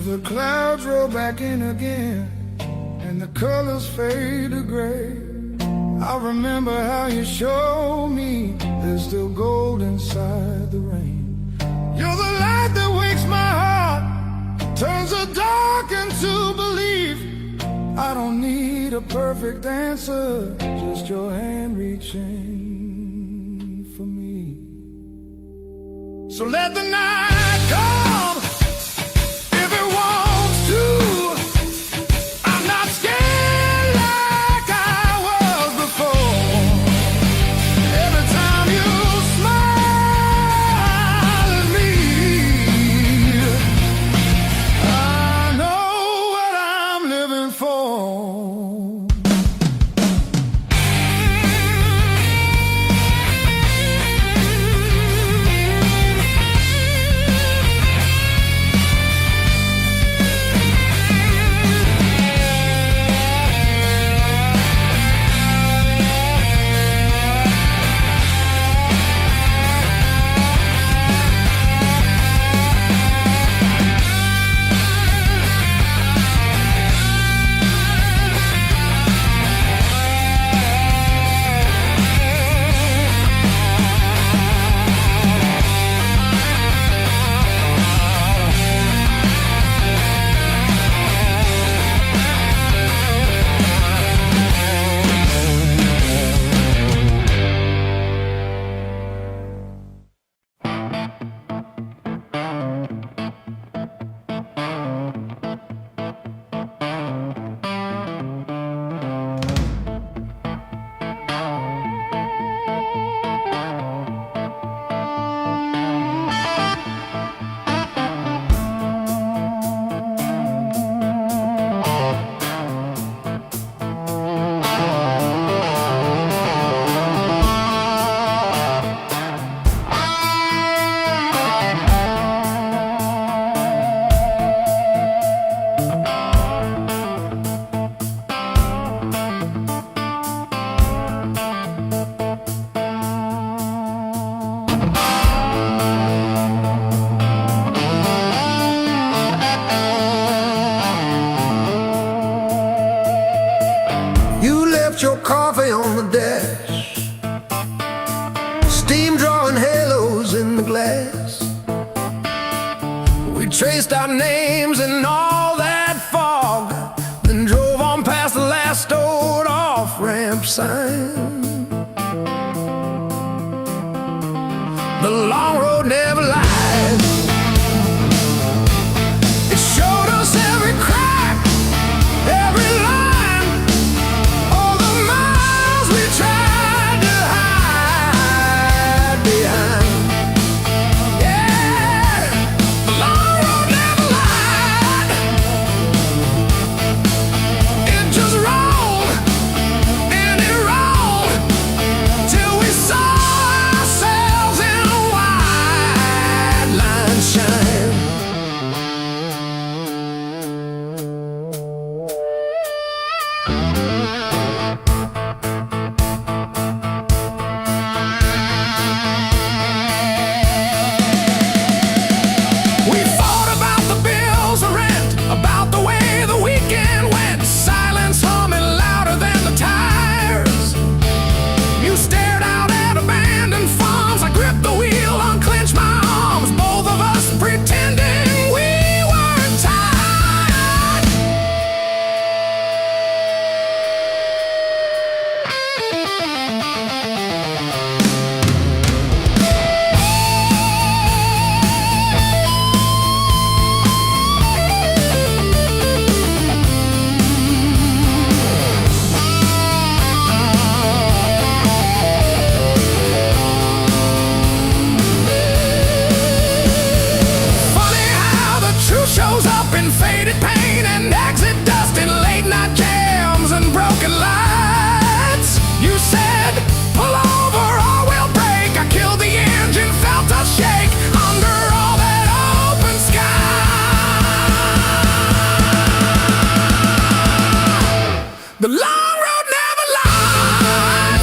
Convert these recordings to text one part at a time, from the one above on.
the clouds roll back in again and the colors fade to gray, I remember how you showed me there's still gold inside the rain. You're the light that wakes my heart, turns the dark into belief. I don't need a perfect answer, just your hand reaching for me. So let the night come if it wants to. I'm not scared like I was before. Every time you smile at me, I know what I'm living for. Your coffee on the dash, steam drawing halos in the glass. We traced our names in all that fog, then drove on past the last old off-ramp sign. The long road never lies. It showed us every crack, every line. The long road never lied.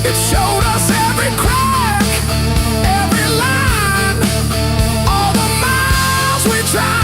It showed us every crack, every line, all the miles we tried.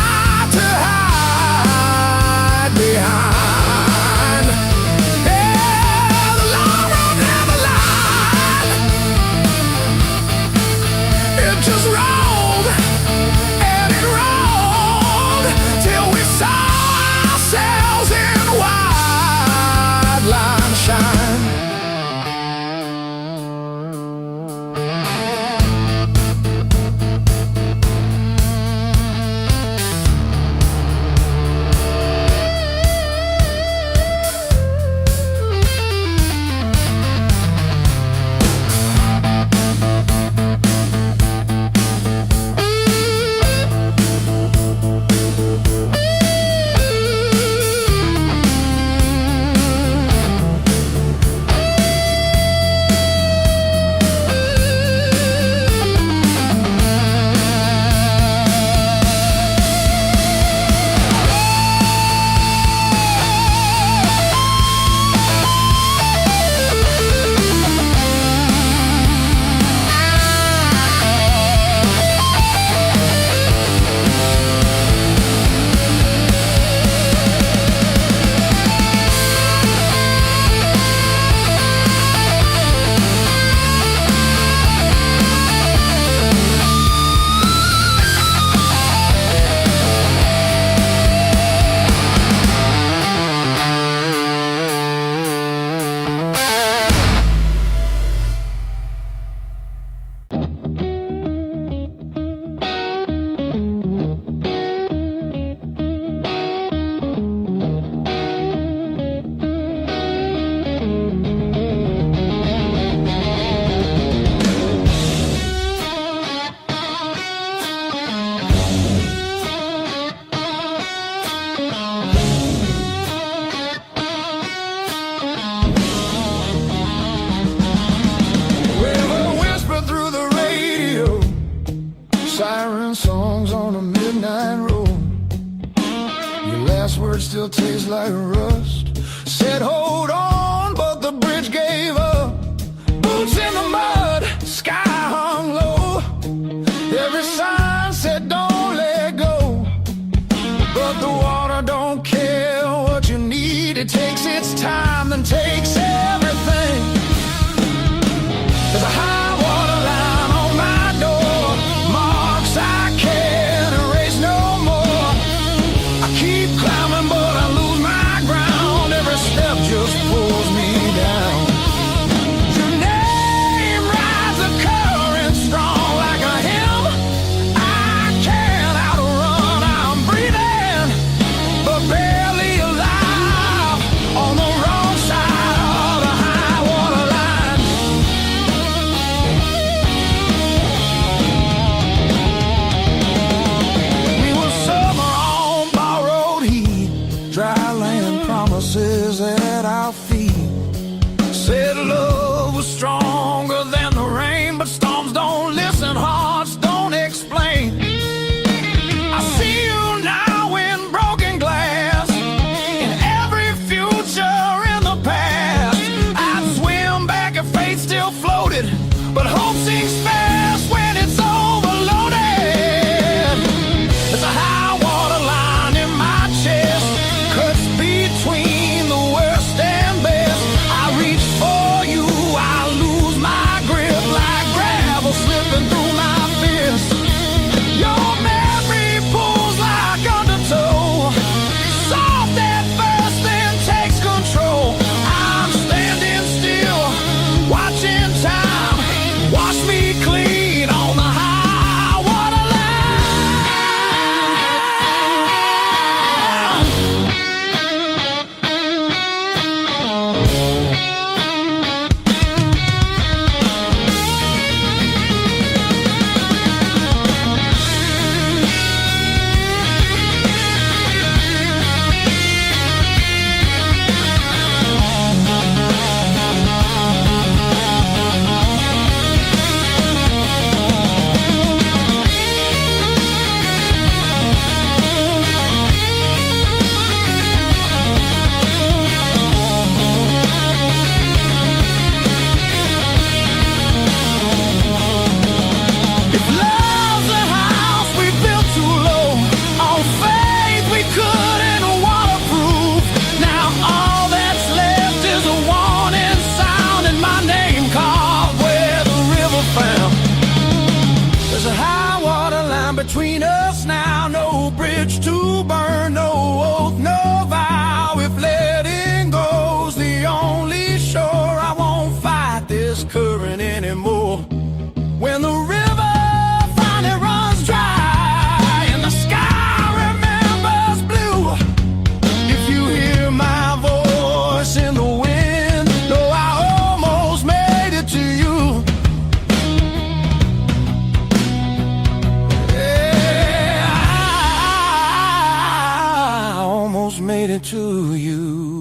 last words still taste like rust. Said hold on, but the bridge gave up. Boots in the mud, sky hung low. Every sign said don't let go, but the water don't care what you need. It takes its time, then takes everything. There's a high water line on my door, marks I can't erase no more. I keep climbing but I lose my ground. Every step just pulls me down. Your name rides a current strong like a hymn I can't outrun. I'm breathing but barely alive on the wrong side of the high water line. We were summer on borrowed heat, dry land promises at our feet. Said love was stronger than the rain, but storms don't listen, hearts don't explain. I see you now in broken glass, in every future in the past. I'd swim back if fate still floated, but hope sinks fast when it's overloaded. There's a high water line in my chest, cuts between the worst and best. I reach for you, I lose my grip like gravel slipping through my fist. Your memory pulls like undertow, soft at first then takes control. I'm standing still, watching time wash me clean on the high water line. If love's a house we built too low, on faith we couldn't waterproof. Now all that's left is a warning sound and my name carved where the river found. There's a high water line between us now, no bridge to burn, no oath, no vow. If letting go's the only shore, I won't fight this current anymore. When the river finally runs dry and the sky remembers blue, if you hear my voice in the wind, know I almost made it to you. Yeah, I almost made it to you.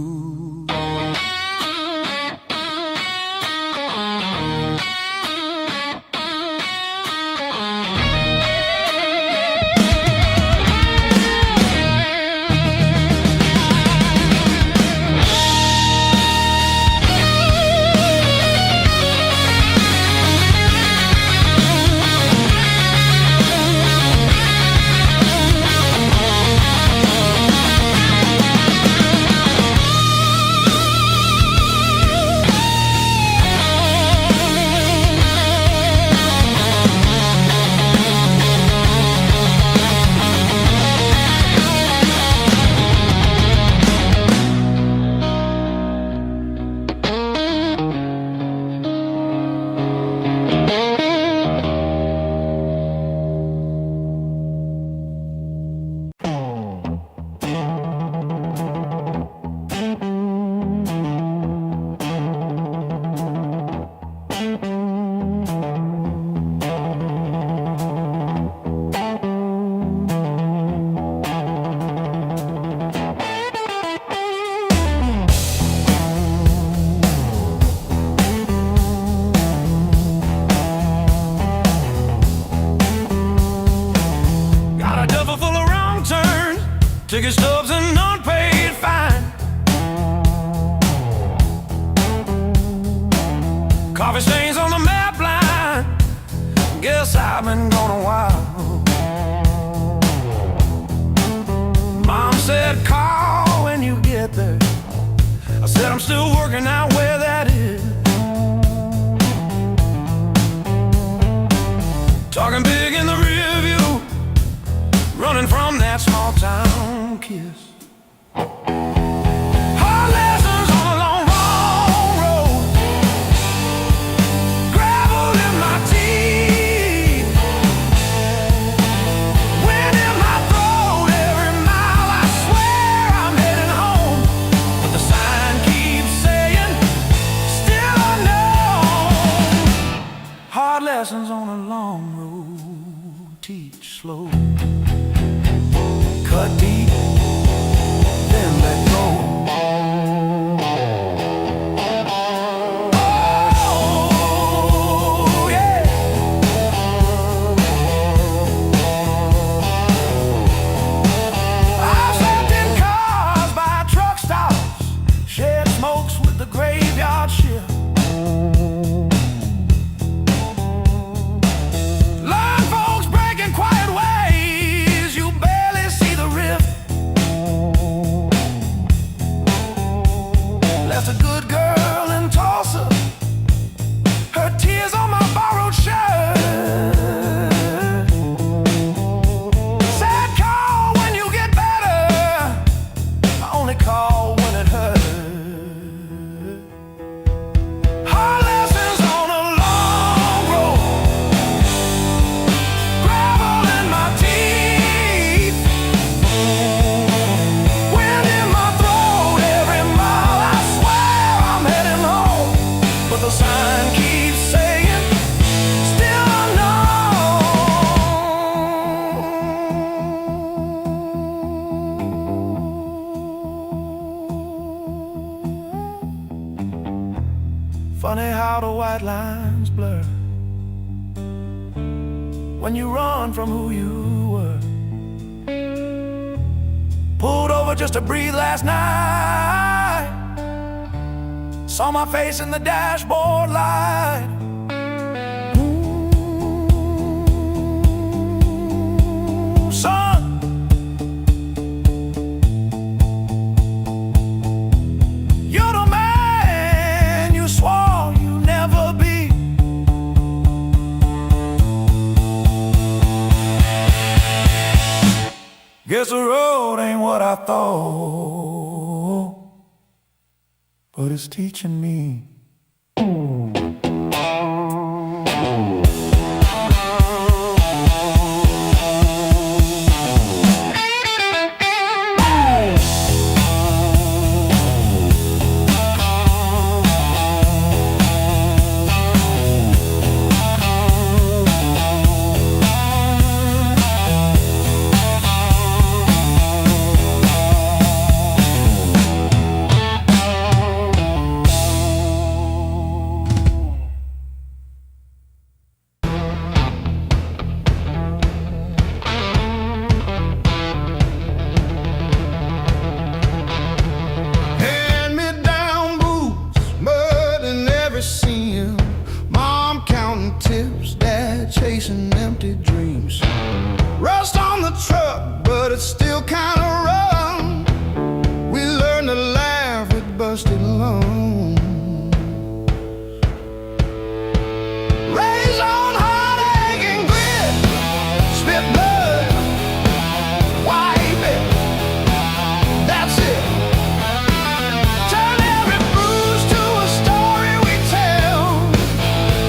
Ticket stubs and non Coffee stains on the map line. Guess I've been gone a while. Mom said call when you get there. I said I'm still working out where that is. Talking big in the rear view, running from that small town kiss. Hard lessons on a long, long road. Gravel in my teeth, wind in my throat. Every mile I swear I'm heading home, but the sign keeps saying still unknown. Hard lessons on a long road, teach slow. Cut deep, then let go. Oh, yeah. I've slept in cars by truck stops, shed smokes with the graveyard shift. Learn folks breaking quiet ways, you barely see the rift. Left a good girl in Tulsa, her tears on my borrowed shirt. Said call when you get better, I only call when it hurt. Hard lessons on a long road, gravel in my teeth, wind in my throat. Every mile I swear I'm heading home, but the sign keeps saying still unknown. Funny how the white lines blur when you run from who you were. Pulled over just to breathe last night, saw my face in the dashboard light. Ooh, son, you're the man you swore you'd never be. Guess the road ain't what I thought, but it's teaching me. Hand-me-down boots, mud in every seam. Mom counting tips, dad chasing empty dreams. Rust on the truck, but it's still kinda rough. We learned to laugh with busted lungs. Raised on heartache and grit, spit blood, wipe it, that's it. Turn every bruise to a story we tell.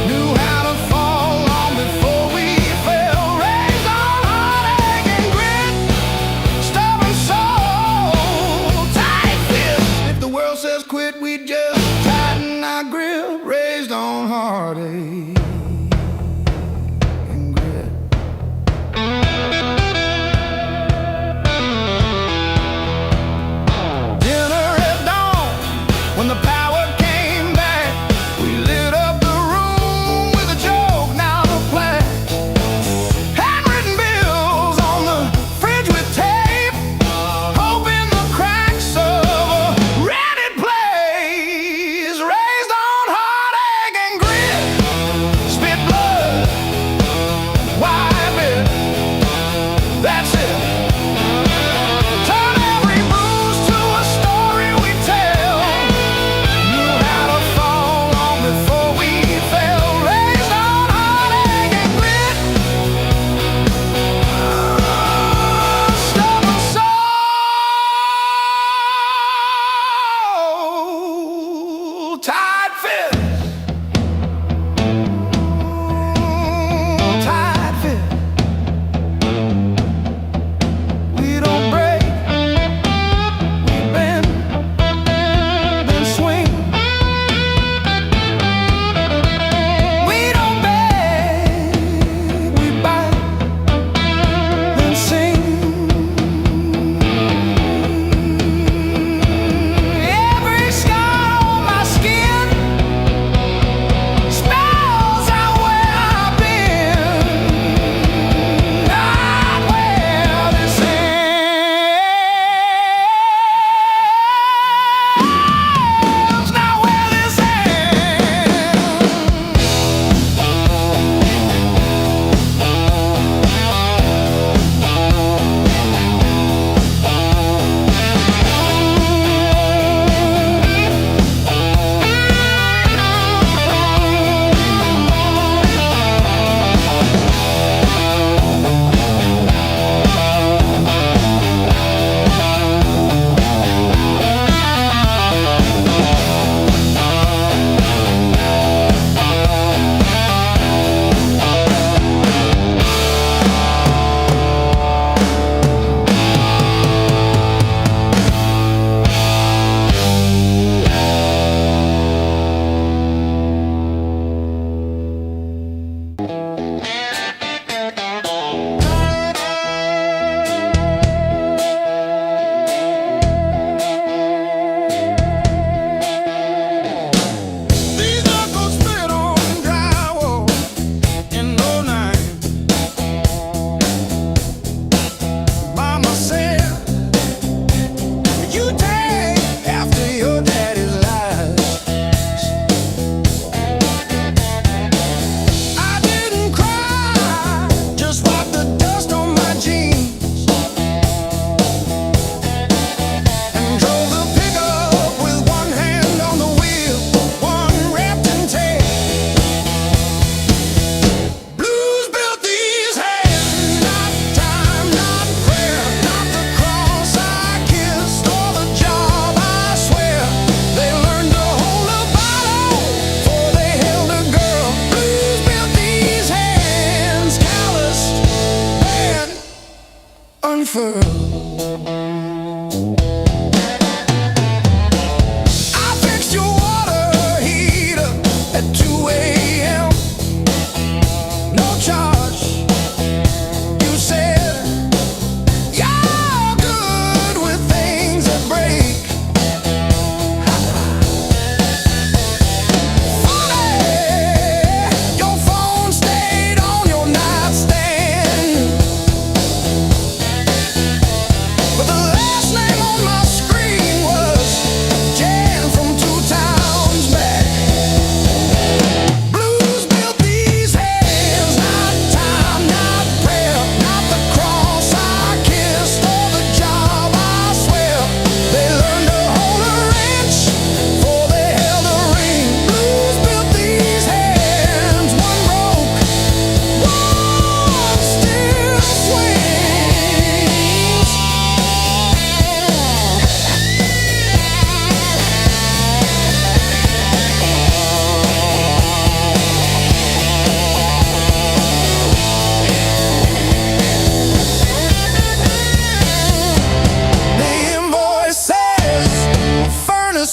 Knew how to fall long before we fell. Raised on heartache and grit, stubborn soul, tight fist. If the world says quit, we just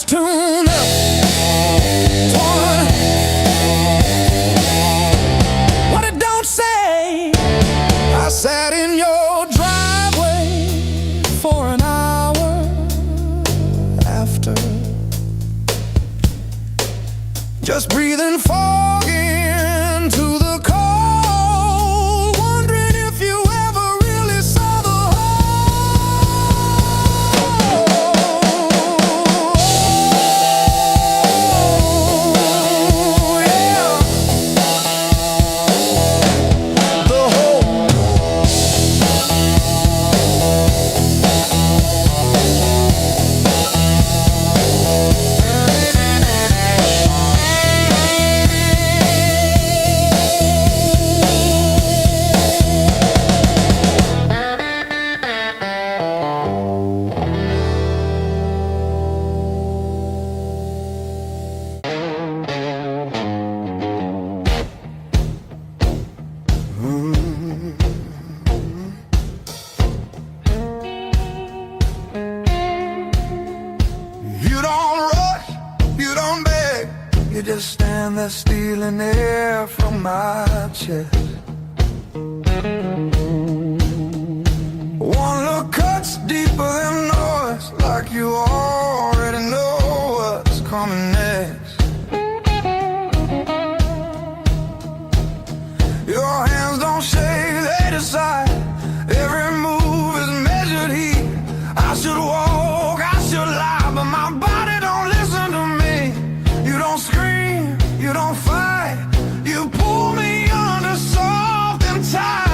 lights tune up. What it don't say. I sat in your driveway for an hour after, just breathing fog into the cold, wondering if you ever really saw the whole. Yeah. The whole. You don't rush, you don't beg, you just stand there stealing air from my chest. One look cuts deeper than noise, like you already know what's coming next. Your hands don't shake, they decide. Every move is measured heat. I should walk, I should lie, but my body don't listen to me. You don't scream, you don't fight, you pull me under soft and tight.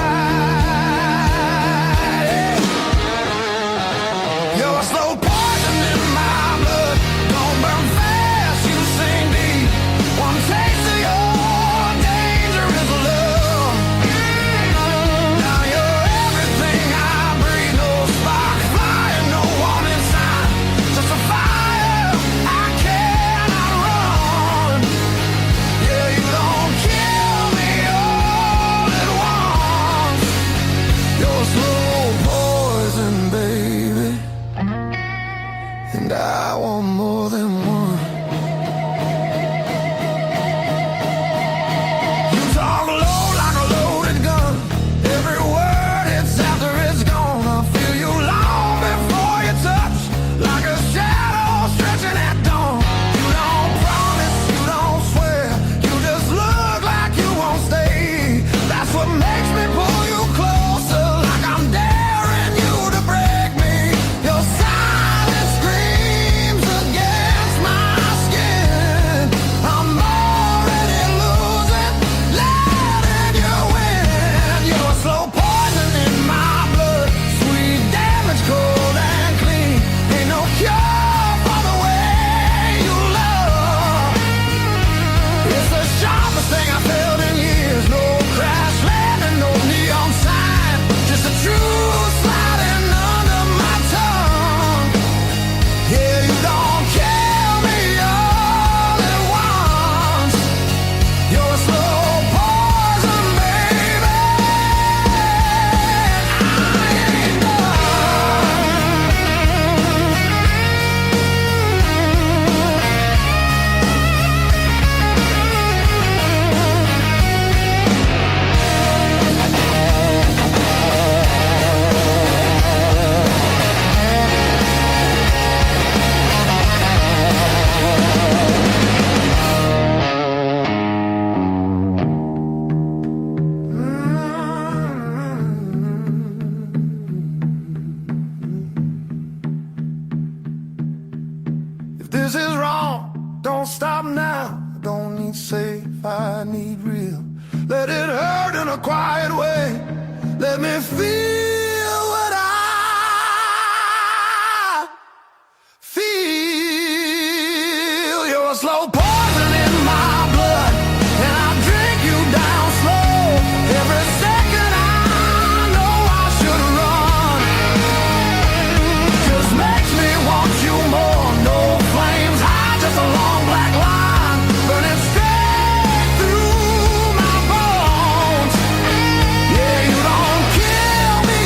You're a slow poison in my blood, don't burn fast, you sink deep. One taste of your dangerous love. Now you're everything I breathe, no spark, fire, no warning sign, just a fire I cannot run. Yeah, you don't kill me all at once. You're slow poison, baby, and I want more than one. You talk low like a loaded gun. Every word hits after it's gone. I feel you long before you touch, like a shadow stretching at dawn. You don't promise, you don't swear, you just look like you won't stay. That's what makes me pull you closer, like I'm daring you to break me. Your silence screams against my skin. I'm already losing, letting you win. You're slow poison in my blood, sweet damage, cold and clean. Ain't no cure for the way you love. It's the sharpest thing I felt in years. No crash landing, no neon sign, just the truth sliding under my tongue. Yeah, you don't kill me all at once. You're a slow poison, baby. I ain't If this is wrong, don't stop now. I don't need safe, I need real. Let it hurt in a quiet way. Let me feel what I feel. You're a slow poison in my blood, and I drink you down slow. Every second I know I should run, just makes me want you more. No flames high, just a long black line burning straight through my bones. Yeah, you don't kill me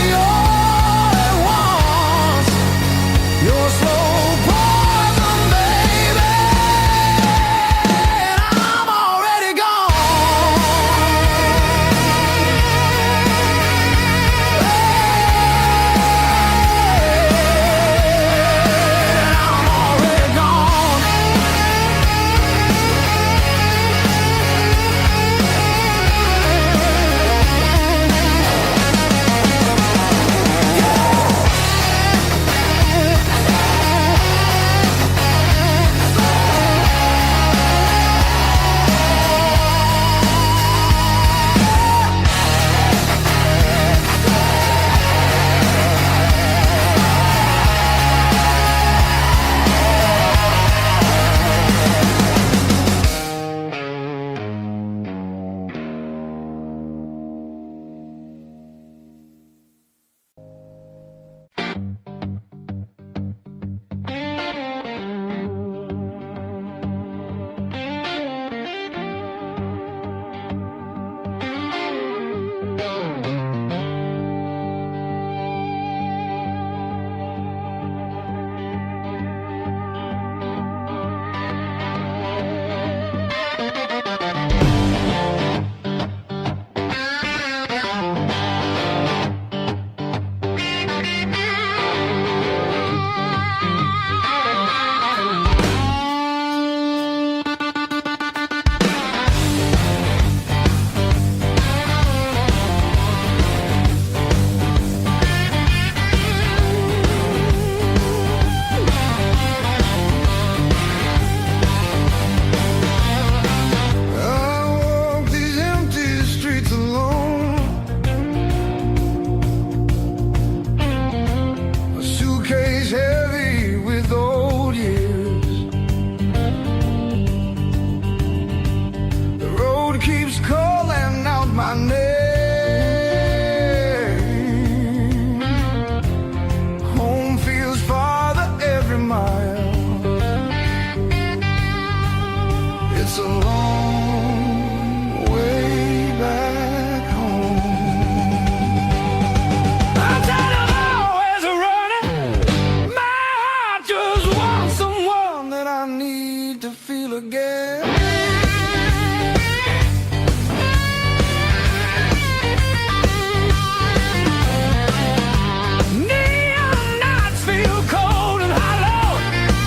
forget. Neon nights feel cold and hollow.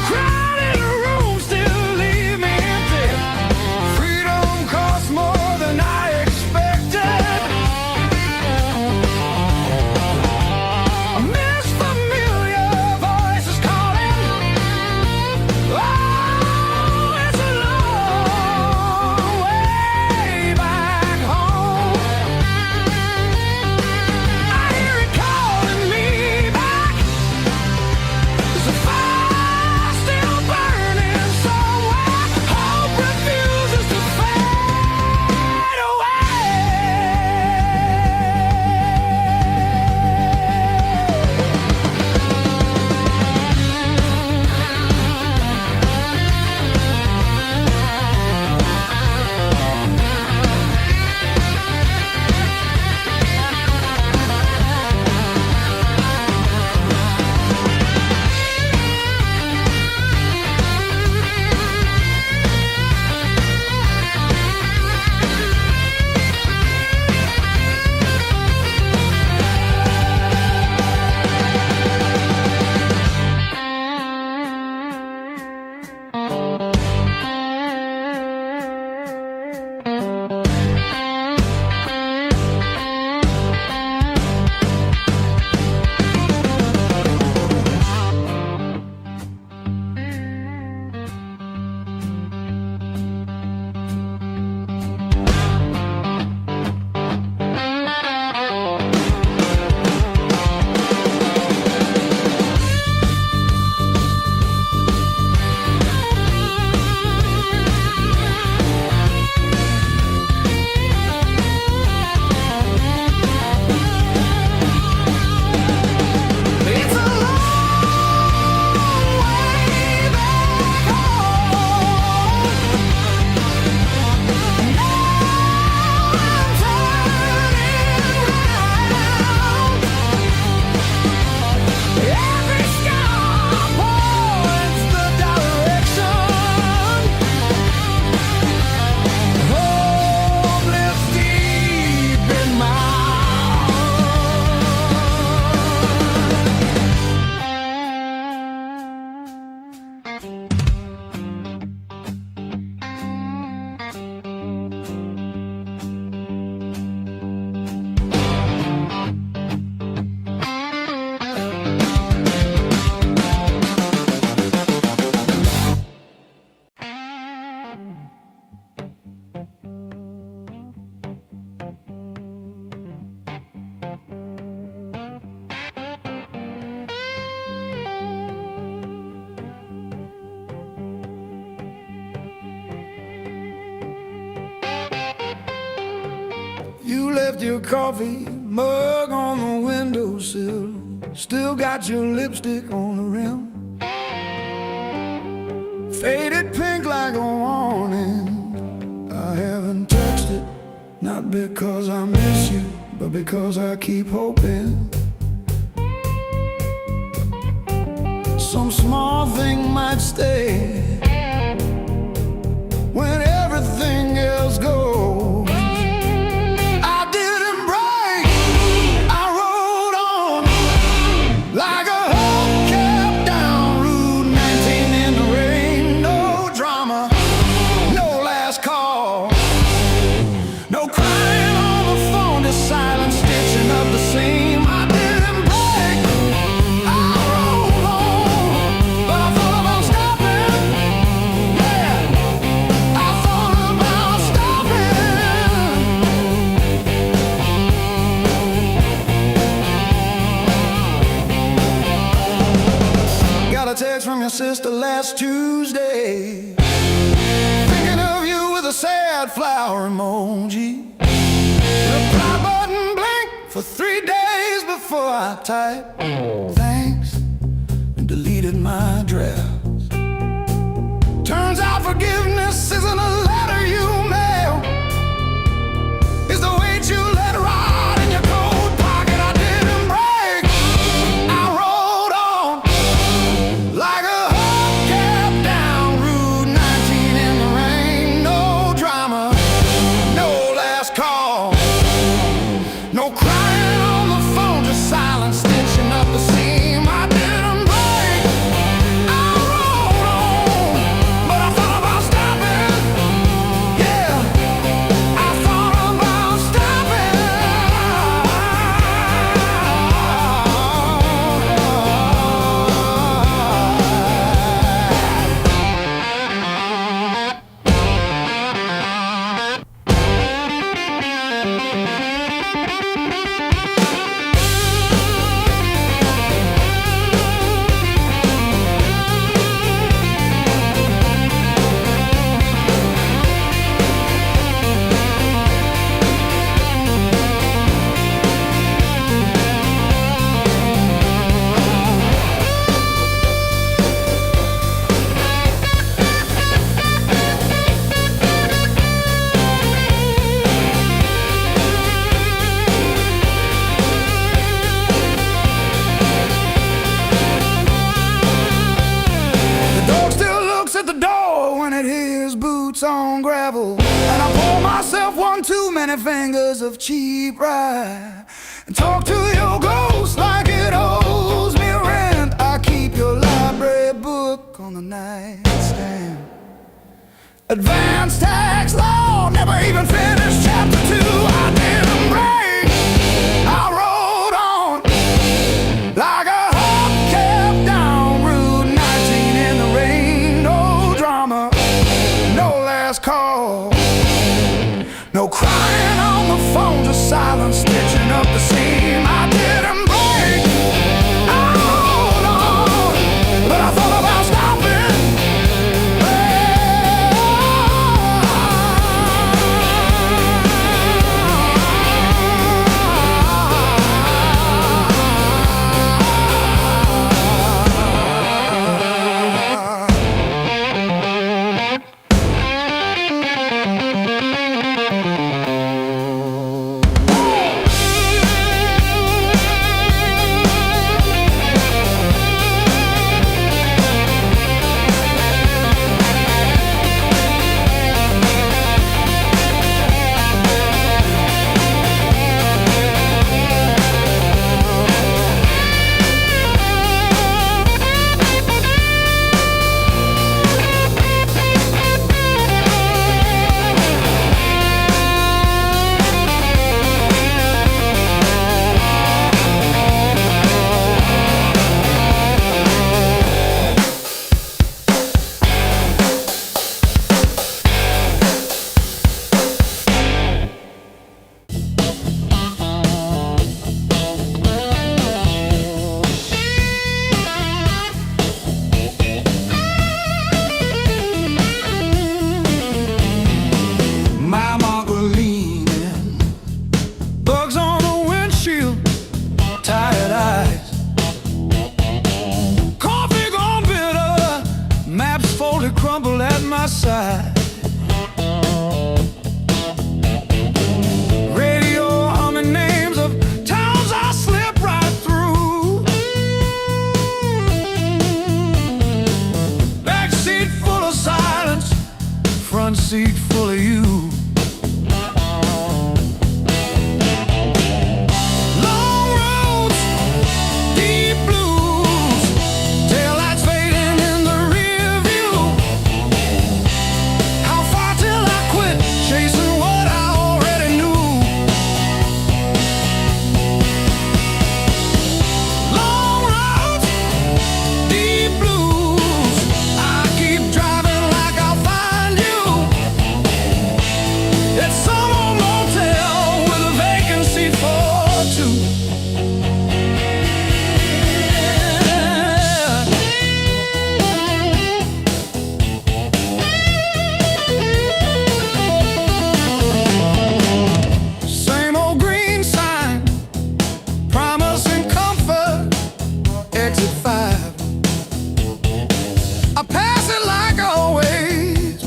Crowded rooms still leave me empty. Freedom costs more than I expected. I miss familiar voices calling. Oh, it's a long way back home. I hear it calling me back. There's a fire still burning somewhere. Hope refuses to fade away. It's a long way back home. Now I'm turning round. Every scar points the direction. Hope lives deep in my heart. You left your coffee mug on the windowsill. Still got your lipstick on the rim. Faded pink like a warning. I haven't touched it, not because I miss you, but because I keep hoping some small thing might stay when everything else goes. I didn't break, I rode on like a hubcap down Route 19 in the rain. No drama, no last call, no crying on the phone, just silent stitching up the seam. I didn't break, I rode on, but I thought about stopping. Yeah, I thought about stopping. Got a text from your sister last Tuesday, thinking of you with a sad flower emoji. Reply button blinked for 3 days before I typed thanks and deleted my drafts. Turns out forgiveness isn't a letter you mail, it's the weight you let ride in your coat pocket. I didn't break, I rode on like a hubcap down Route 19 in the boots on gravel, and I pour myself one too many fingers of cheap rye, and talk to your ghost like it owes me rent. I keep your library book on the nightstand. Advanced tax law, never even finished chapter 2. I didn't break, I rode on like a hubcap down Route 19 in the rain. No drama, no last call, no crying on the phone, just silence stitching up the seam. I didn't break, I rode on, but I thought about stopping. Crumble at my side, radio humming names of towns I slip right through. Back seat full of silence, front seat full of you.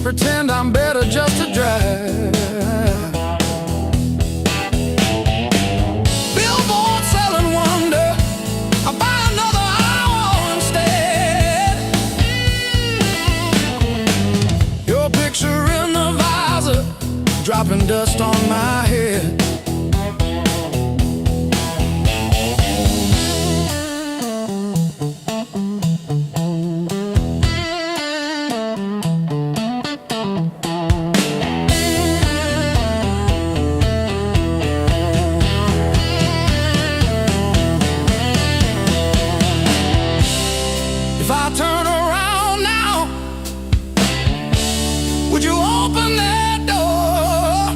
Pretend I'm better just to drive. Billboard selling wonder, I'll buy another hour instead. Your picture in the visor, dropping dust on my head. If I turn around now, would you open that door?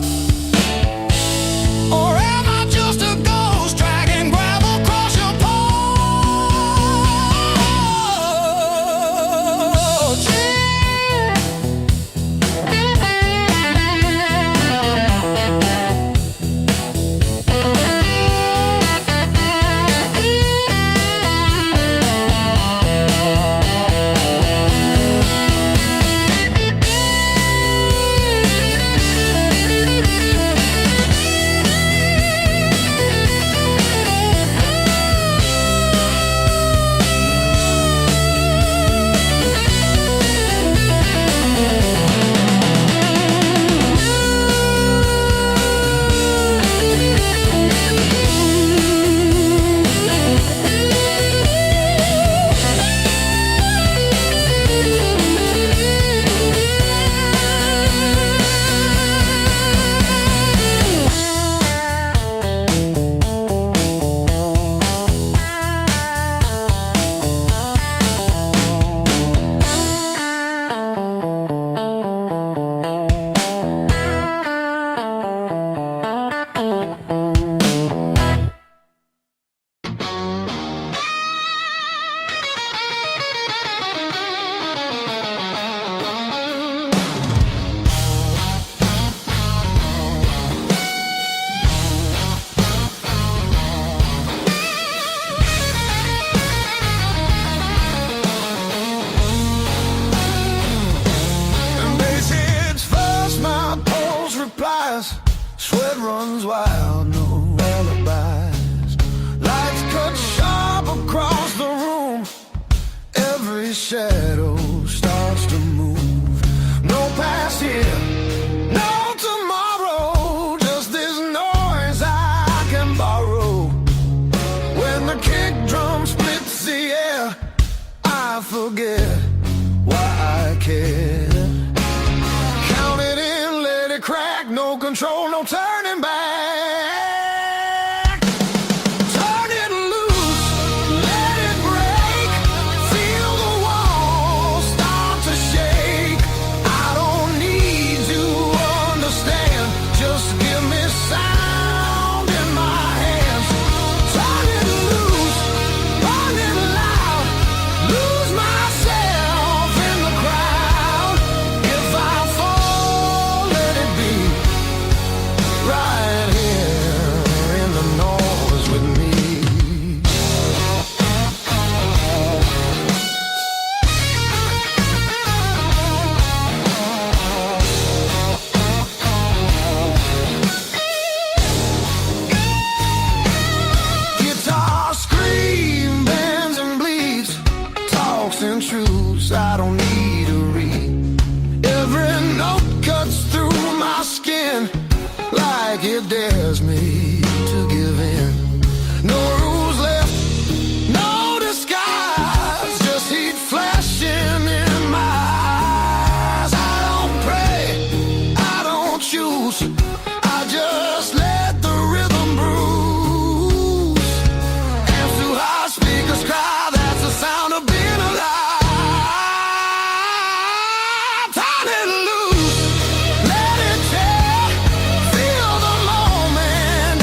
runs wild, no alibis. Lights cut sharp across the room. Every shadow starts to move. No past here, no tomorrow. Just this noise I can borrow. When the kick drum splits the air, I forget why I care. Count it in, let it crack. No control, no turning back. Turn it loose, let it break. Feel the walls start to shake. I don't need to understand. Just give me sound in my hands. Turn it loose, run it loud. Lose myself in the crowd. If I fall, let it be right here in the noise with me. Guitar scream, bends and bleeds, talks and truths I don't need to read. Every note cuts through my skin like it dares me to give in. No rules left, no disguise, just heat flashing in my eyes. I don't pray, I don't choose, I just let the rhythm bruise. And through high speakers cry, that's the sound of being alive. Turn it loose, let it tear. Feel the moment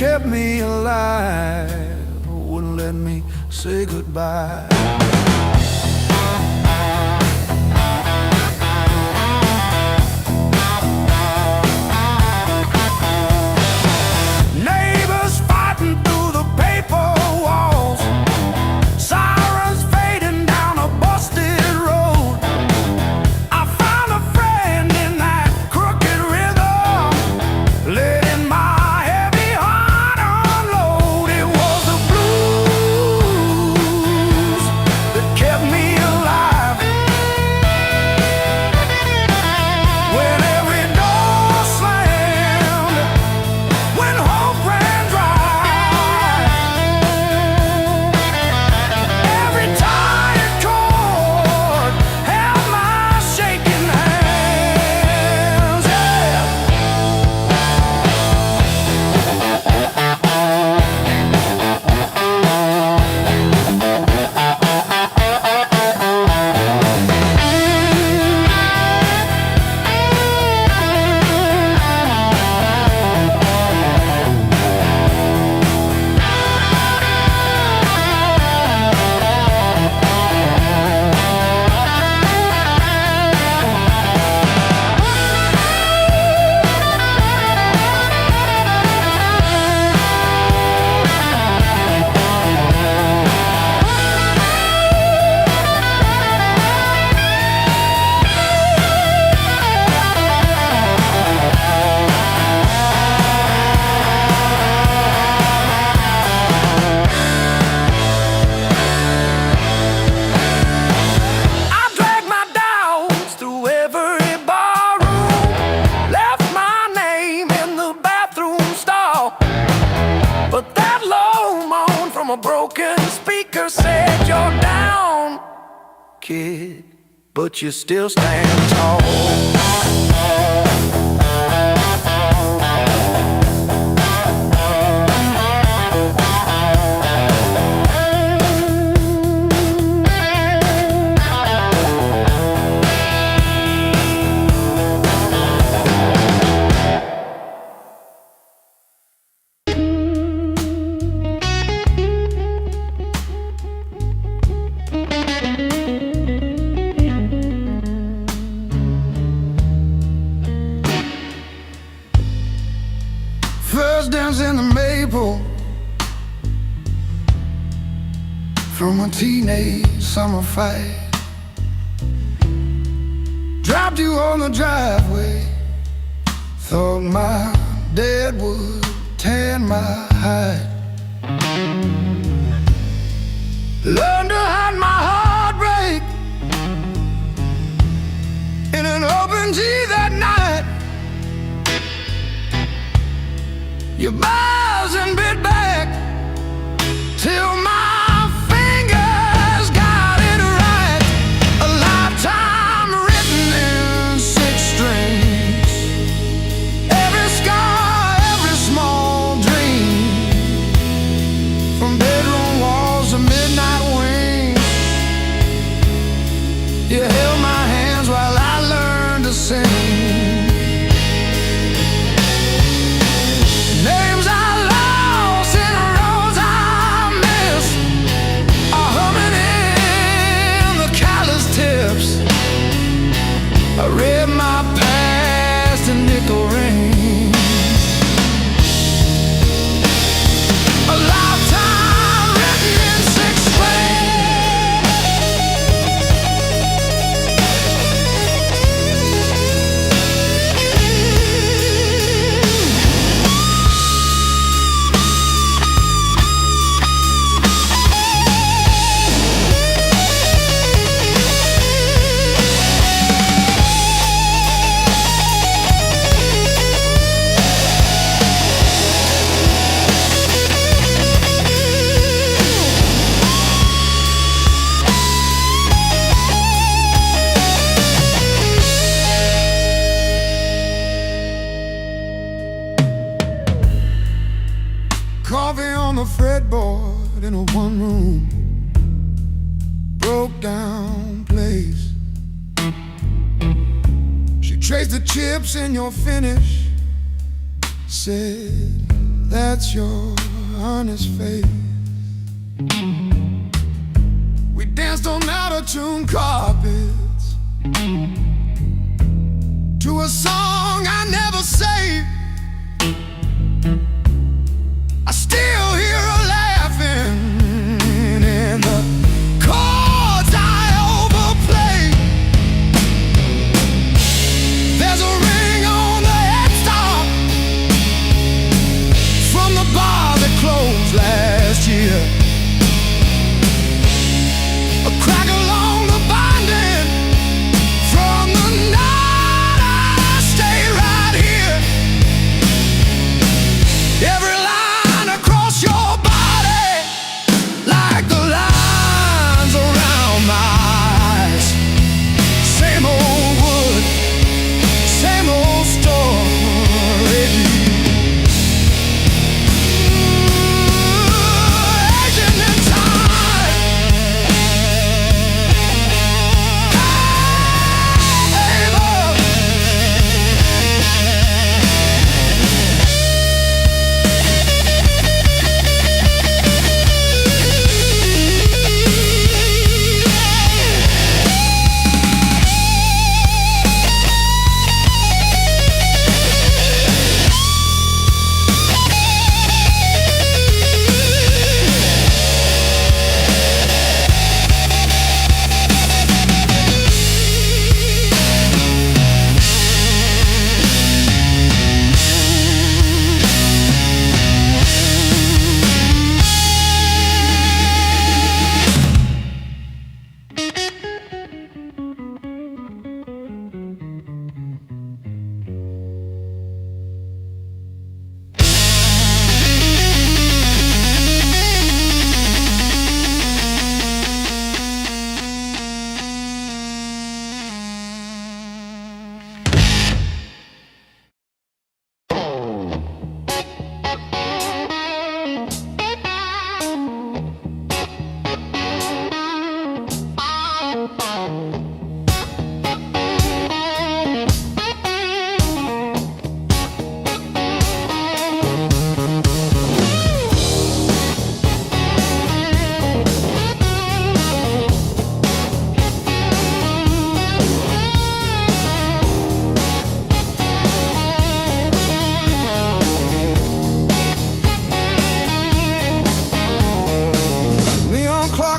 kept me alive, wouldn't let me say goodbye. Neighbors fighting through the paper walls, sirens fading down a busted road. I found a friend in that crooked rhythm, letting my heavy heart unload. It was the blues that kept me alive. When every door slammed, when hope ran dry, every tired chord held my shaking hands. Yeah. I dragged my doubts through every barroom, left my name in the bathroom stall. But that low moan from a broken speaker said, "You're down, kid, but you still stand tall." First dance in the maple from a teenage summer fight. Dropped you on the driveway, thought my dad would tan my hide. Learned to hide my heartbreak in an open tea that night. Your bars and bit back till my fingers got it right. A lifetime written in 6 strings. Every scar, every small dream, from bedroom walls to midnight wings. You held my hands while I learned to sing. Names I lost and roads I missed are humming in the callous tips. I read my past in nickel rings. A lifetime written in 6 Coffee on the fretboard in a one-room broke down place. She traced the chips in your finish, said That's your honest face. We danced on out-of-tune carpets to a song I never saved. I still hear her laughing in the chords I overplay. There's a ring on the headstock from the bar that closed last year. A crack along the binding from the night I stayed right here. Every line across your body, like the lines around my eyes. Same old wood, same old story. Aging in time.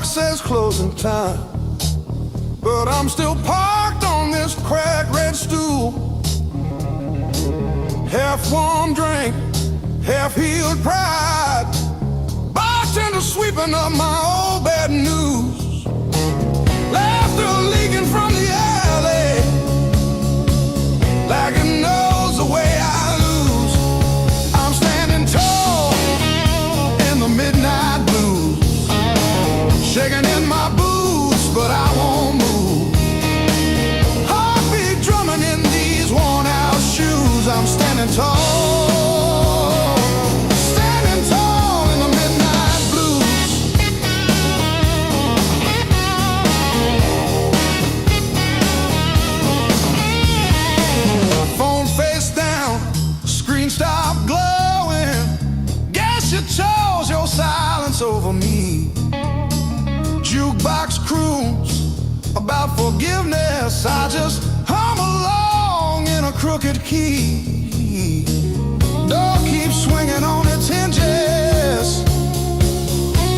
Says closing time, but I'm still parked on this cracked red stool. Half warm drink, half healed pride. Bartender sweeping up my old bad news. Laughter leaking from the alley, like it knows the way I lose. I'm standing tall in the midnight blues, shaking in my boots, but I won't move. Heartbeat drumming in these worn-out shoes. I'm standing tall, standing tall in the midnight blues. Phone face down, screen stopped glowing. Guess you chose your silence over me. Jukebox croons about forgiveness. I just hum along in a crooked key. Door keeps swinging on its hinges,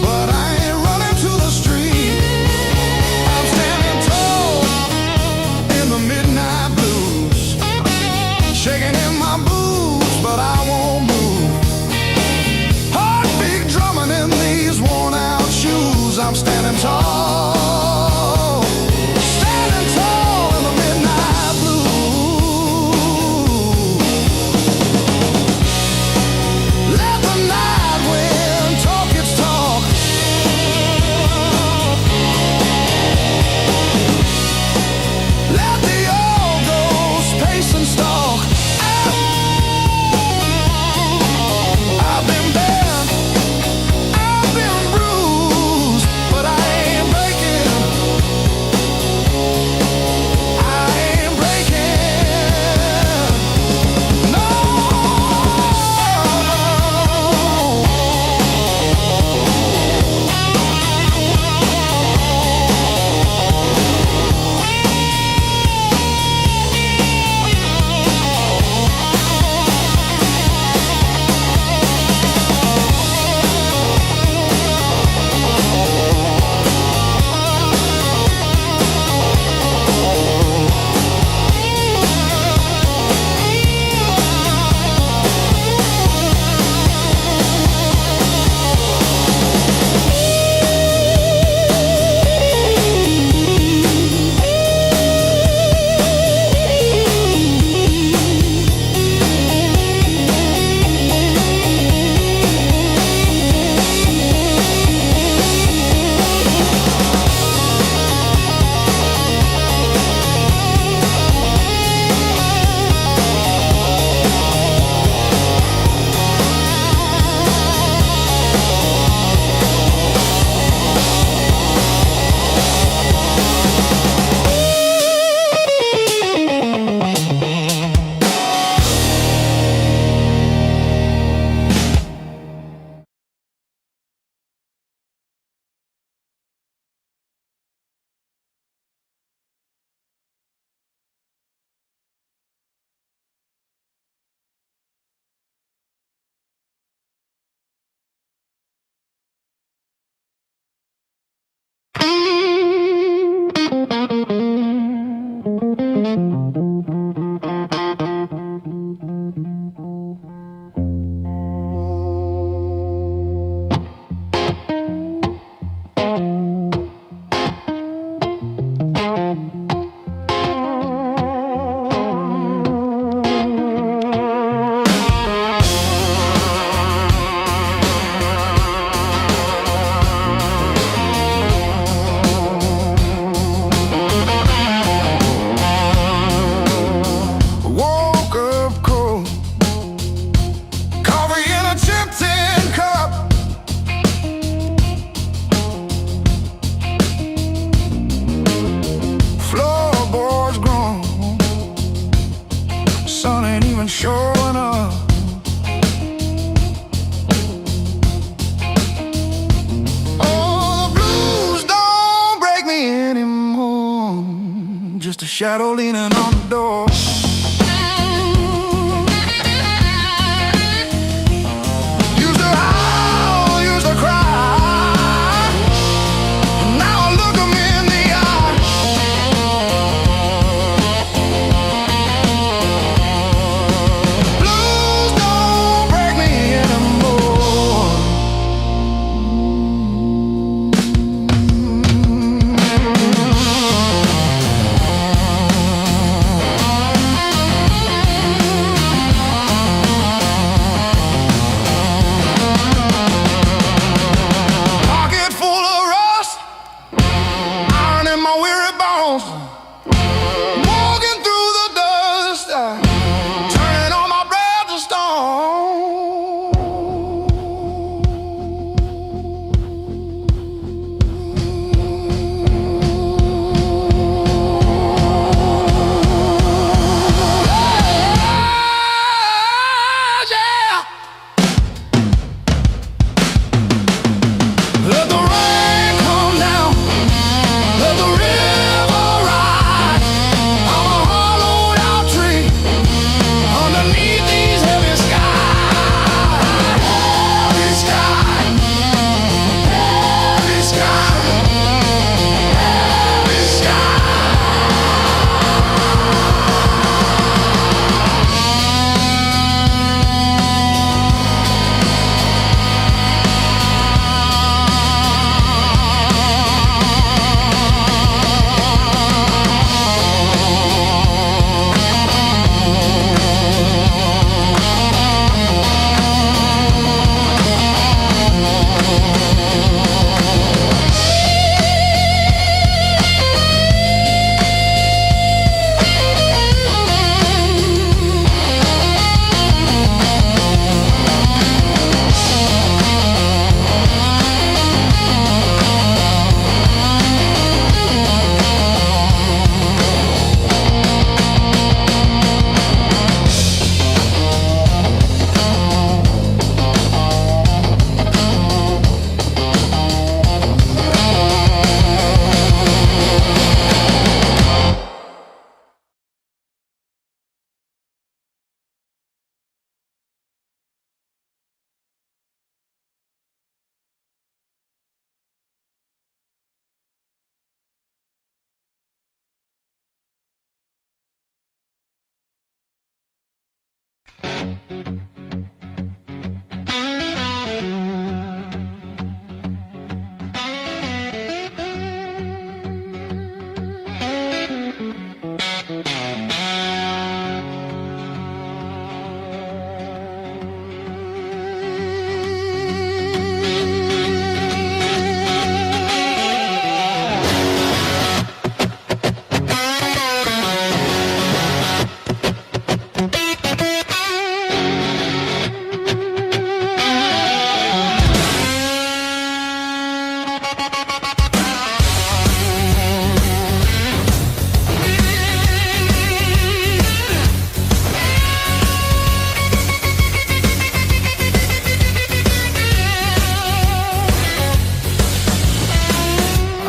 but I ain't running to the street. I'm standing tall in the midnight blues, shaking in my boots, but I won't move. Heartbeat drumming in these worn-out shoes. I'm standing tall, standing tall in the midnight blue. Let the night shadow leaning on the door. Used to howl, used to cry. Now I look 'em in the eye. Blues don't break me anymore. Pocket full of rust, iron in my weary bones. Walking through the dust, turning all my breath to stone. Yeah. Let the rain come down, let the river rise. I'm a hollowed out tree underneath these heavy skies. Heavy sky, heavy sky, heavy sky.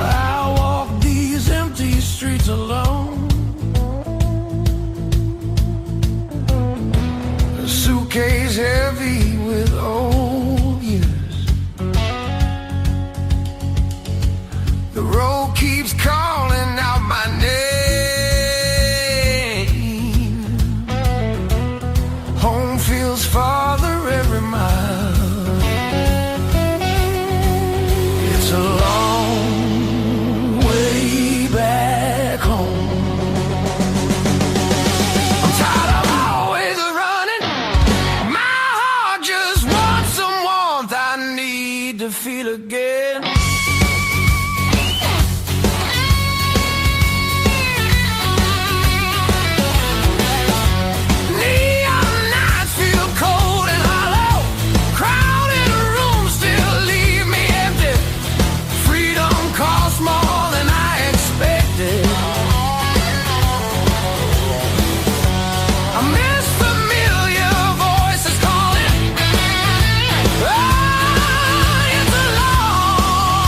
I walk these empty streets alone. A suitcase heavy with old years. The road keeps calling out my name. Home feels farther every mile. It's a long way back home. I'm tired of always running. My heart just wants some warmth. I need to feel again. Neon nights feel cold and hollow. Crowded rooms still leave me empty. Freedom costs more than I expected. I miss familiar voices calling. Ah, it's a long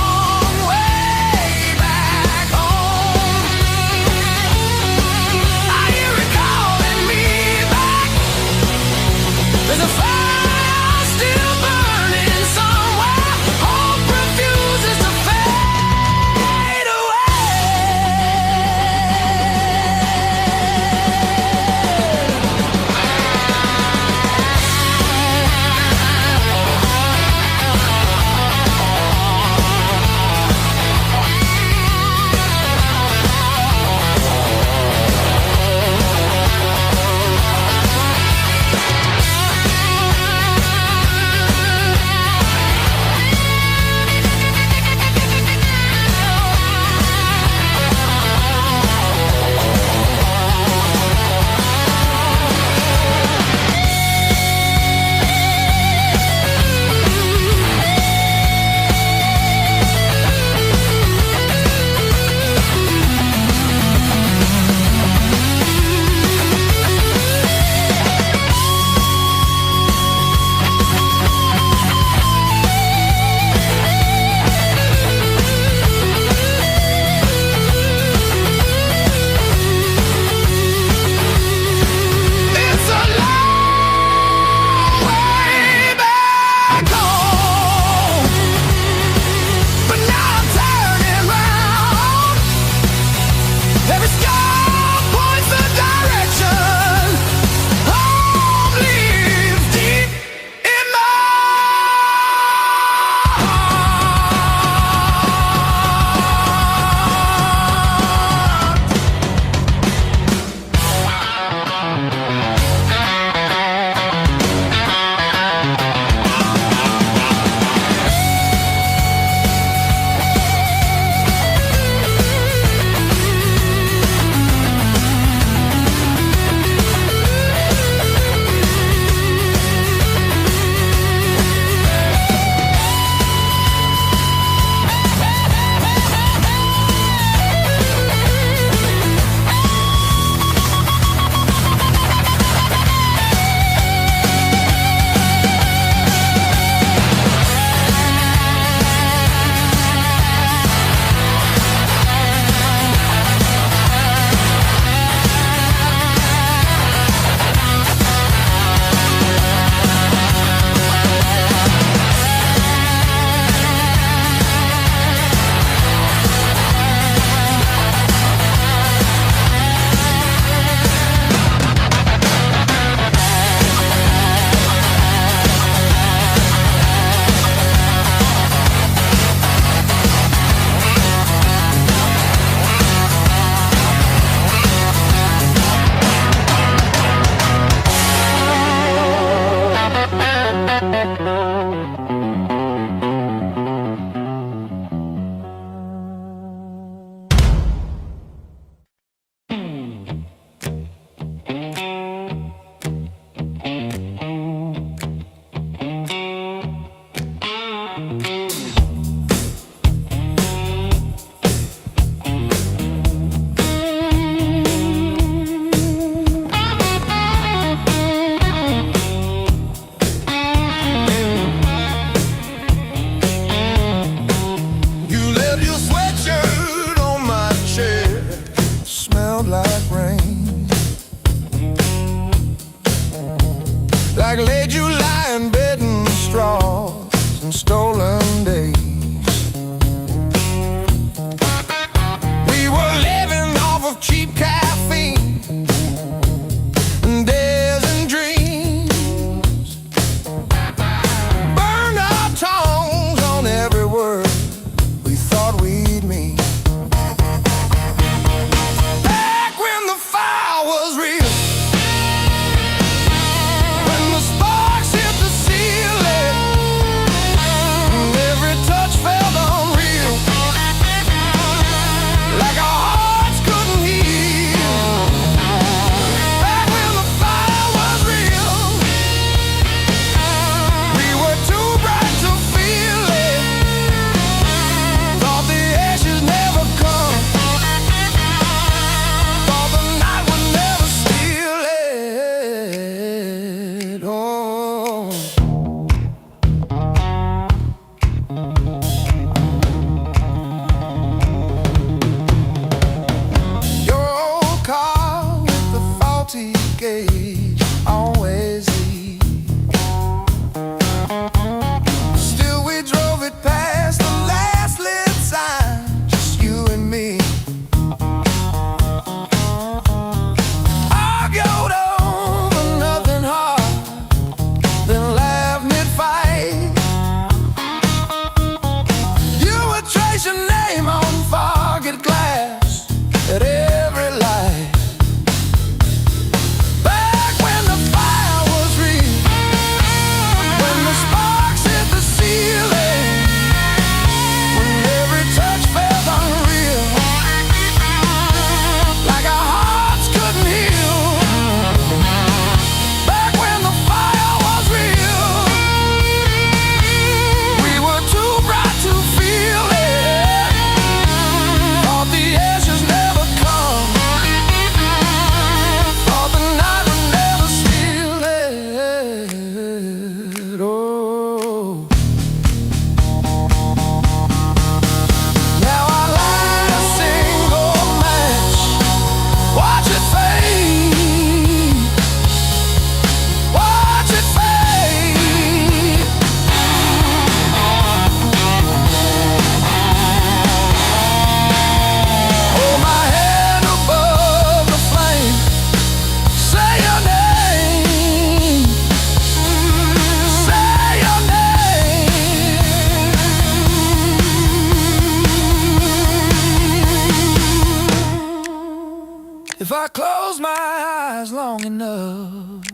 I close my eyes long enough,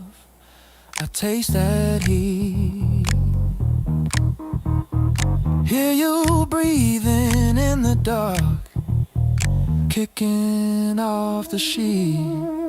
I taste that heat. Hear you breathing in the dark, kicking off the sheet.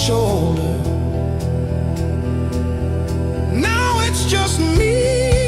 shoulder. Now it's just me.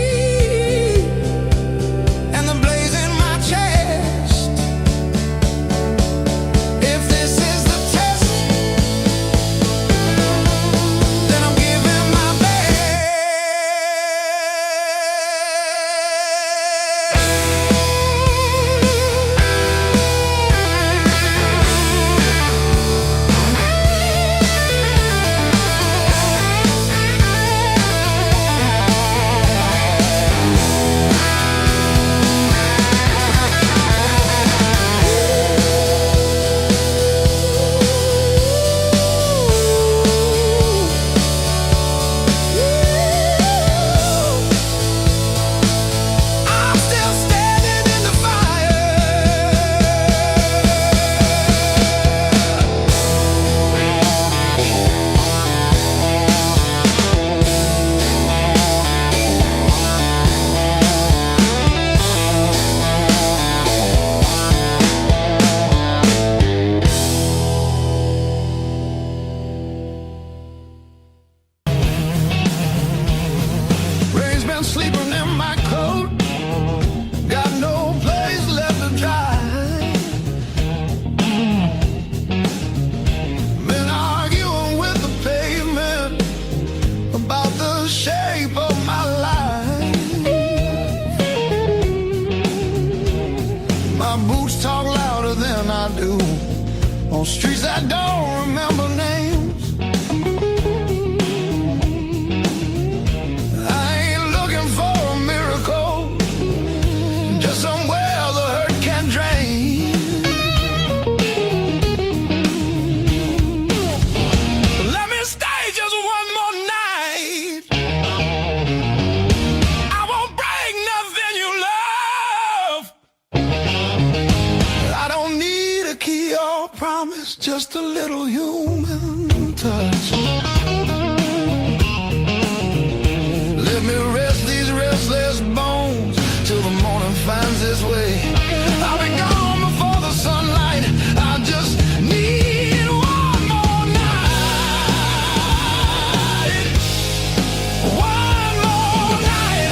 on streets that don't remember names. I ain't looking for a miracle, just somewhere the hurt can drain. Let me stay just one more night. I won't break nothing you love. I don't need a key or promise, just a little human touch. Let me rest these restless bones till the morning finds its way. I'll be gone before the sunlight. I just need one more night. One more night.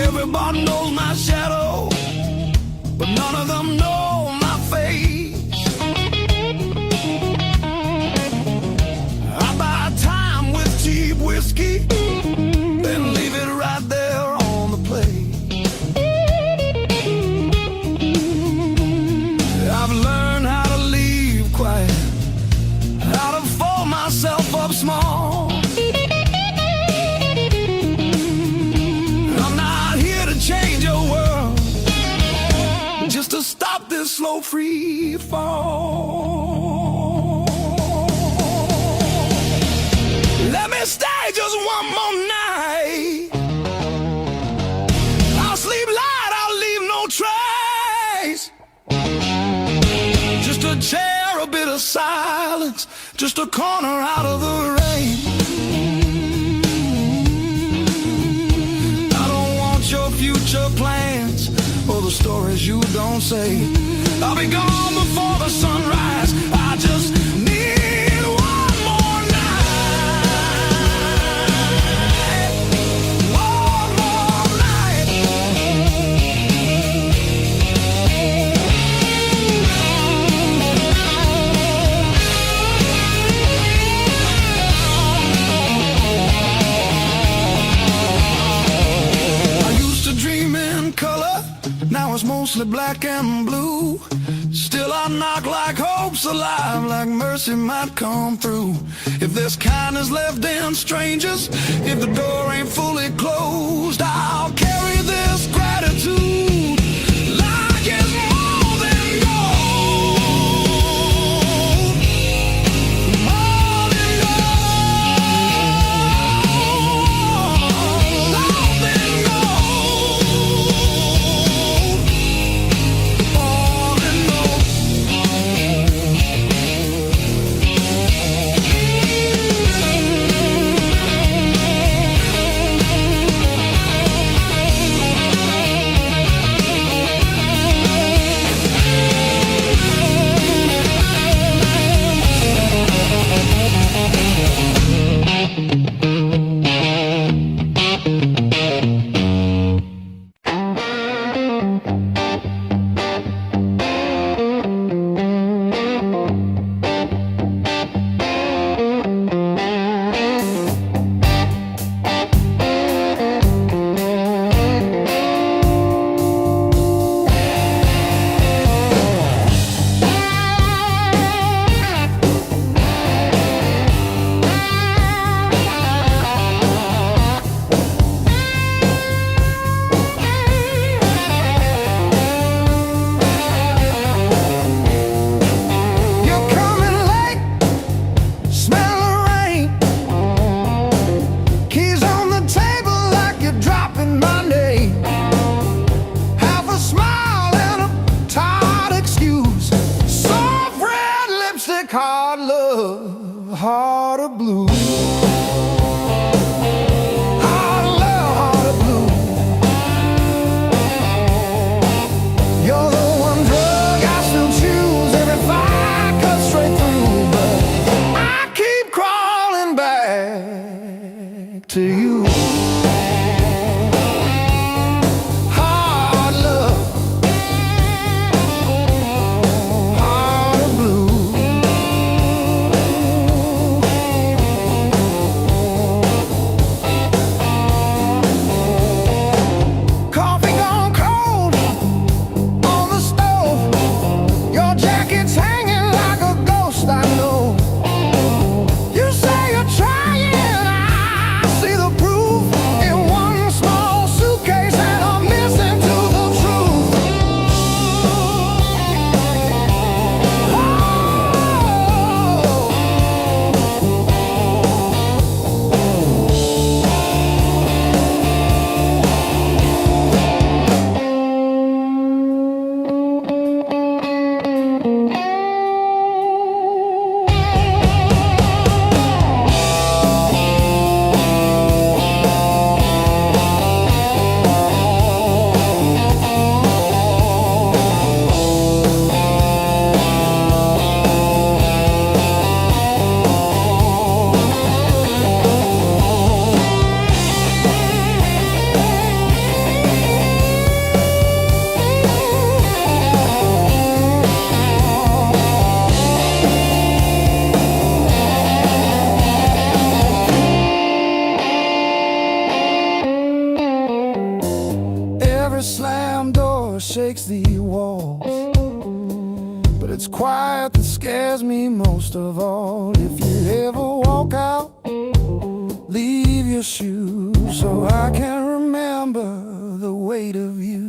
Everybody knows my shadow, but none of them know my face. I buy time with cheap whiskey, then leave it right there on the plate. I've learned how to leave quiet, how to fold myself up small. Change your world, just to stop this slow free fall. Let me stay just one more night. I'll sleep light, I'll leave no trace. Just a chair, a bit of silence, just a corner out of the rain. Your future plans or the stories you don't say. I'll be gone before the sunrise. I just need one more night. One more night. Dream in color, now it's mostly black and blue. Still I knock like hope's alive, like mercy might come through. If there's kindness left in strangers, if the door ain't fully closed, I'll carry this gratitude like it's more than gold. More than gold. More than gold. Every slam door shakes the walls, but it's quiet that scares me most of all. If you ever walk out, leave your shoes so I can remember the weight of you.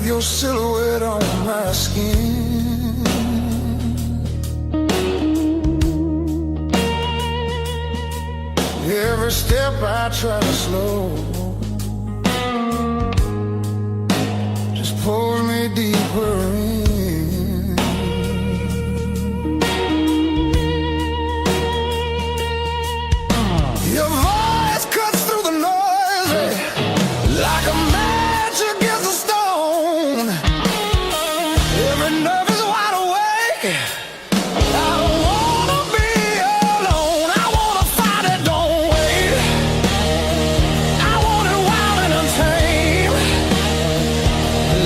Your silhouette on my skin. Every step I try to slow just pulls me deeper in. Your voice cuts through the noise like a match against a stone. Every nerve is wide awake. I don't wanna be alone. I wanna fight it, don't wait. I want it wild and untamed.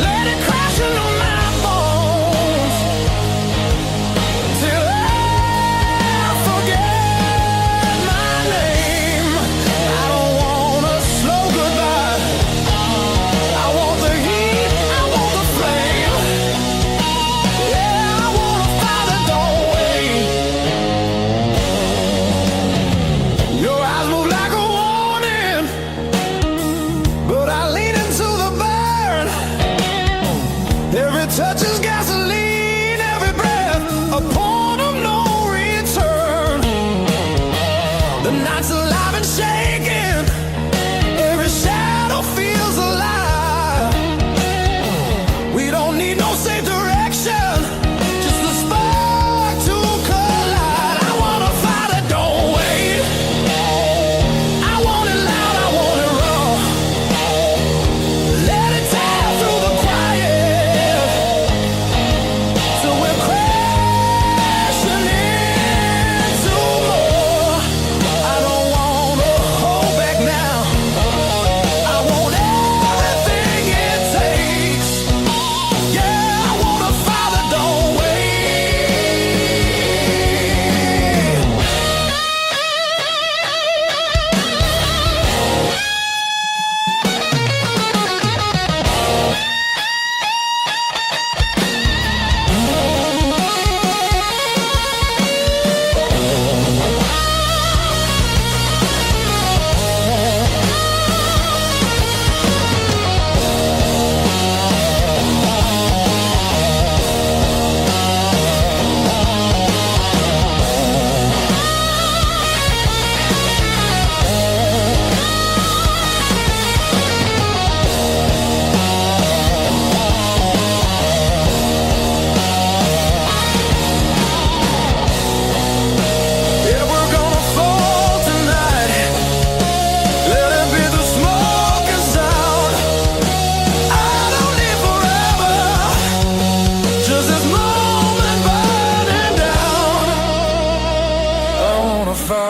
Let it crash into my bones till I forget my name. I don't want a slow goodbye. I want the heat, I want the flame. Yeah, I wanna fight it, don't wait.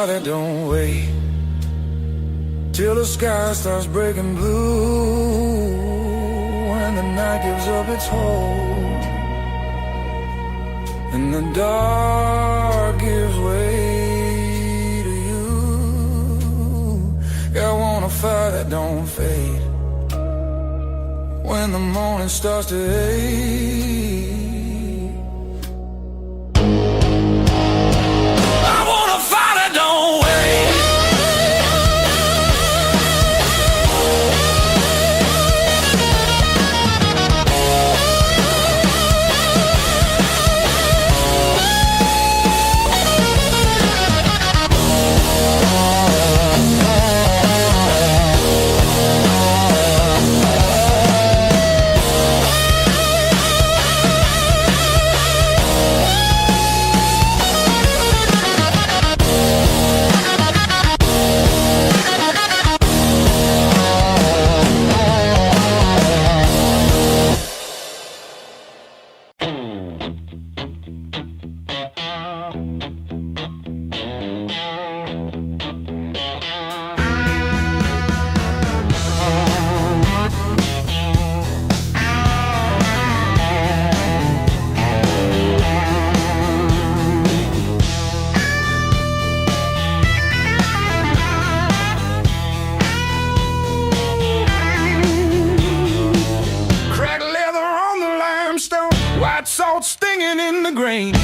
fire that don't wait till the sky starts breaking blue, when the night gives up its hold and the dark gives way to you. Yeah, I want a fire that don't fade when the morning starts to ache. Salt stinging in the grain.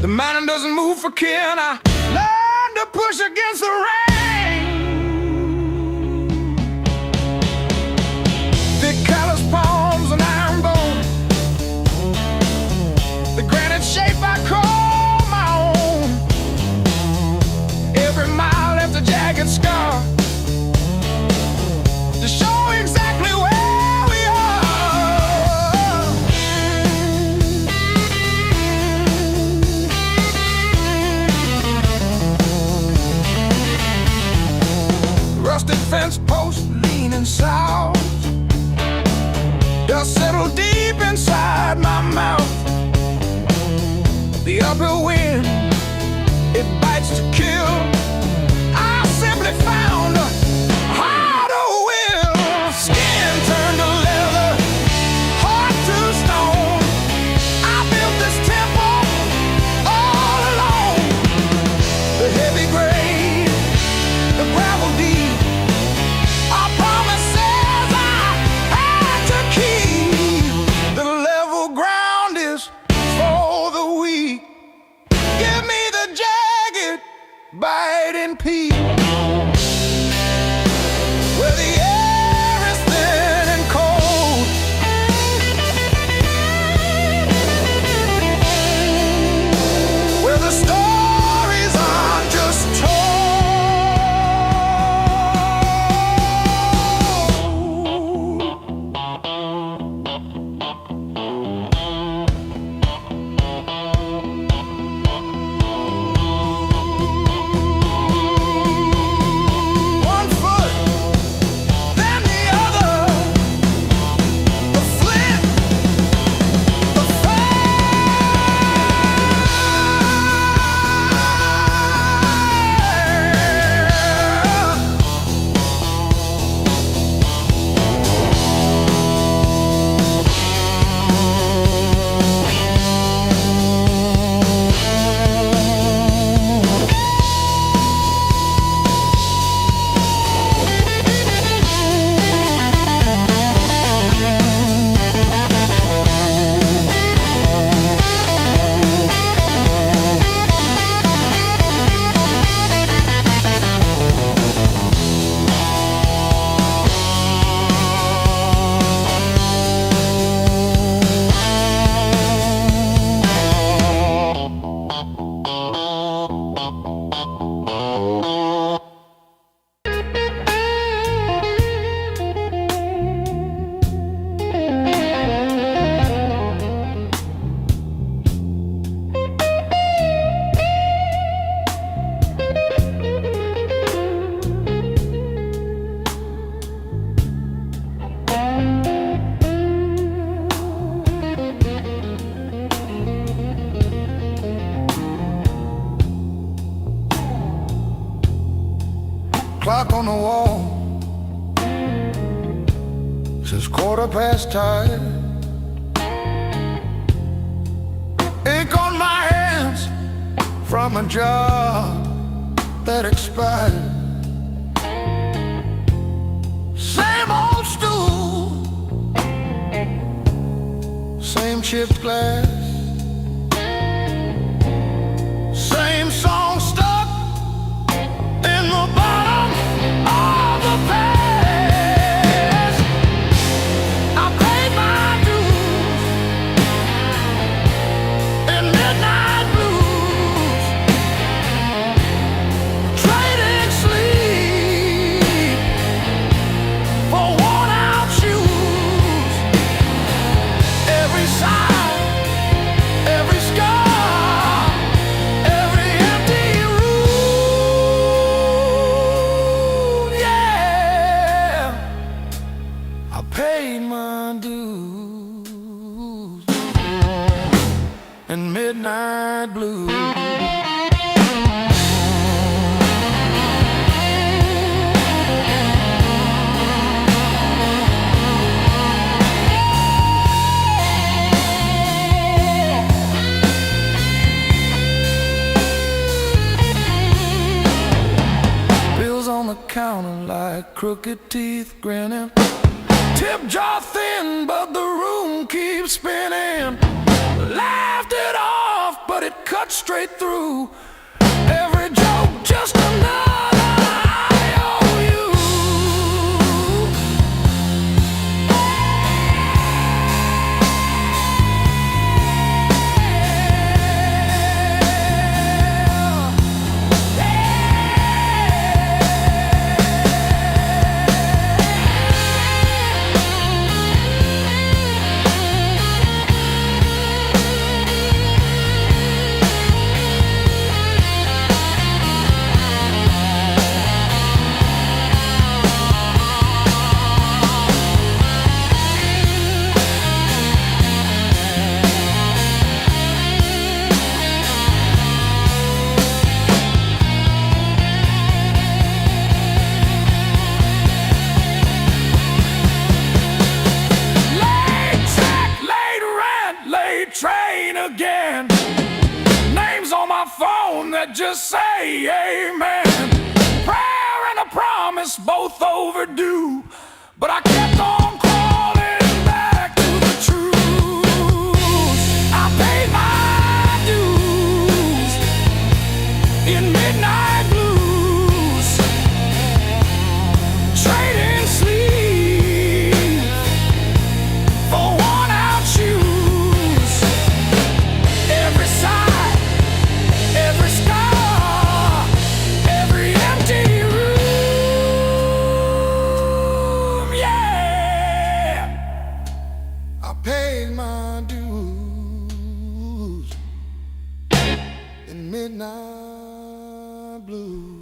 The mountain doesn't move for kin. I learned to push against the rain. Thick callous palms and iron bone, the granite shape I call my own. Every mile left a jagged scar to show exactly where we are. Rusted fence post leaning south, dust settled deep inside my mouth. The uphill wind, it bites to kill. I simply found a harder will. Skin turned to leather, heart to stone. I built this temple all alone. The heavy grade, the gravel deep, our promises I had to keep. The level ground is for the weak. Give me the jagged, biting peak, where the air is thin and cold, where the stories are just told. clock on the wall says 5:15. Ink on my hands from a job that expired. Same old stool, same chipped glass, same song stuck in the bottom of the past. I paid my dues in midnight blues, trading sleep for worn-out shoes. Every sigh, every scar, every empty room, yeah. I paid my dues in midnight blues. Bills on the counter like crooked teeth grinning. Tip jar thin, but the room keeps spinning. Laughed it off, but it cut straight through. Every joke just another IOU. Train again. Names on my phone that just say amen. Prayer and a promise both overdue, but I kept on crawling back to the truth. I paid my dues in midnight blues, trading sleep for worn-out shoes. Every sigh, every scar, every empty room, yeah. I paid my dues in midnight blues.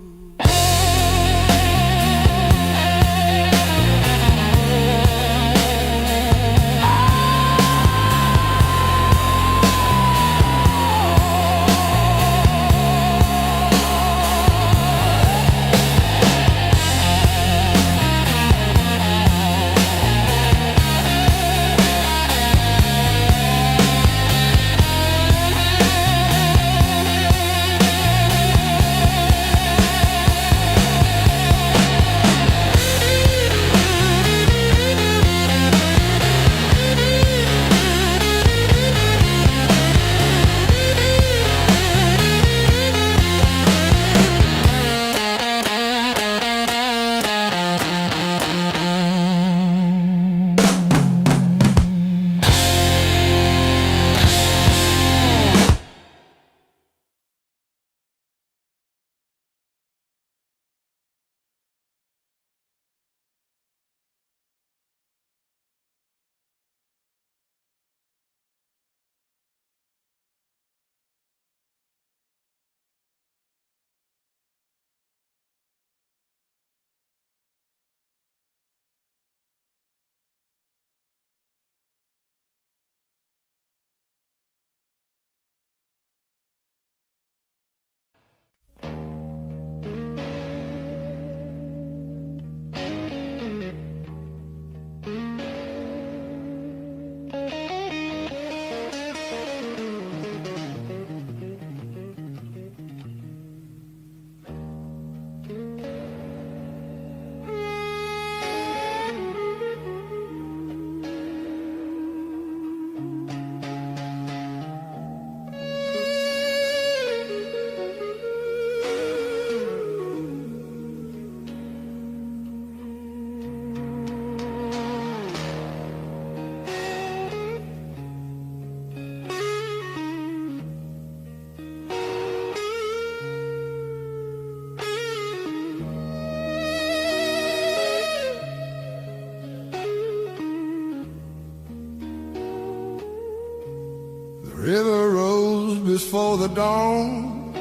river rose before the dawn,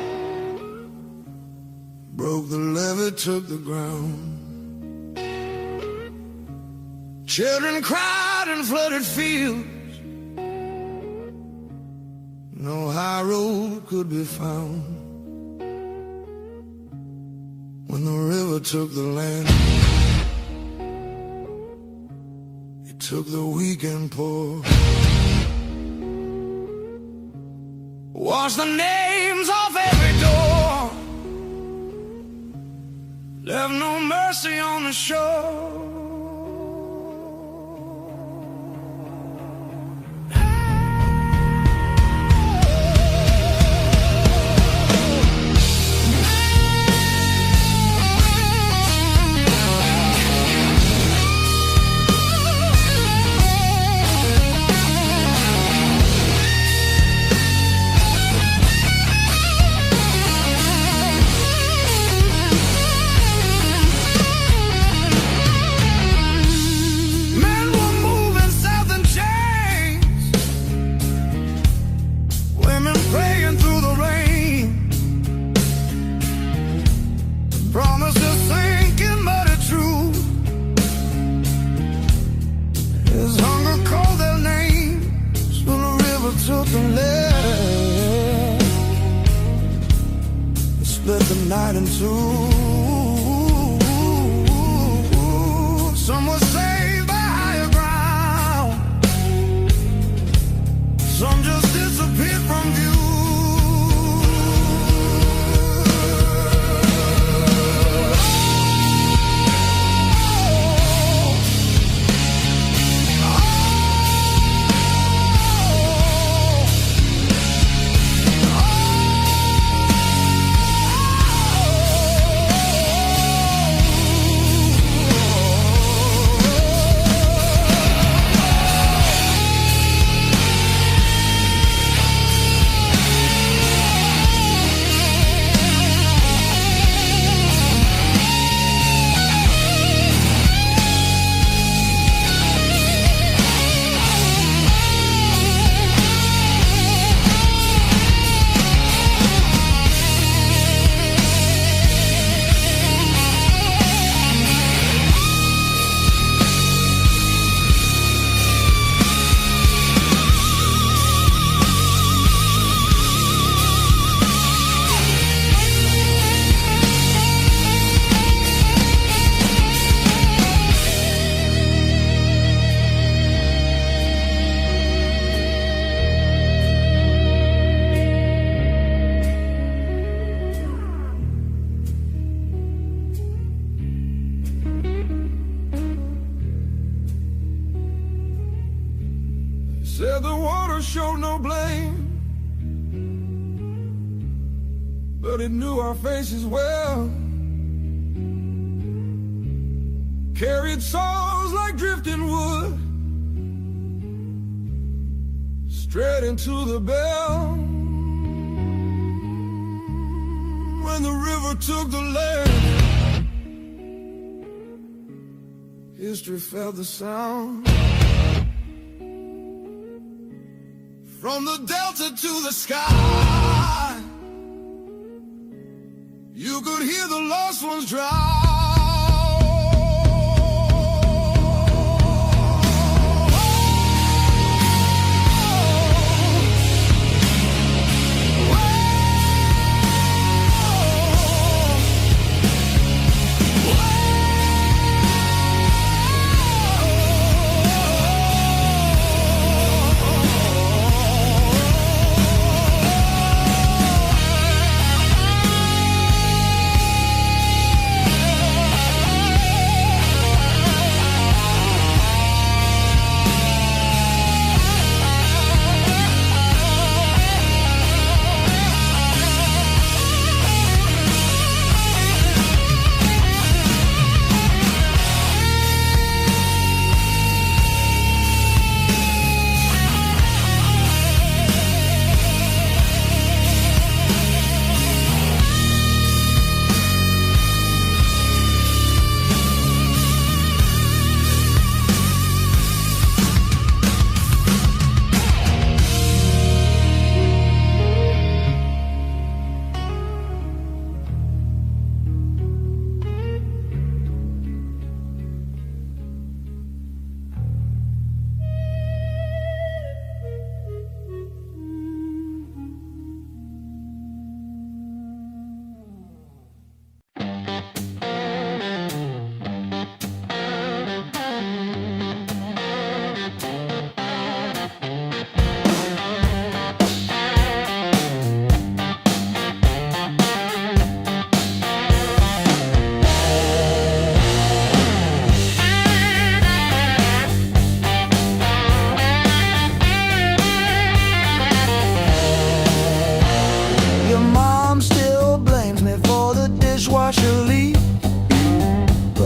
broke the levee, took the ground. Children cried in flooded fields, no high road could be found. When the river took the land, it took the weak and poor. Washed the names off every door, left no mercy on the shore. Took the land, split the night in two. Some were saved by higher ground, some just disappeared from view. Said the water showed no blame, but it knew our faces well. Carried souls like drifting wood, straight into the bell. When the river took the land, history felt the sound. From the delta to the sky, you could hear the lost ones drown.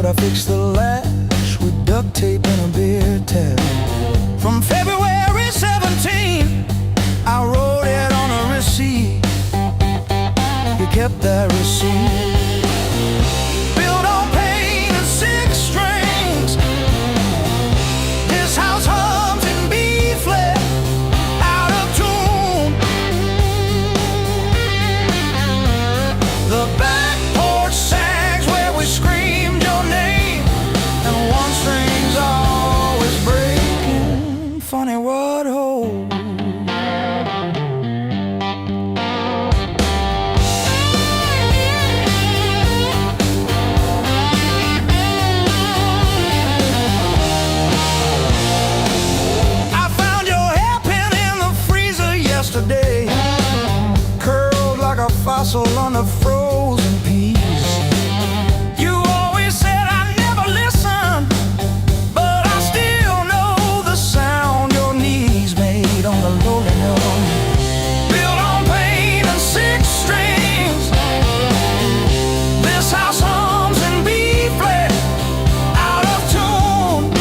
I fixed the latch with duct tape and a beer tap. From February 17, I wrote it on a receipt. You kept that receipt. Built on pain and six strings. This house hums in B flat, out of tune. The back porch sags where we screamed your name, and one string's always breaking. Funny what holds. Curled like a fossil on the frozen peas. You always said I never listened, but I still know the sound your knees made on the lowly note. Built on pain and six strings. This house hums in B flat, out of tune.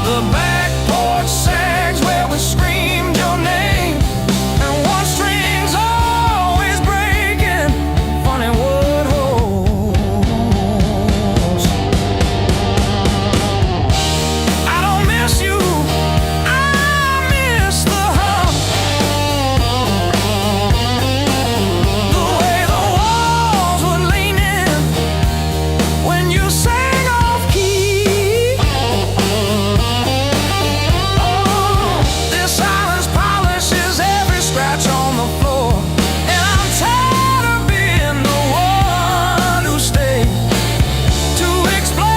The back porch sags where we screamed your name, and one string's always breaking. Funny what holds. I don't miss you, I miss the hum. The way the walls would lean in when you sang off key. This silence polishes every scratch on the floor, and I'm tired of being the one who stayed to explain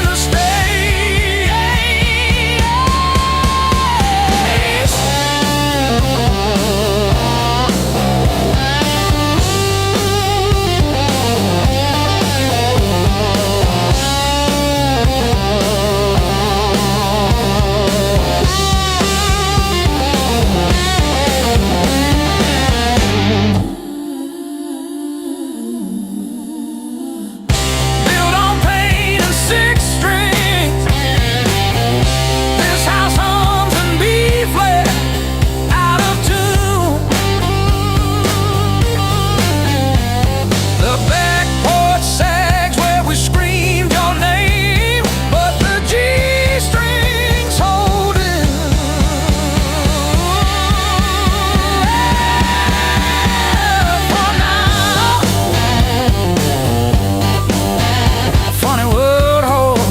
the built on pain and six strings. This house hums in B flat, out of tune. The back porch sags where we screamed your name, but the G strings hold it. For now, funny what holds.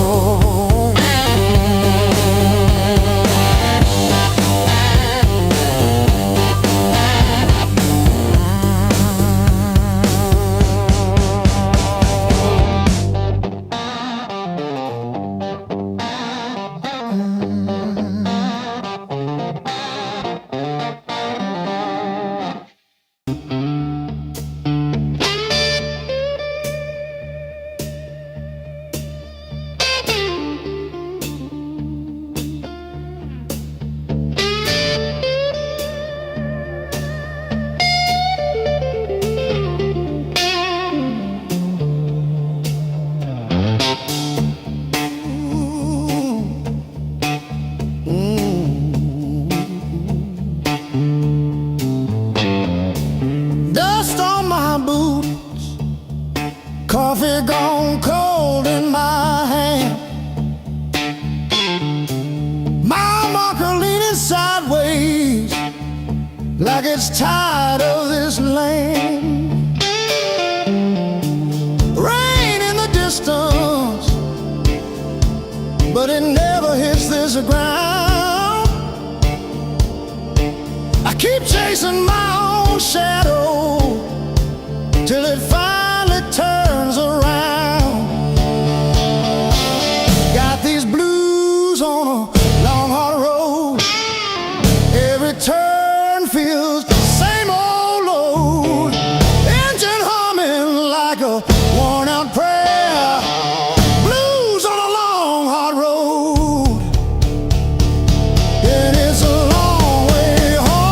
Dust on my boots, coffee gone cold in my hand. My marker leaning sideways like it's tired of this land. Rain in the distance, but it never hits this ground. I keep chasing my own shadow till it finally turns around. Got these blues on a long hard road. Every turn feels the same old load. Engine humming like a worn out prayer. Blues on a long hard road. And it's a long way home.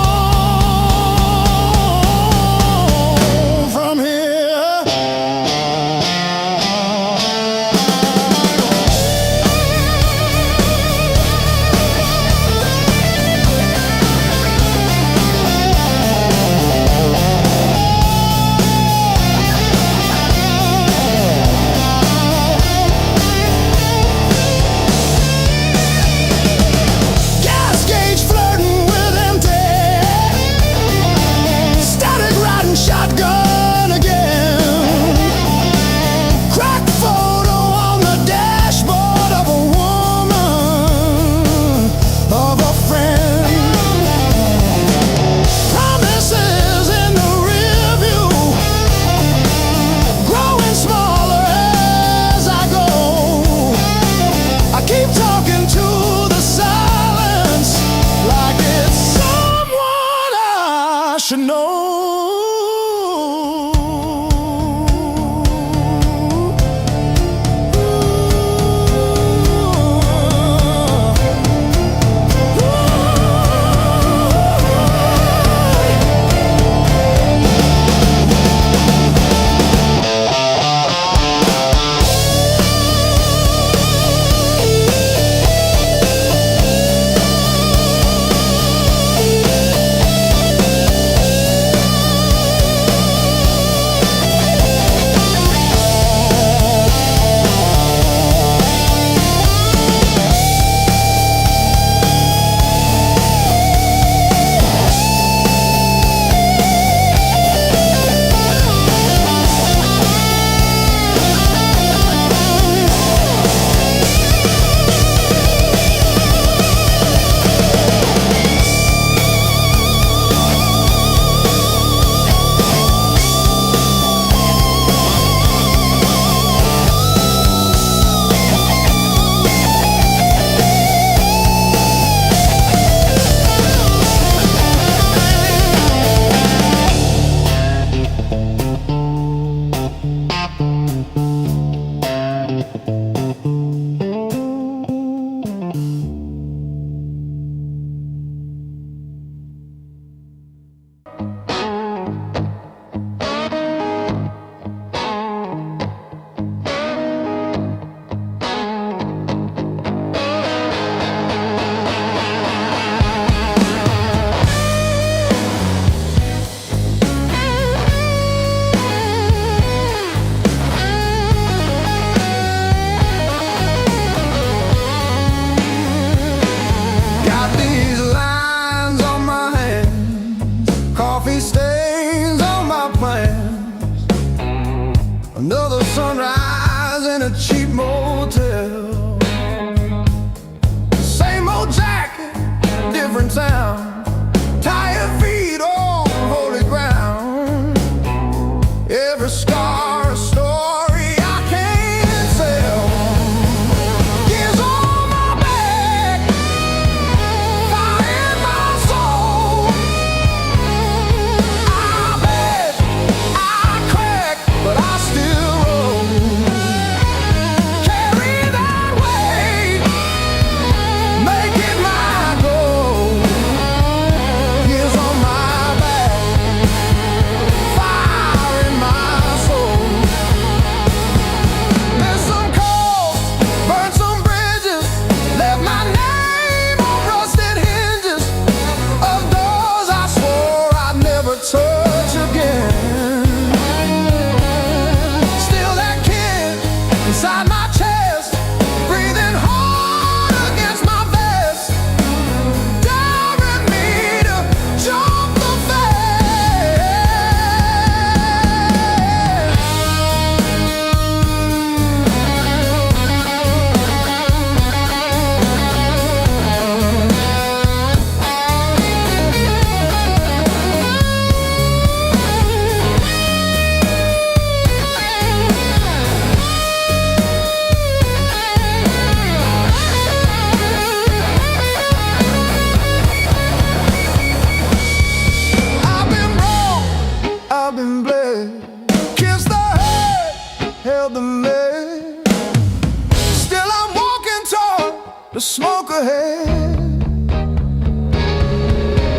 the smoke ahead.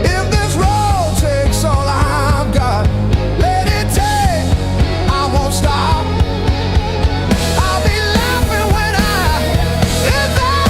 If this road takes all I've got, let it take, I won't stop. I'll be laughing when I hit that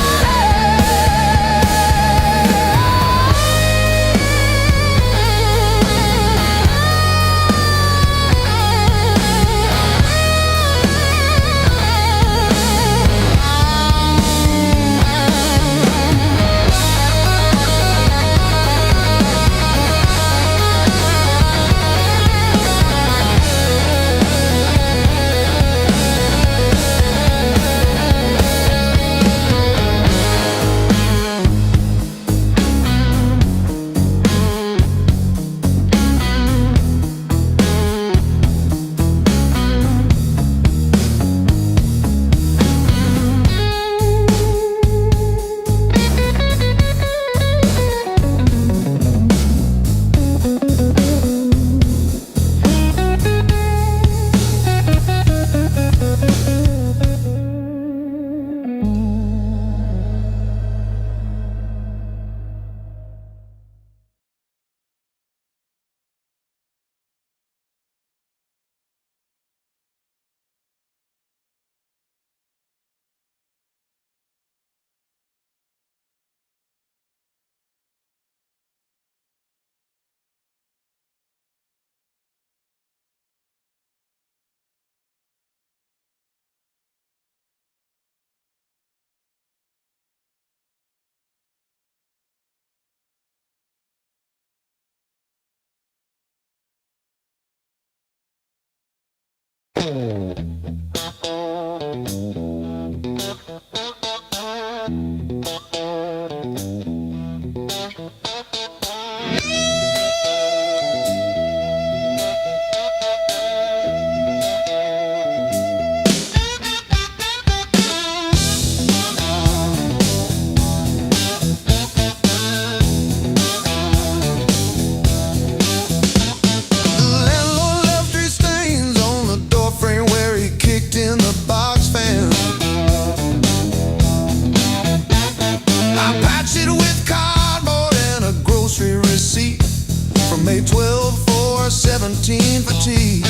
May 12 for 17 for tea.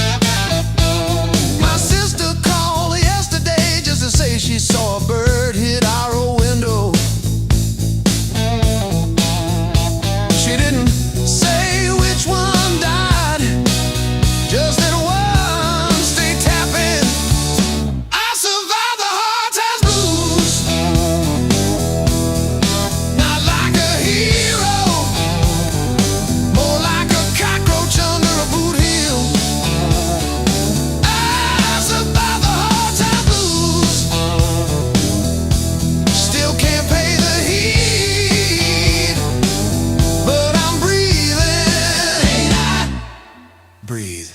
My sister called yesterday just to say she saw a bird hit our old window. She didn't say which one died, just that one stayed tapping. I survived the hard times blues, not like a hero, more like a cockroach under a boot heel. I survived the hard times blues, still can't pay the heat, but I'm breathing. Ain't I? Breathe.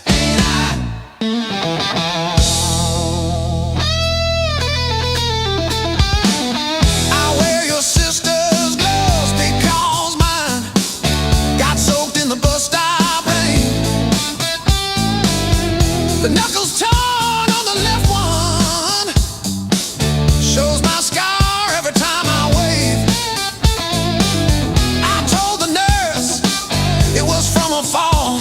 I wear your sister's gloves because mine got soaked in the bus stop rain. The knuckles torn on the left one shows my scar every time I wave. I told the nurse it was from a fall,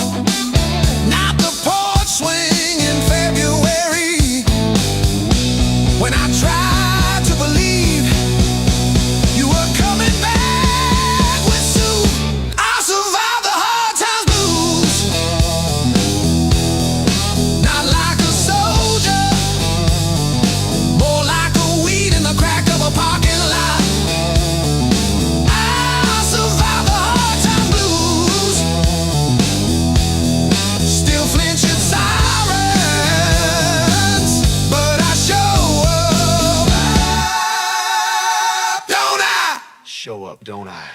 not the porch swing in February. When I tried to believe you were coming back with Sue, I survived the hard times blues, not like a soldier, more like a weed in the crack of a parking lot. I survived the hard times blues, still flinch at sirens, but I show up, don't I? Show up, don't I?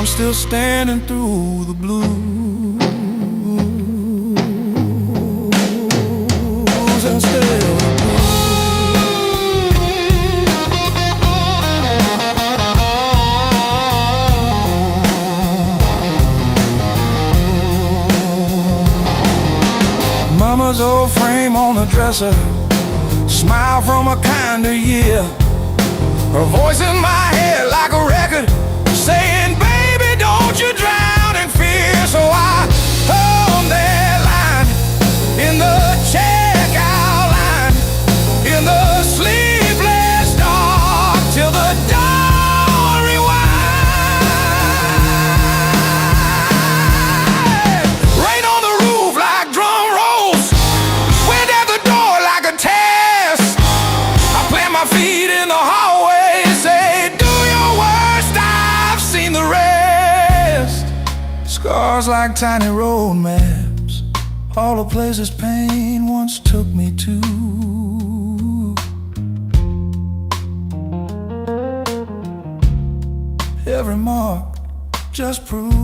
I'm still standing through the blues. And still Mama's old frame on the dresser, smile from a kinder year. Her voice in my head like a record, saying, baby, don't you drown in fear. So I hung that line in the checkout line, in the sleepless dark, till the dawn rewind. Rain on the roof like drum rolls, wind at the door like a test. I plant my feet in the hallway, say, do your worst, I've seen the rest. Scars like tiny road maps, all the places pain once took me to. Every mark just proves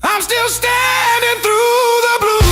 I'm still standing through the blues.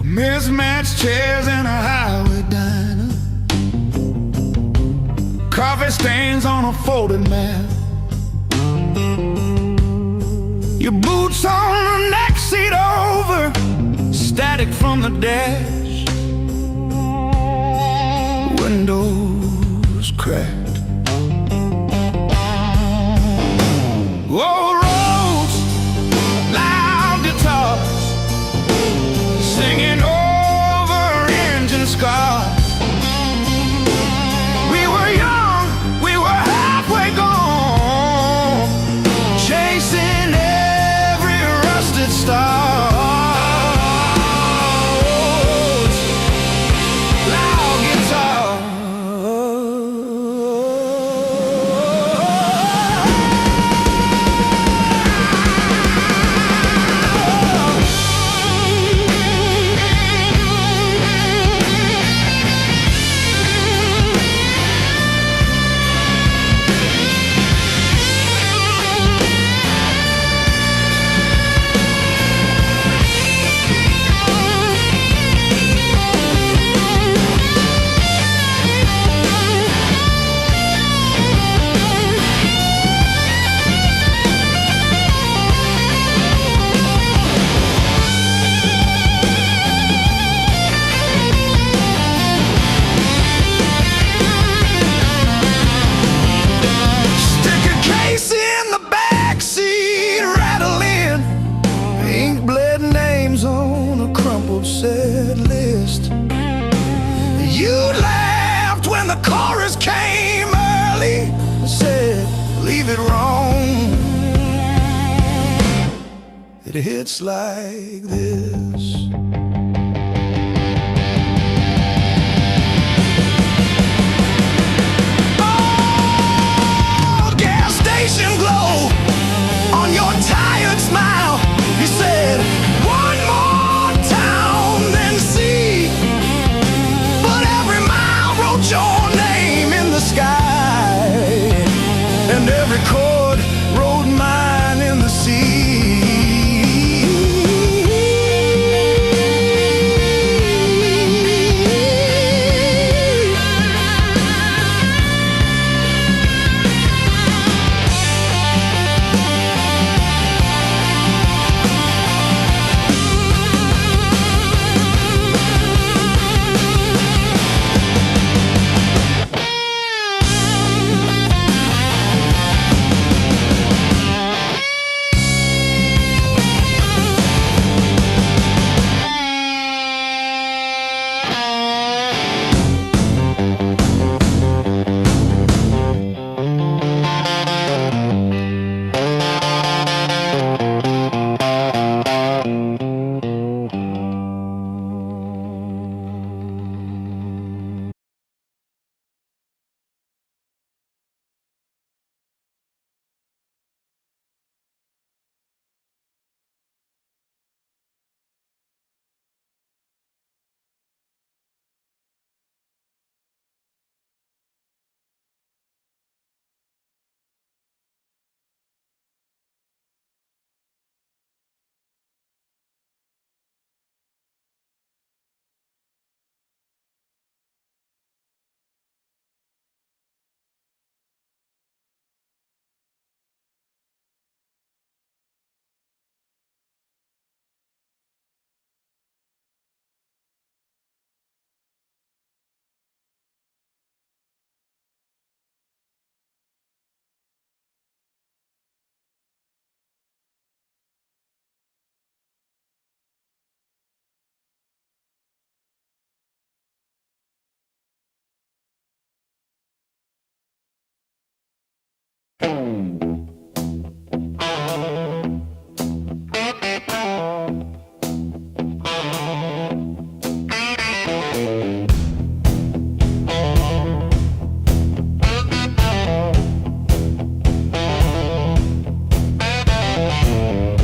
Mismatched chairs in a highway diner, coffee stains on a folded mat, your boots on the next seat over, static from the dash, windows cracked. Old roads, loud guitars, singing over engine scars. We were young, we were halfway gone, chasing every rusted star. Loud guitar. Set list. You laughed when the chorus came early and said, leave it wrong. It hits like this. Oh, gas station glow on your tired smile. You said, one more than sea, but every mile wrote your name in the sky, and every chord wrote mine in the sea.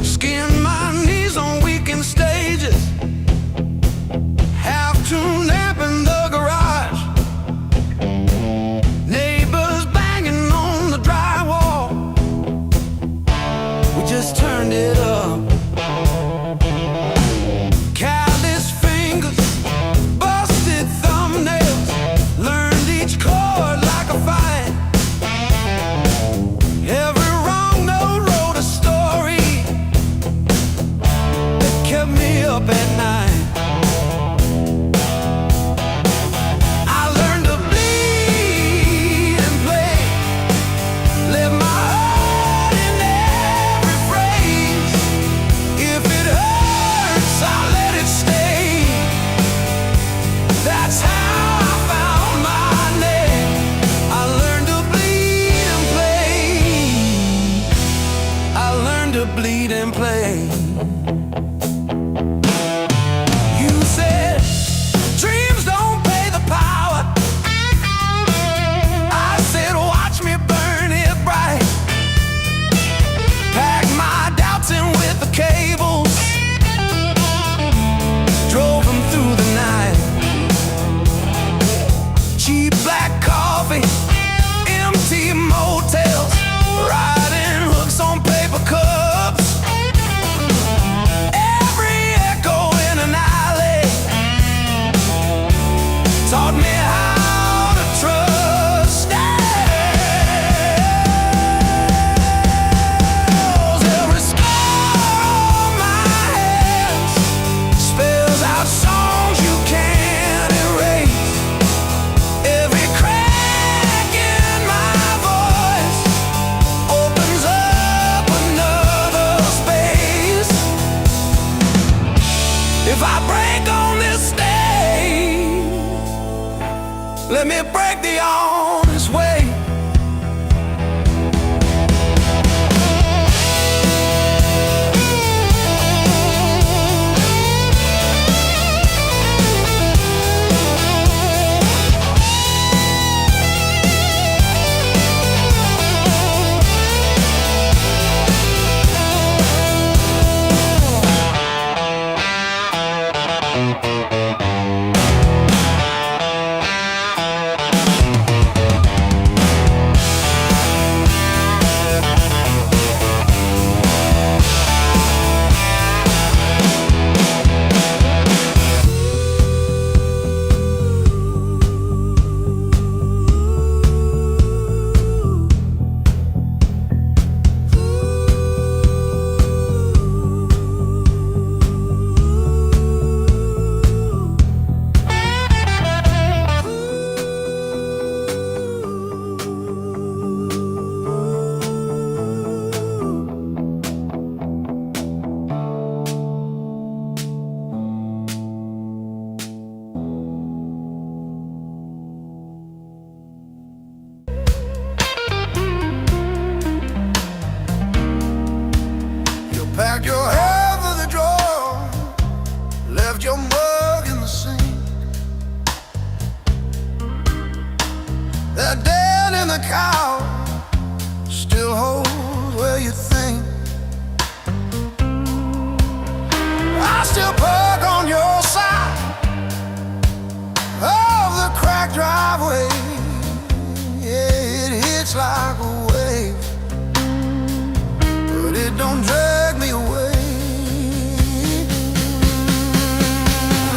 Skin my knees on weekend stages, half tuned lamp in the garage, neighbors banging on the drywall. We just turned it up. Callous fingers, busted thumbnails, learned each chord like a fight. Every wrong note wrote a story that kept me up at night. I learned to bleed and play, let my heart in every phrase. If it hurts, I'll let it stay. That's how I found my name. I learned to bleed and play. I learned to bleed and play. You said dreams don't pay the power. I said watch me burn it bright. Pack my doubts in with the cables, drove them through the night. Cheap black coffee, empty motels, riding hooks on paper cups. Every echo in an alley taught me how to trust. Every scar on my hands spells out songs you can't erase. Every crack in my voice opens up another space. If I break on this stage, let me break the honest way. You packed your hair for the drawer, left your mug in the sink. That dead in the cow still holds where you think. I still park on your side of the cracked driveway. Yeah, it hits like a wave, but it don't drag me away.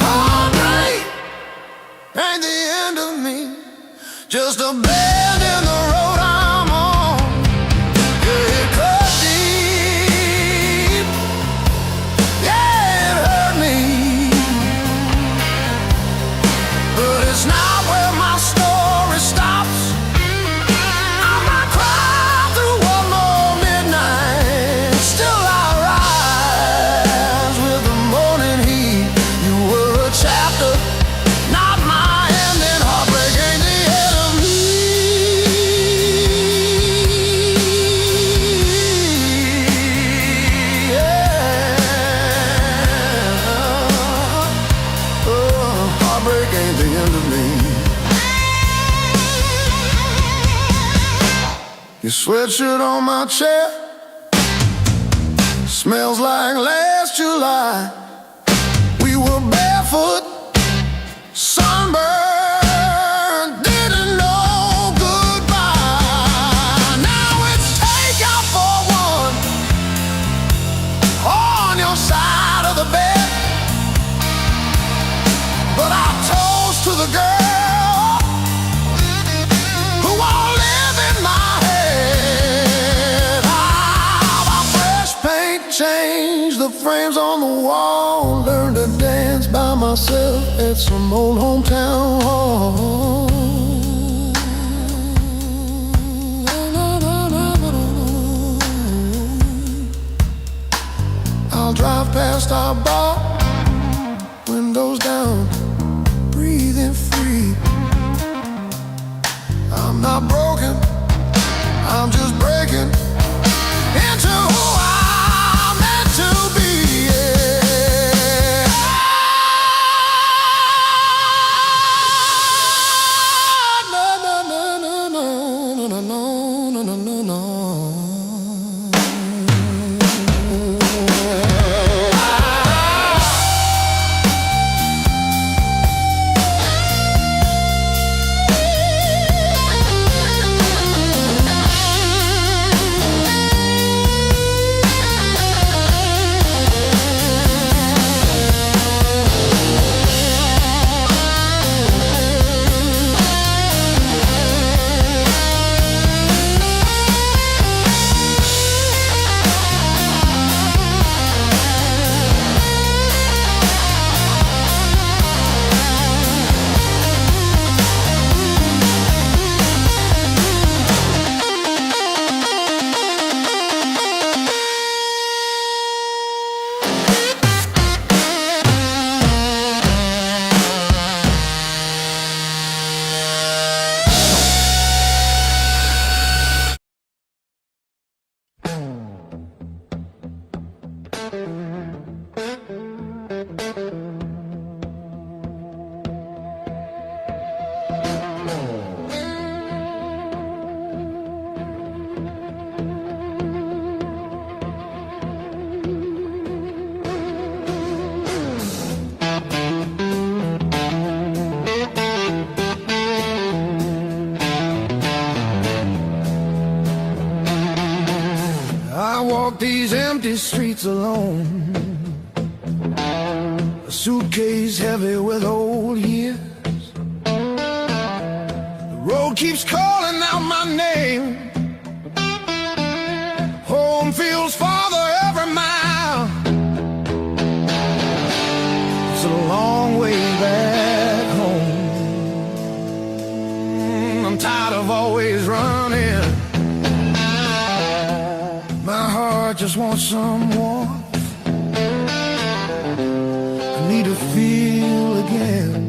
Heartbreak ain't the end of me, just a bend in the road I'm on. Yeah, it cut deep. Yeah, it hurt me, but it's not where my story stops. I might cry through one more midnight, still I rise with the morning heat. You were a chapter, not my ending. Heartbreak ain't the end of me. heartbreak ain't the end of me. Your sweatshirt on my chair smells like last July. We were barefoot, sunburned, didn't know goodbye. Now it's takeout for one on your side of the bed. But I toast to the girl who won't live in my head. My fresh paint changed the frames on the wall. Learned to dance by myself at some old hometown hall. I'll drive past our bar, windows down, breathing free. I'm not broken, I'm just breaking into who I'm meant to be. Yeah. No, no, no, no, no, no, no, no, no, no. These empty streets alone, a suitcase heavy with old years. The road keeps calling out my name. Home feels farther every mile. It's a long way back home. I'm tired of always running. I just want some warmth. I need to feel again.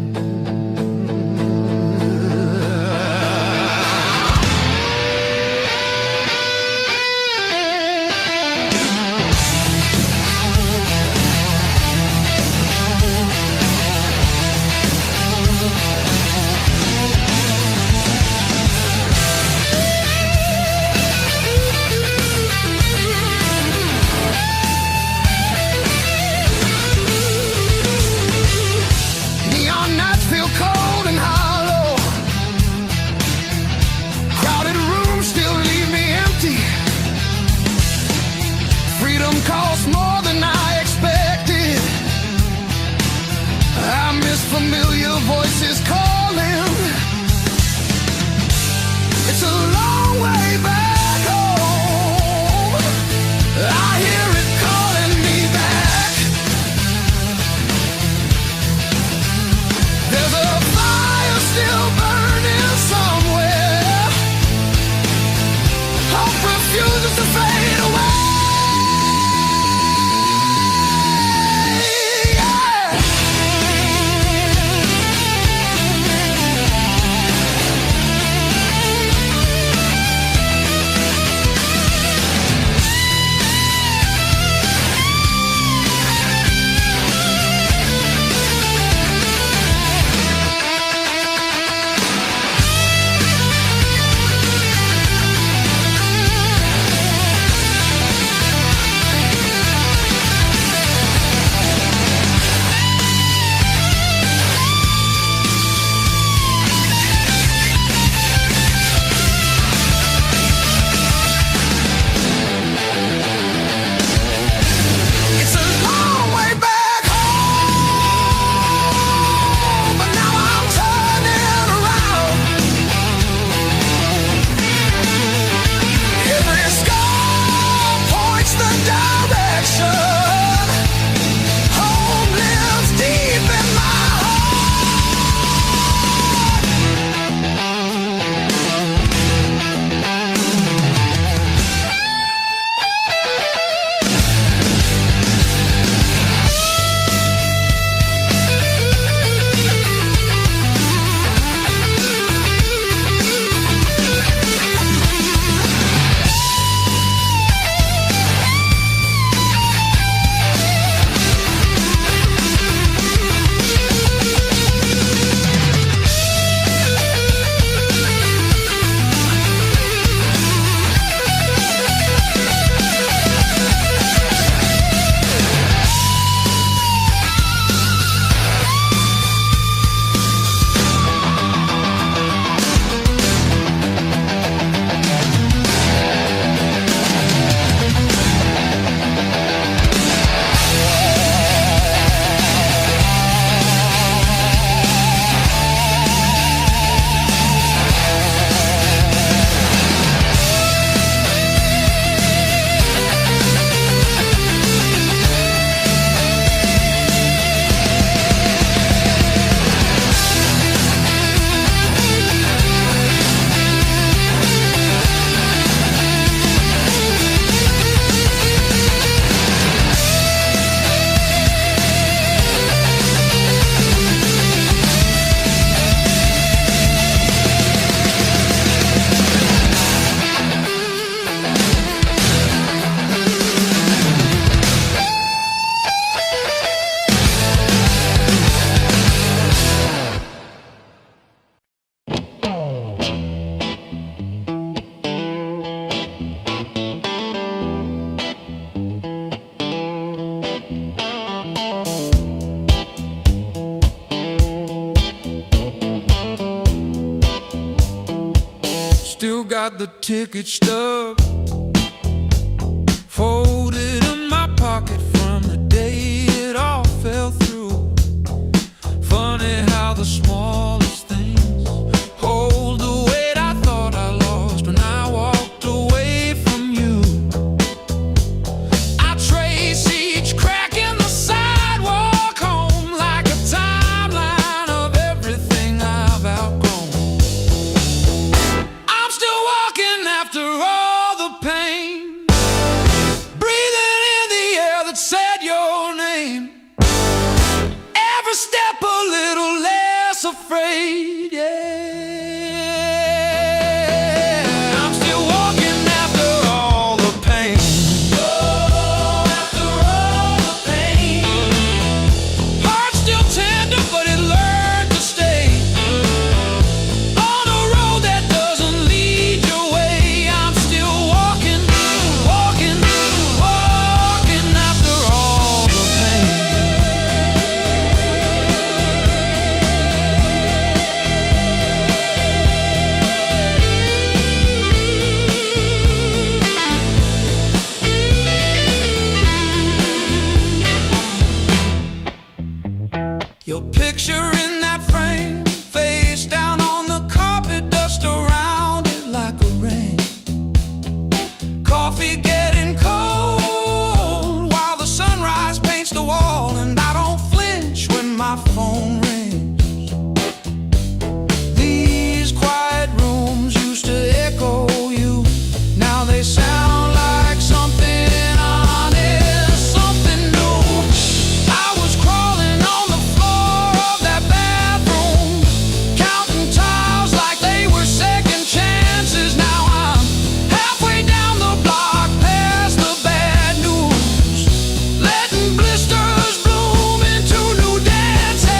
Cost more than I expected. I miss familiar voices calling. It's a long way back home. I hear it calling me back. There's a fire still burning somewhere. Hope refuses to fade away. still got the ticket stub folded in my pocket from the day it all fell through. Funny how the smallest things hold the weight I thought I lost when I walked away from you. I trace each crack in the sidewalk home like a timeline of everything I've outgrown. I'm still walking after all the pain, breathing in the air that said your name. Every step a little less afraid, yeah. I'm still walking after all the pain. Oh, after all the pain. Heart still tender, but it learned to stay on a road that doesn't lead your way. I'm still walking, walking, walking after all the pain. Your picture in that frame, face down on the carpet, dust around it like a rain. Coffee getting cold while the sunrise paints the wall, and I don't flinch when my phone rings. These quiet rooms used to echo you, now they sound like something honest, something new. I was crawling on the floor of that bathroom, counting tiles like they were second chances. Now I'm halfway down the block, past the bad news, letting blisters bloom into new dances.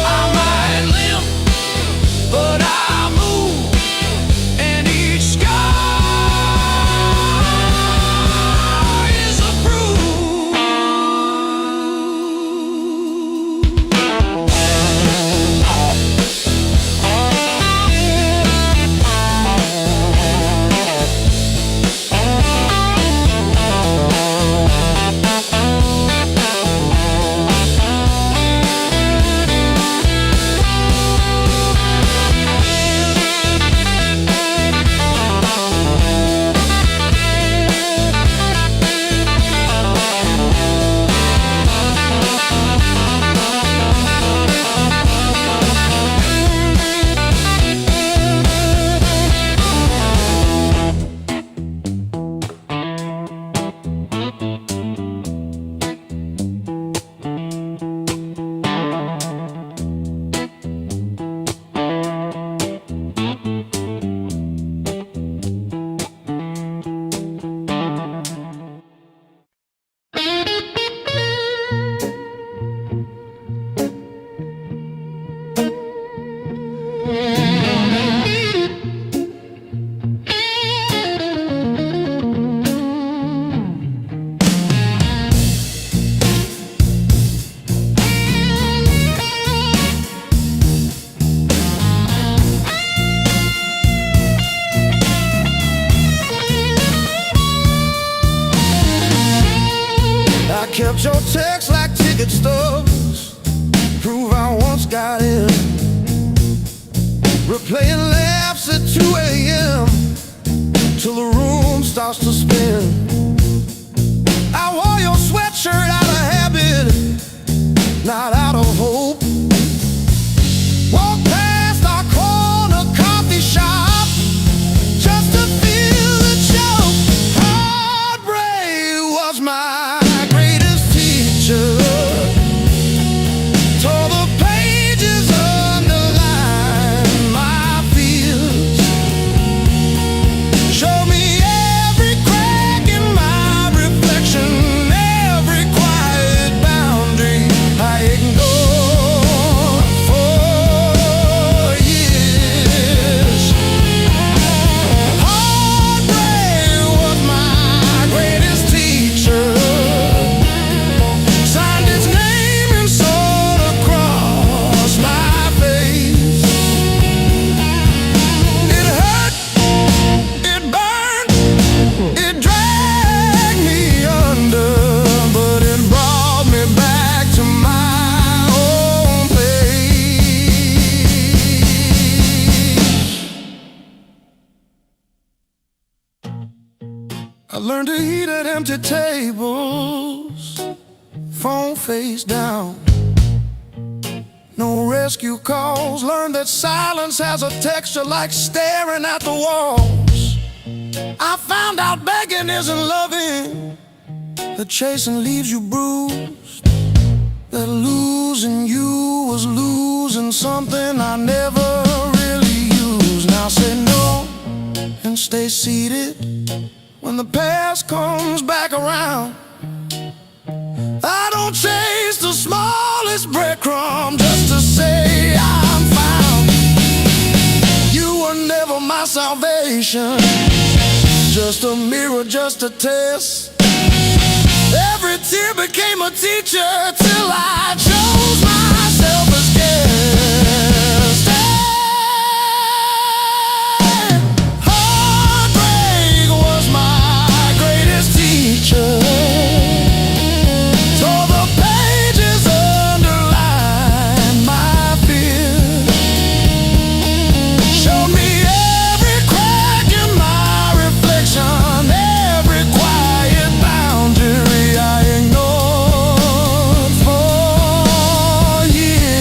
I might limp, but I move, and each scar is a bruise. I kept your text like ticket stubs, prove I once got in. Replaying laughs at 2 a.m. till the room starts to spin. I wore your sweatshirt out of habit, not out of hope. Walked past our corner coffee shop just to feel the joke. Heartbreak was my greatest teacher. Tore the pages, underlined my fears. Showed me every crack in my reflection, every quiet boundary I ignored. I learned to eat at empty tables, phone face down. No rescue calls. Learned that silence has a texture like staring at the walls. I found out begging isn't loving, that chasing leaves you bruised, that losing you was losing something I never really used. Now say no and stay seated when the past comes back around. I don't chase the smallest breadcrumb just to say I'm found. You were never my salvation, just a mirror, just a test. Every tear became a teacher till I chose myself as guest. Heartbreak was my greatest teacher. Tore the pages, underlined my fear. Showed me every crack in my reflection, every quiet boundary I ignored for years.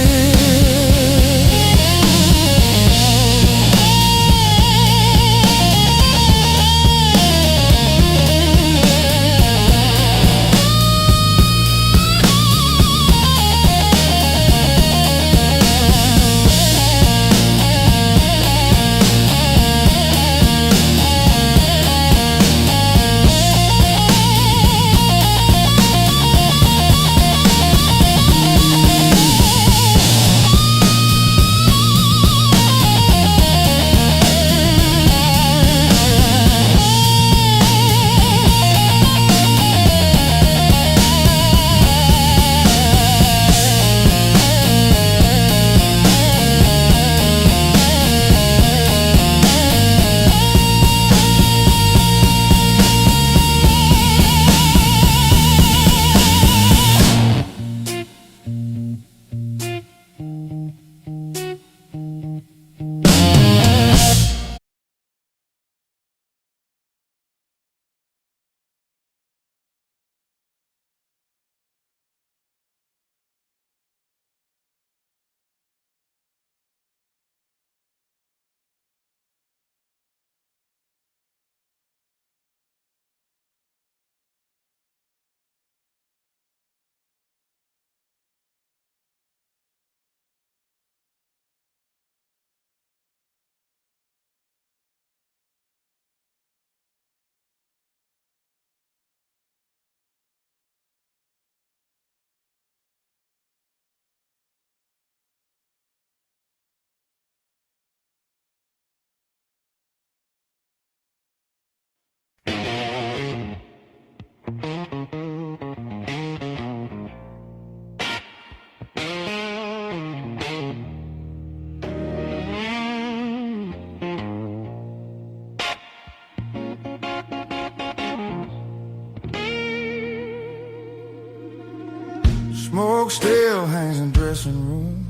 Smoke still hangs in dressing room,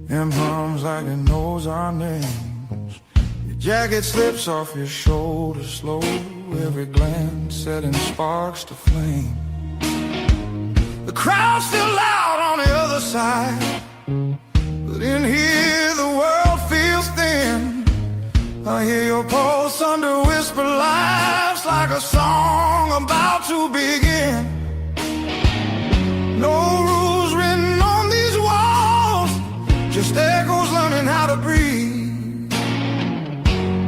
and hums like it knows our names. Your jacket slips off your shoulder slow, every glance setting sparks to flame. The crowd's still loud on the other side, but in here the world feels thin. I hear your pulse under whisper laughs, like a song about to begin. No rules written on these walls, just echoes learning how to breathe.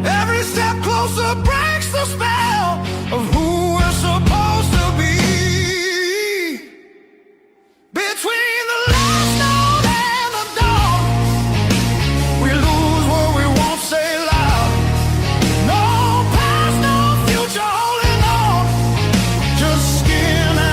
Every step closer breaks the spell of who we're supposed to be. Between the last note and the dawn, we lose what we won't say loud. No past, no future holding on, just skin and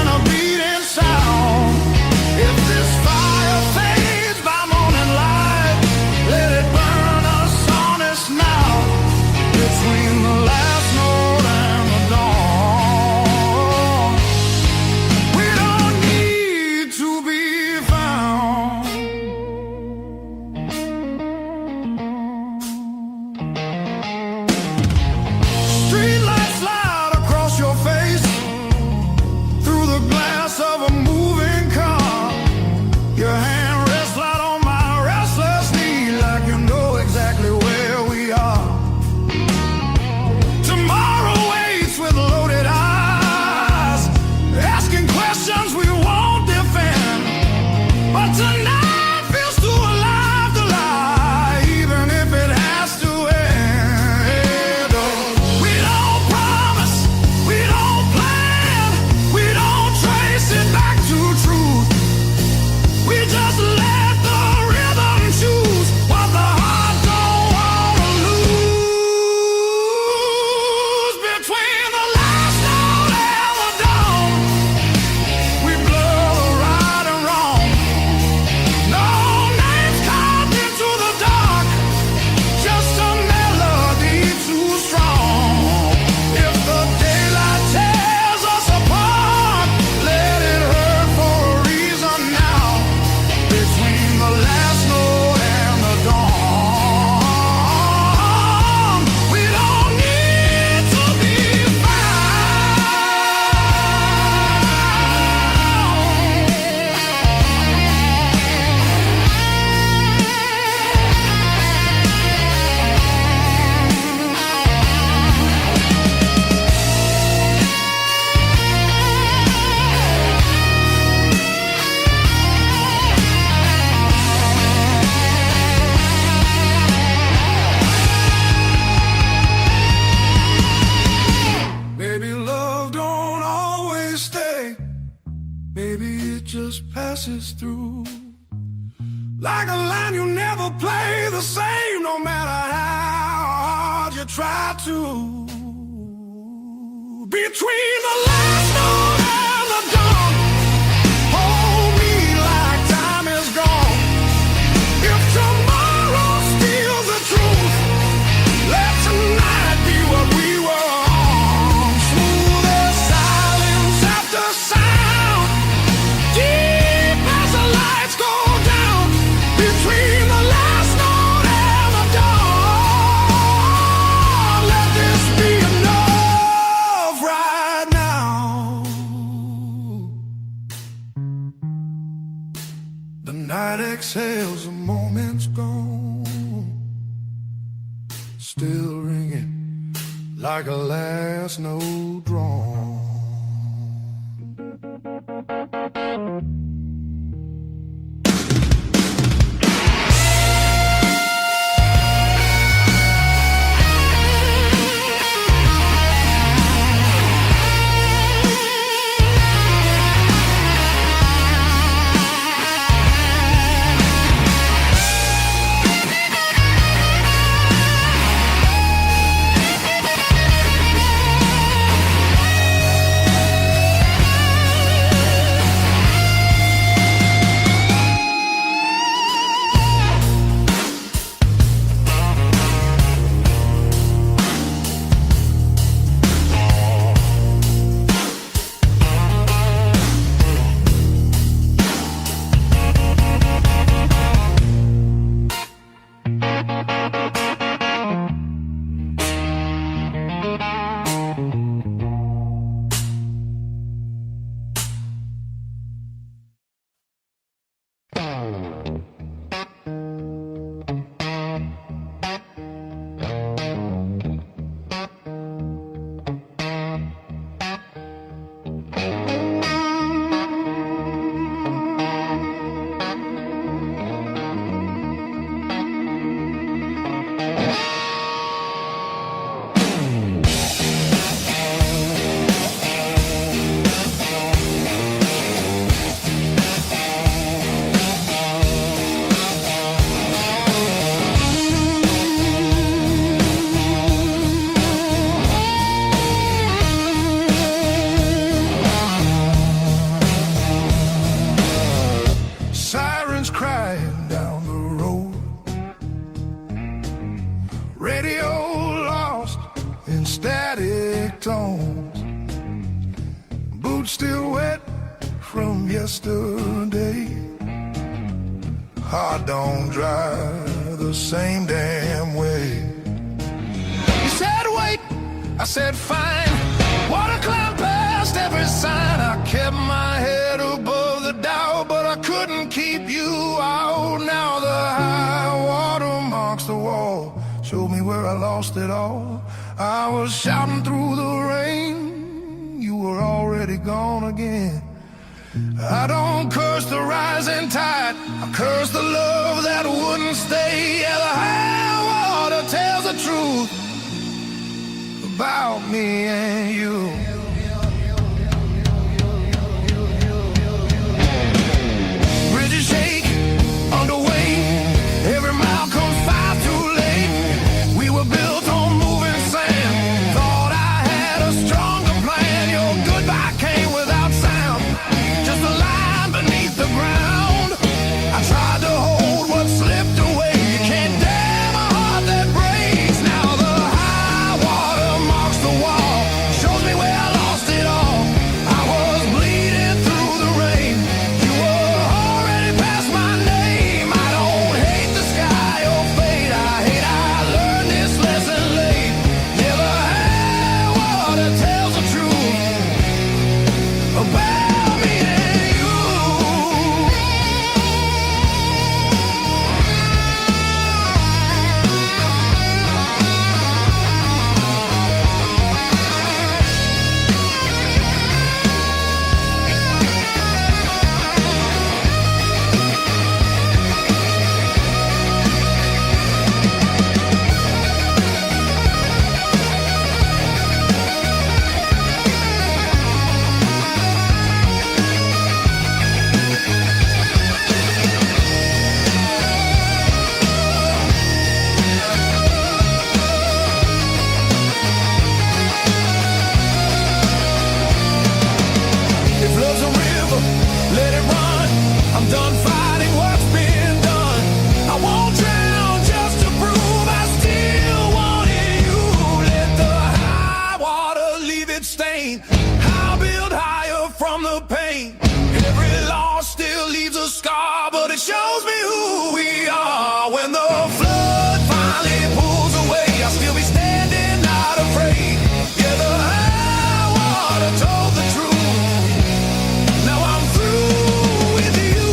just passes through. Like a line you never play the same, no matter how hard you try to. Between the last note and the dawn, hold me like time is gone. If tomorrow steals the truth, let tonight be what we were on. Smooth as silence after sound, deep as the lights go down. Between the last note and the dawn, let this be enough right now. The night exhales, the moment's gone, still ringing like a last note drawn. Crying down the road, radio lost in static tones, boots still wet from yesterday, heart don't dry the same damn way. You said wait, I said fine, water climbed past every sign. I kept my head above the Dow, but I couldn't keep you out. Now the high water marks the wall, showed me where I lost it all. I was shouting through the rain, you were already gone again. I don't curse the rising tide, I curse the love that wouldn't stay. Yeah, the high water tells the truth about me and you. Bridges shake underway, every mile comes far too late. We were built on moving sand, thought I had a stronger plan. Your goodbye came without sound, just a line beneath the ground. I tried to hold what slipped away, you can't damn a heart that breaks. Now the high water marks the wall, gets stained. I'll build higher from the pain. Every loss still leaves a scar, but it shows me who we are. When the flood finally pulls away, I'll still be standing, not afraid. Yeah, the high water told the truth. Now I'm through with you.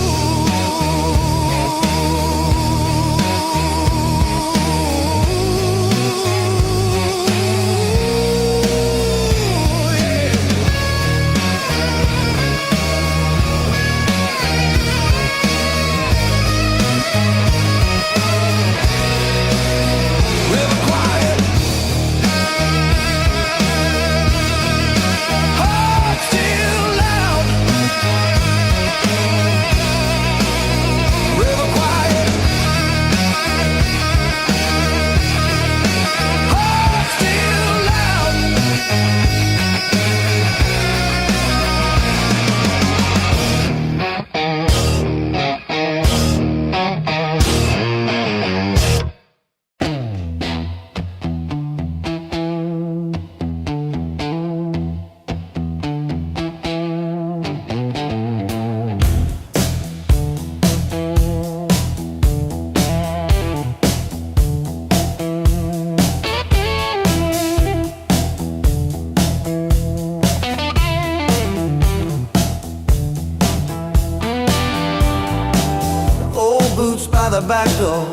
The back door,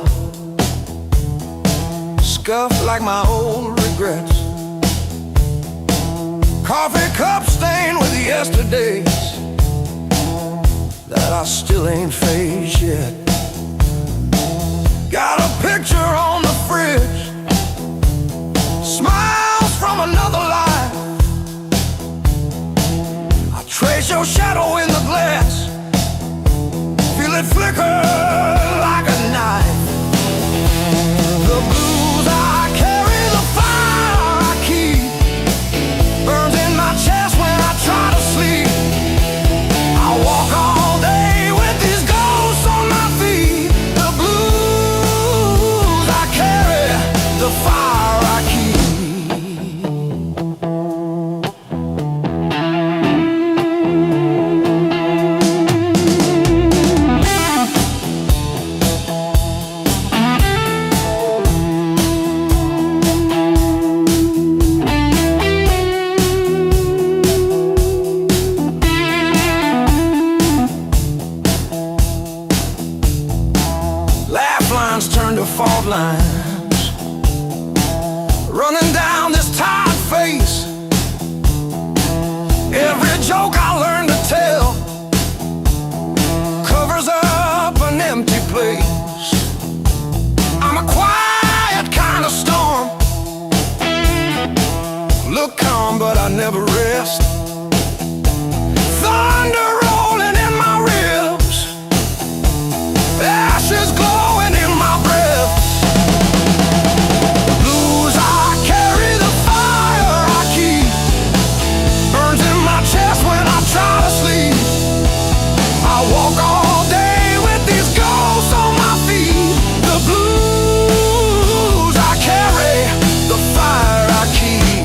scuffed like my old regrets. Coffee cup stained with yesterdays that I still ain't faced yet. Got a picture on the fridge, smiles from another life. I trace your shadow in the glass, feel it flicker like a knife. The blues I carry, the fire I keep, burns in my chest when I try to sleep. I walk all day with these ghosts on my feet. The blues I carry, the fire I keep. Turn to fault lines, running down this tired face. Every joke I learned to tell covers up an empty place. I'm a quiet kind of storm, look calm but I never rest. Thunder rolling in my ribs, ashes glowing in my breath. Blues I carry, the fire I keep, burns in my chest when I try to sleep. I walk all day with these ghosts on my feet. The blues I carry, the fire I keep.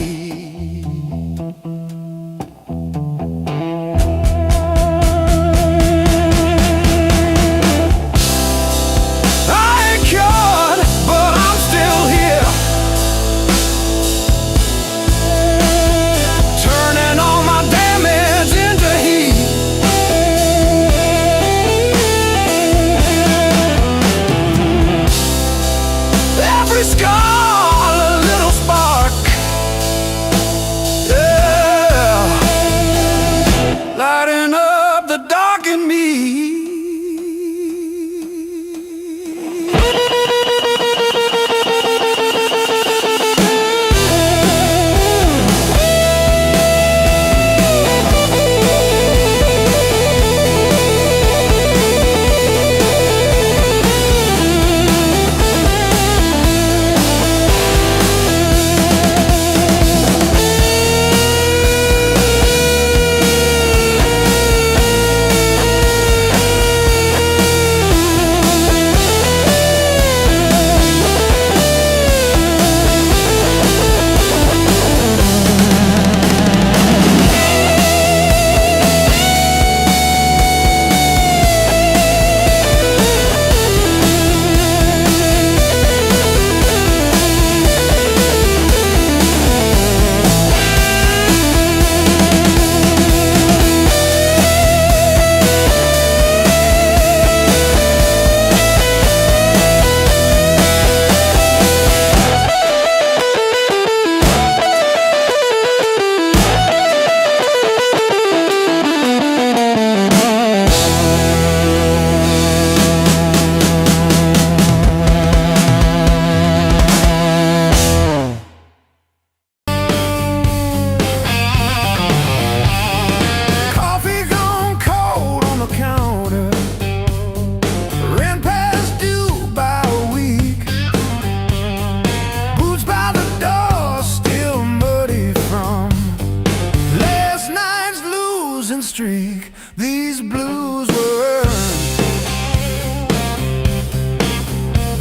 streak these blues were earned.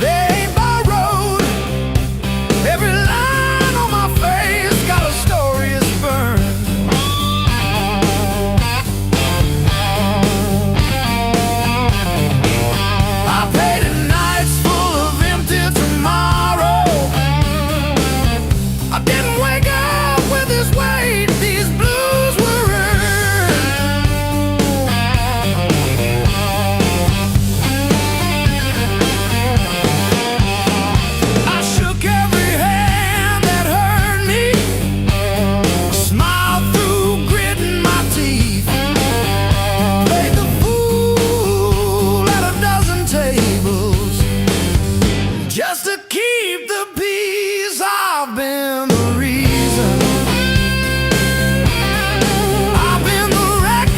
They ain't borrowed. Every line on my face got a story it's burned. I painted nights full of empty tomorrow. I didn't wake up with this weight. These blues were earned. I shook every hand that hurt me. Smiled through gritting my teeth. Played the fool at a dozen tables just to keep the peace. I've been the reason. I've been the wreck.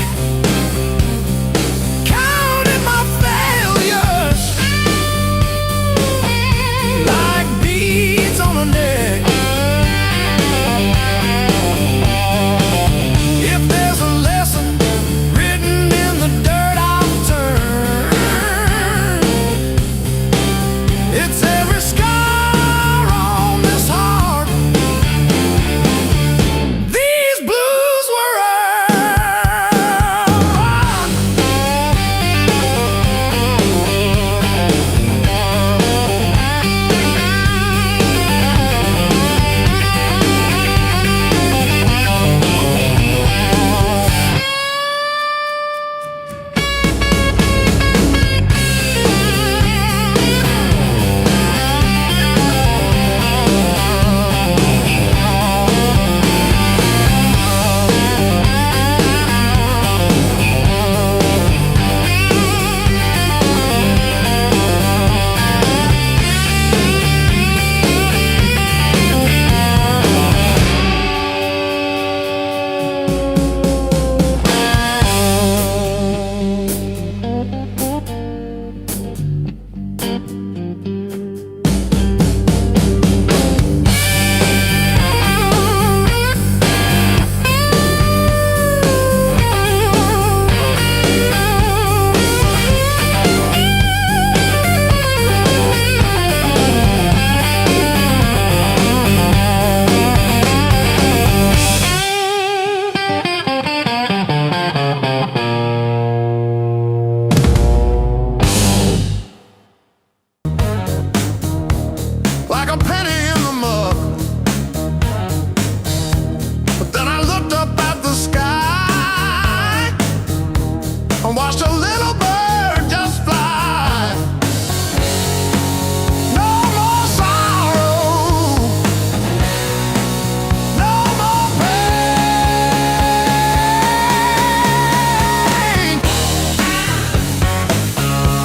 Counted my failures like beads on a neck. If there's a lesson written in the dirt I've turned, it's every scar on this heart. These blues were earned. Like a penny in the mug. But then I looked up at the sky and watched a little bird just fly. No more sorrow, no more pain.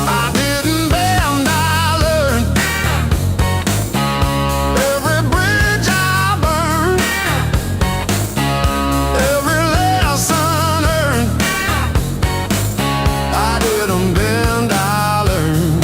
I didn't bend, I learned. Every bridge I burned, every lesson earned. I didn't bend, I learned.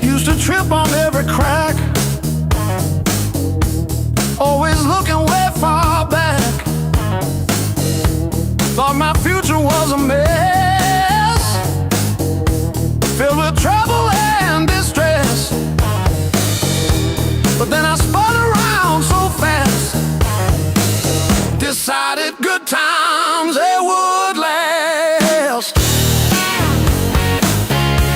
Used to trip on every crack, always looking way far back. Thought my future was a mess, filled with trouble and distress. But then I spun around so fast, decided good times they would last.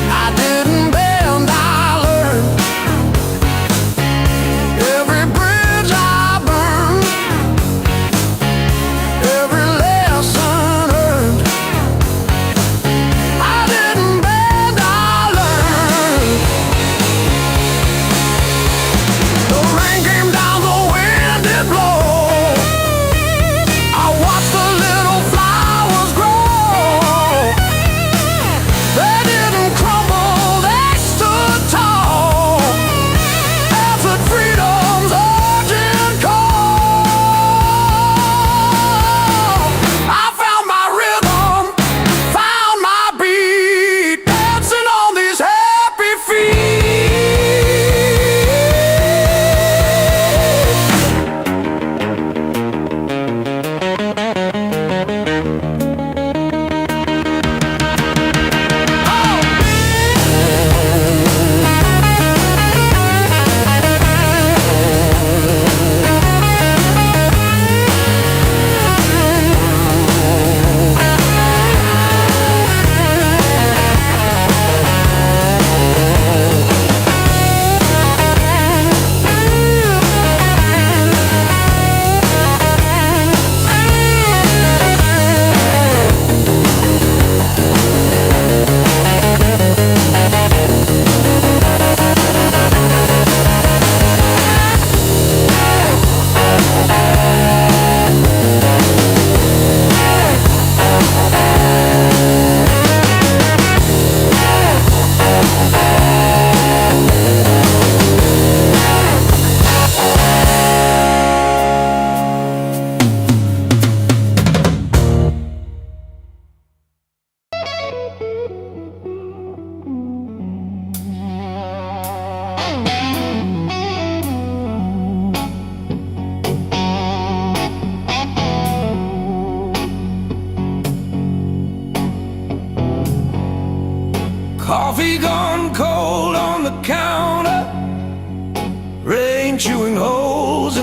I didn't bend, I learned. Every bridge I burned, every lesson earned.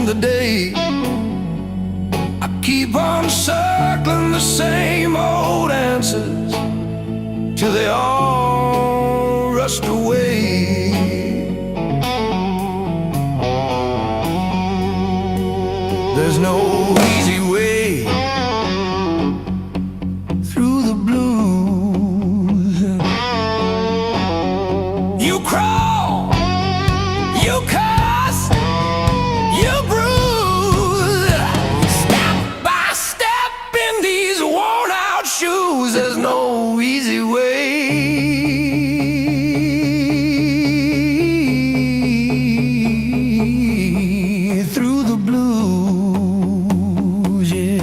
in the day. I keep on circling the same old answers till they all rust away. There's no easy way through the blues. You crawl, you cuss, you bruise, step by step in these worn out shoes. There's no easy way through the blues, yeah.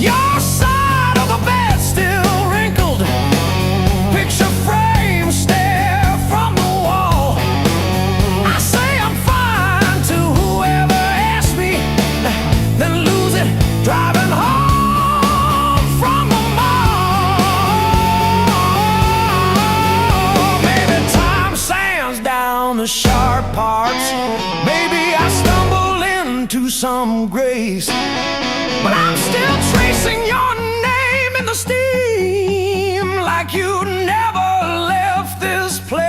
Your side of the bed still wrinkled, picture frame stare from the wall. I say I'm fine to whoever asks me, then lose it driving home from the mall. Maybe time sands down the sharp parts. Maybe I stumble into some grace, but I'm still tracing your name in the steam like you never left this place.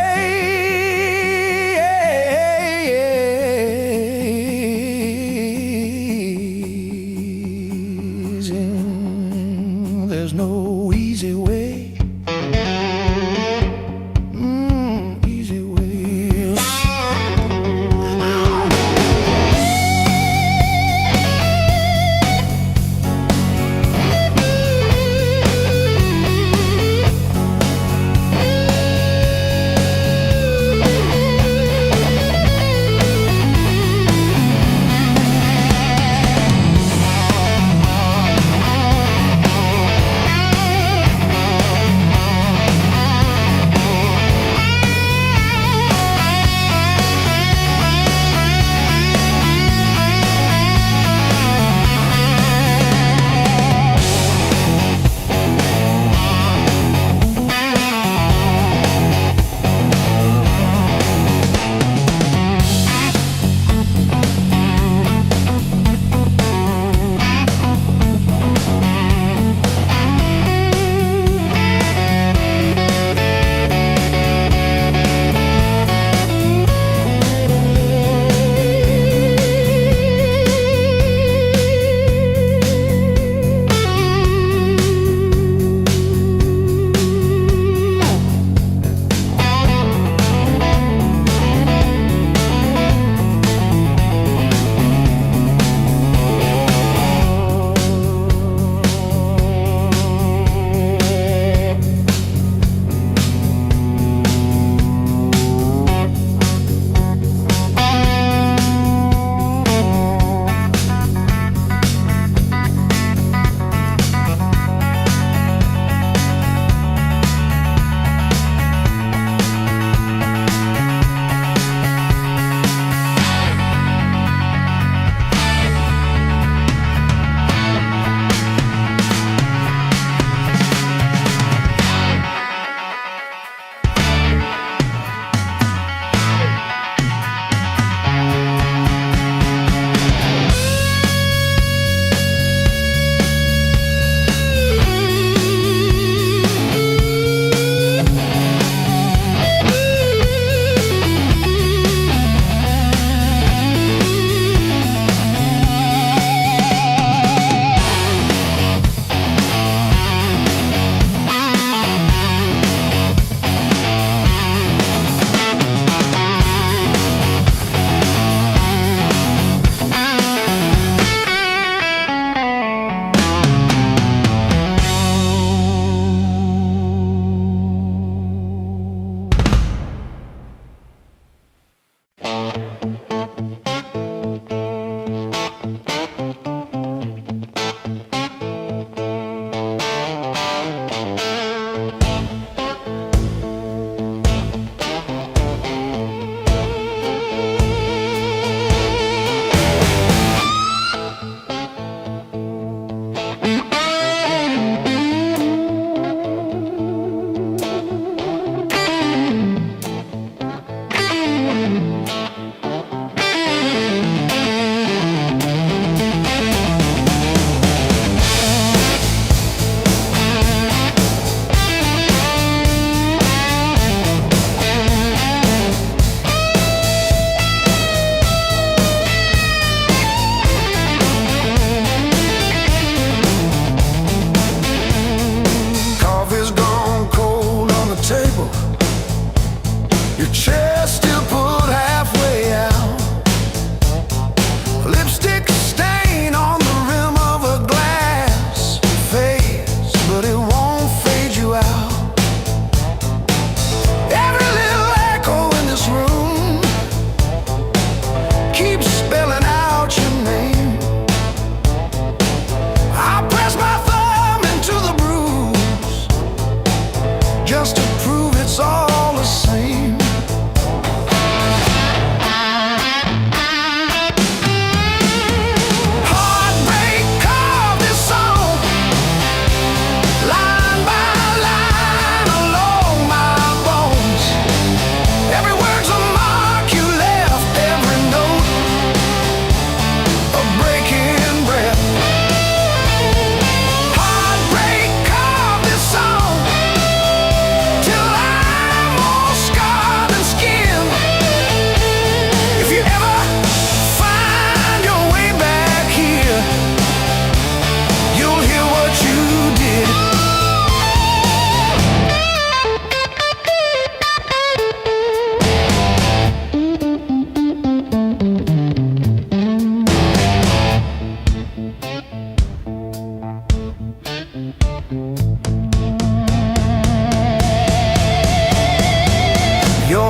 And there's no easy way. Easy way.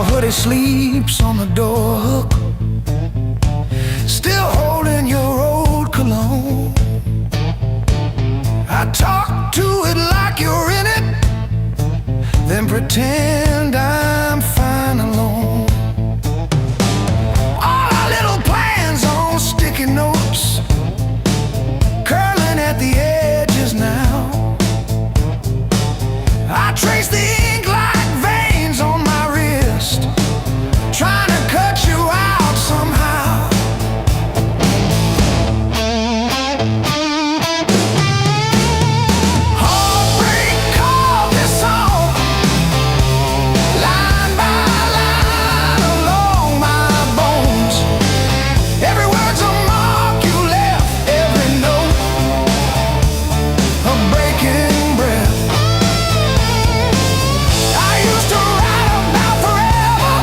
Your hoodie sleeps on the door hook, still holding your old cologne. I talk to it like you're in it, then pretend I'm fine alone. All our little plans on sticky notes, curling at the edges now. I trace the ink like veins on my wrist, trying to cut you out somehow. Heartbreak called this song, line by line along my bones. Every word's a mark you left, every note a breaking breath. I used to write about forever,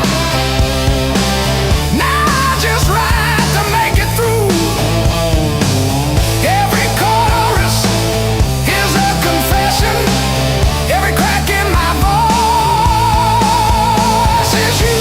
now I just write to make it through. Every chorus is a confession, every crack in my voice is you.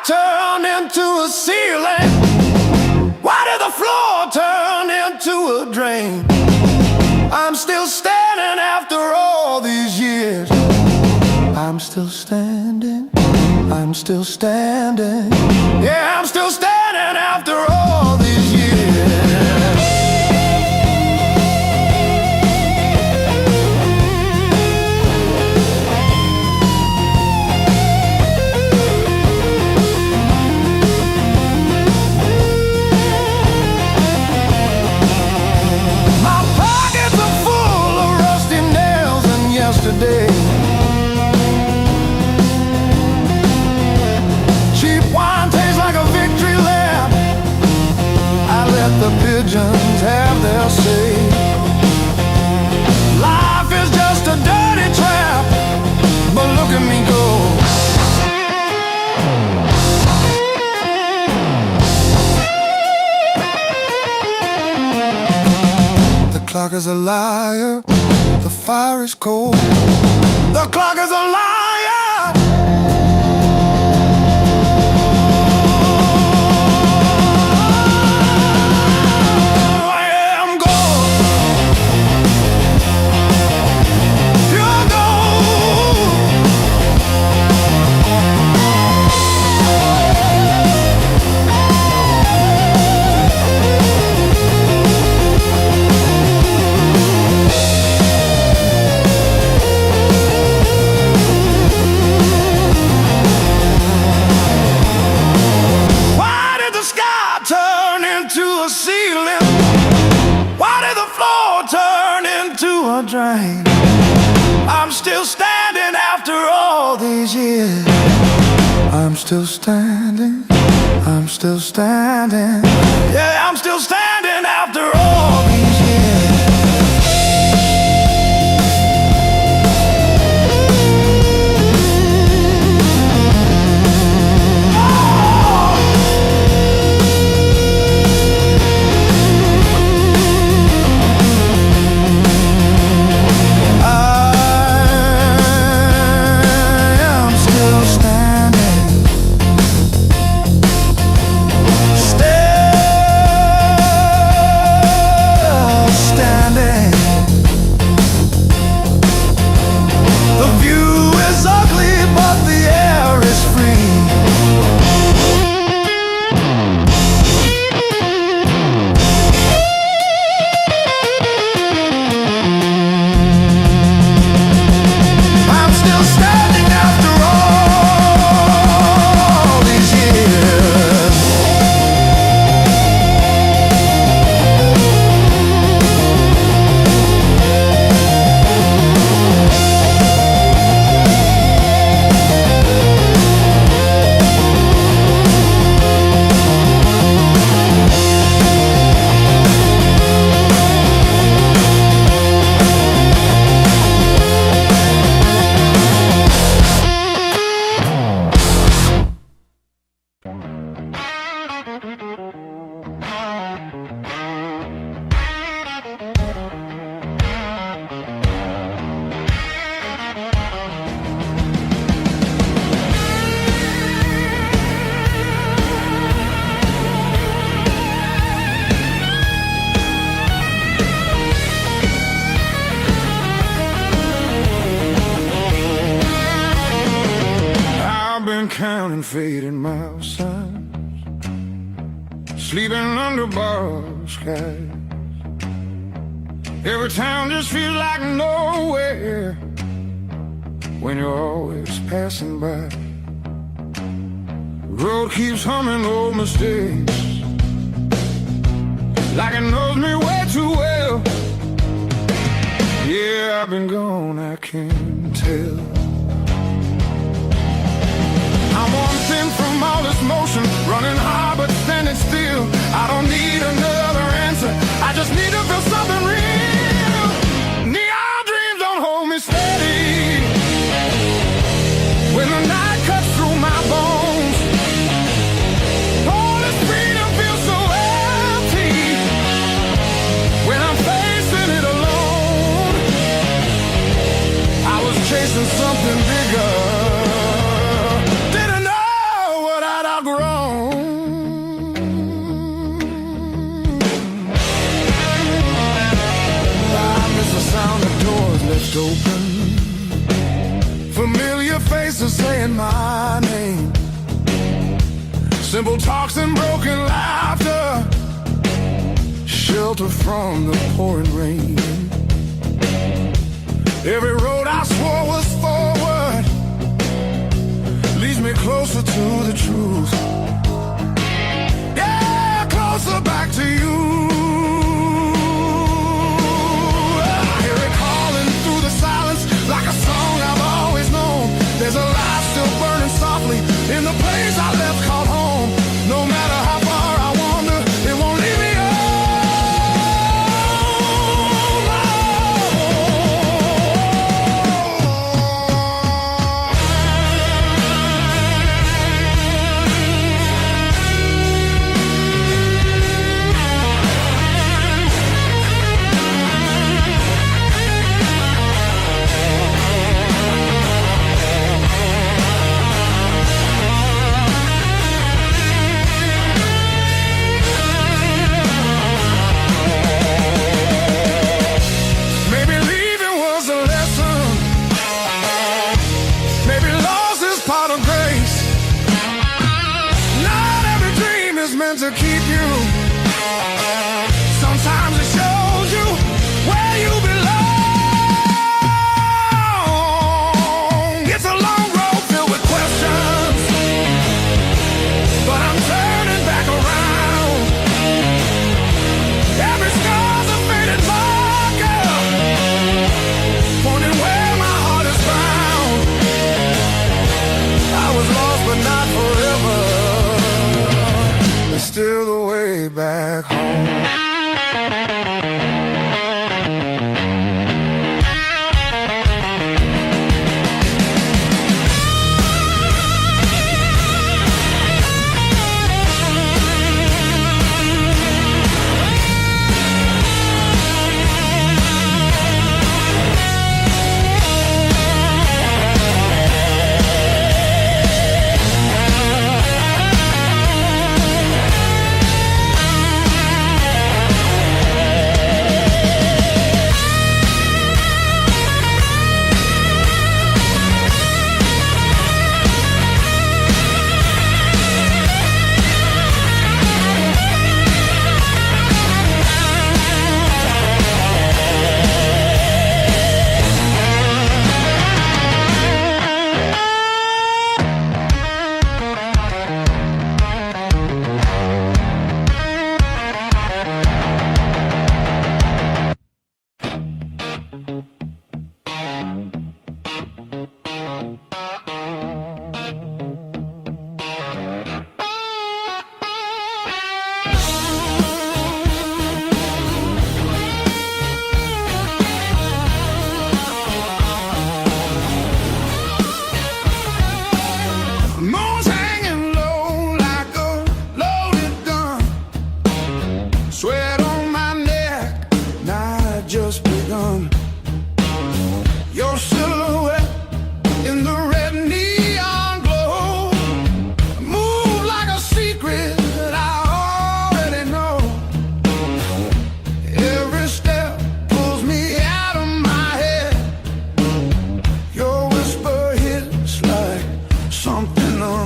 Turn into a ceiling? Why did the floor turn into a drain? I'm still standing after all these years. I'm still standing, I'm still standing. Yeah, I'm still standing after all these years. Yesterday, cheap wine tastes like a victory lap. I let the pigeons have their say. Life is just a dirty trap, but look at me go. The clock is a liar, the fire is cold. The clock is a liar. I'm still standing, I'm still standing. Yeah, I'm still standing after all these years. Counting fading miles, sleeping under borrowed skies. Every town just feels like nowhere when you're always passing by. The road keeps humming old mistakes like it knows me way too well. Yeah, I've been gone, I can tell. I'm one thing from all this motion, running hard but standing still. I don't need another answer, I just need to feel something real. Neon dreams don't hold me steady when the night cuts through my bones. All this freedom feels so empty when I'm facing it alone. I was chasing something bigger, open. Familiar faces saying my name, simple talks and broken laughter, shelter from the pouring rain. Every road I swore was forward leads me closer to the truth. Yeah, closer back to you. Like a song I've always known, there's a light still burning softly in the place I left called home. No matter how far I wander, it won't leave me to keep you. Sometimes it shows you where you belong. It's a long road filled with questions, but I'm turning back around. Every scar's a faded marker, pointing where my heart is bound. I was lost but not forever.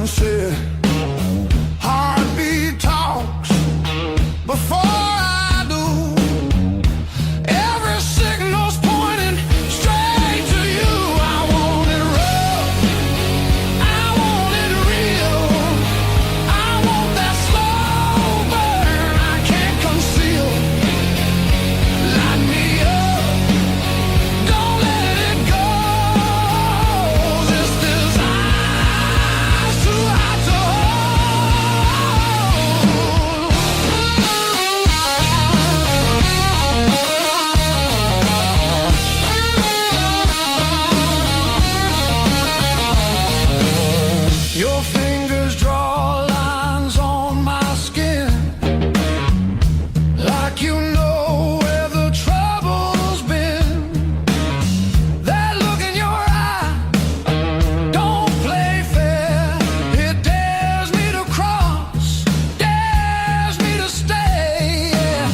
sunset. Heartbeat talks before I do. Every signal's pointing straight to you. I want it rough, I want it real. I want that slow burn I can't conceal. Light me up, don't let it go. This desire's too hot to hold. Your fingers draw lines on my skin, like you know where the trouble's been. That look in your eye don't play fair. It dares me to cross, dares me to stay. Yeah.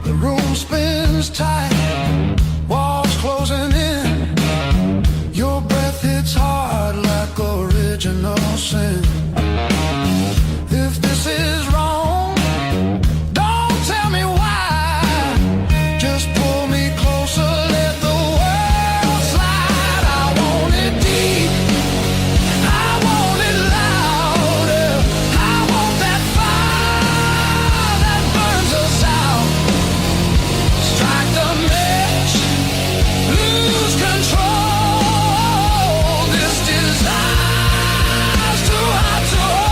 The room spins tight, walls closing in. Your breath hits hard like original sin. If this is wrong, don't tell me why. Just pull me closer, let the world slide. I want it deep, I want it louder. I want that fire that burns us out. Strike the match, lose control. This desire's too hot to hold.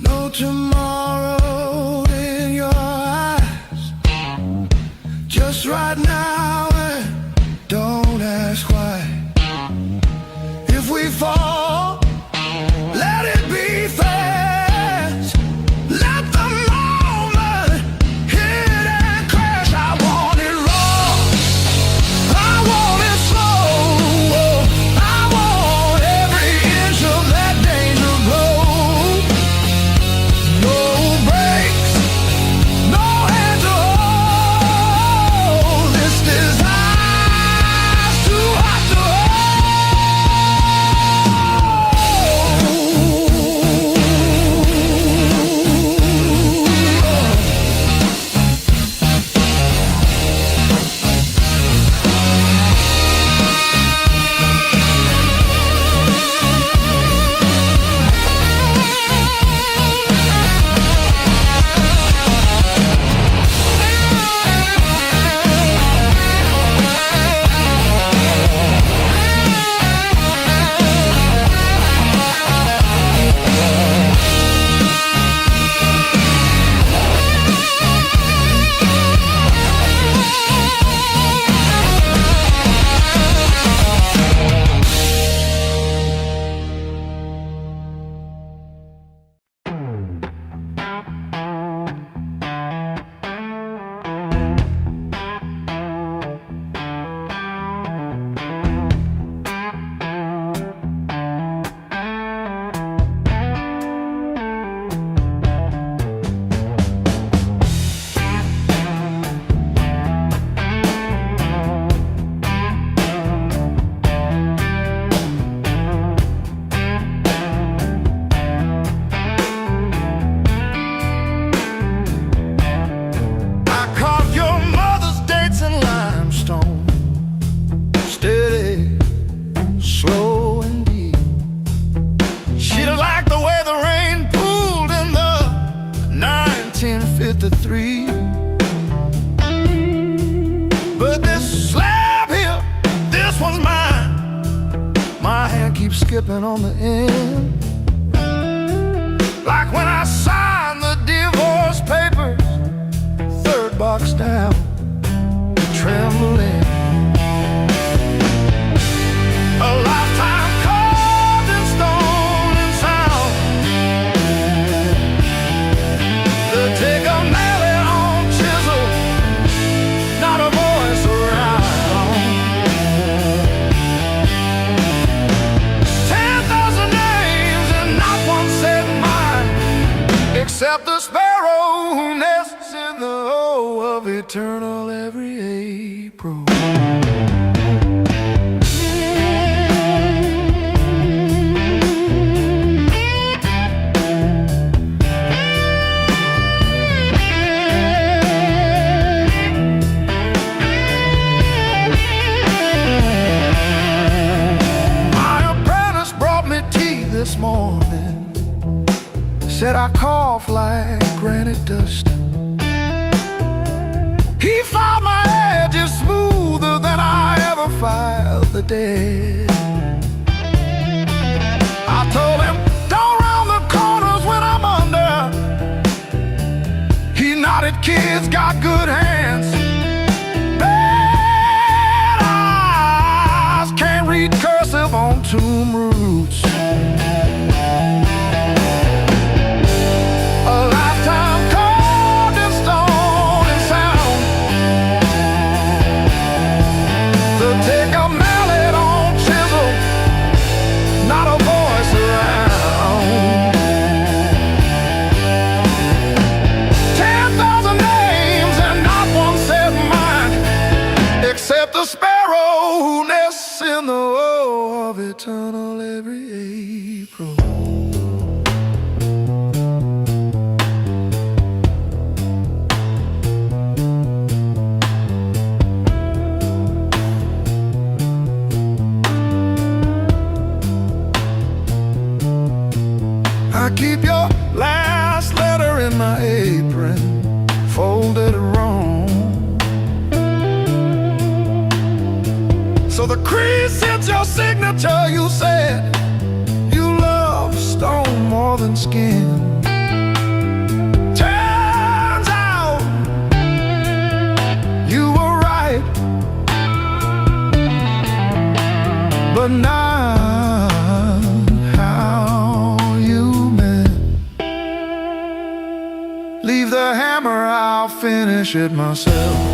No tomorrow in your eyes, just right now, and don't ask why. If we fall, let it be fast. Let the moment hit and crash. I want it raw, I want it slow. I want every inch of that danger road. No brakes, no hand to hold. This to 3. But this slab here, this one's mine. My hand keeps skipping on the end, like when I signed the divorce papers, 3rd box down, trembling. A lifetime carved in stone and sound. They'll take a mallet on chisel, not a voice around. 10,000 names and not one said mine, except the sparrow who nests in the O of eternal every April. This morning said I cough like granite dust. He filed my edges smoother than I ever filed the dead. I told him, don't round the corners when I'm under. He nodded, kids got good hands. Bad eyes can't read cursive on tomb roots. The sparrow who nests in the O of eternal every April. I keep your last letter in my apron, folded wrong. So the crease hits your signature. You said you love stone more than skin. Turns out you were right, but not how you meant. Leave the hammer, I'll finish it myself.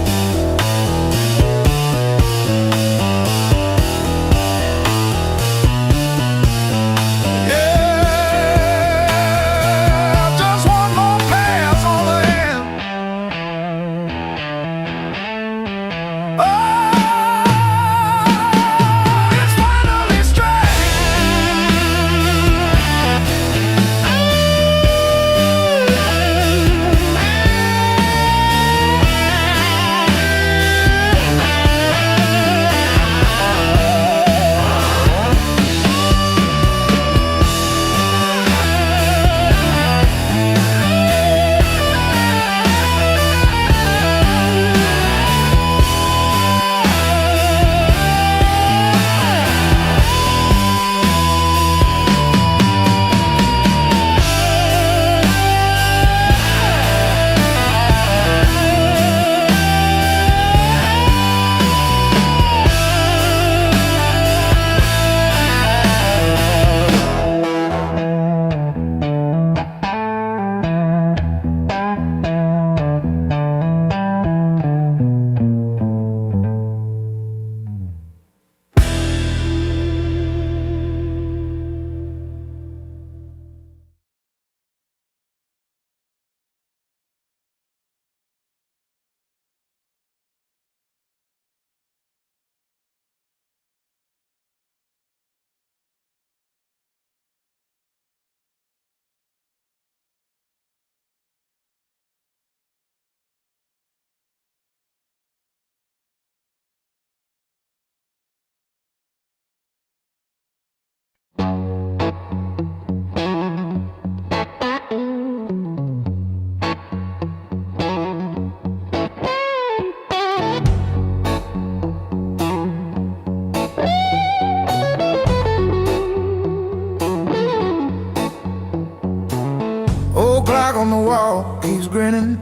grinning.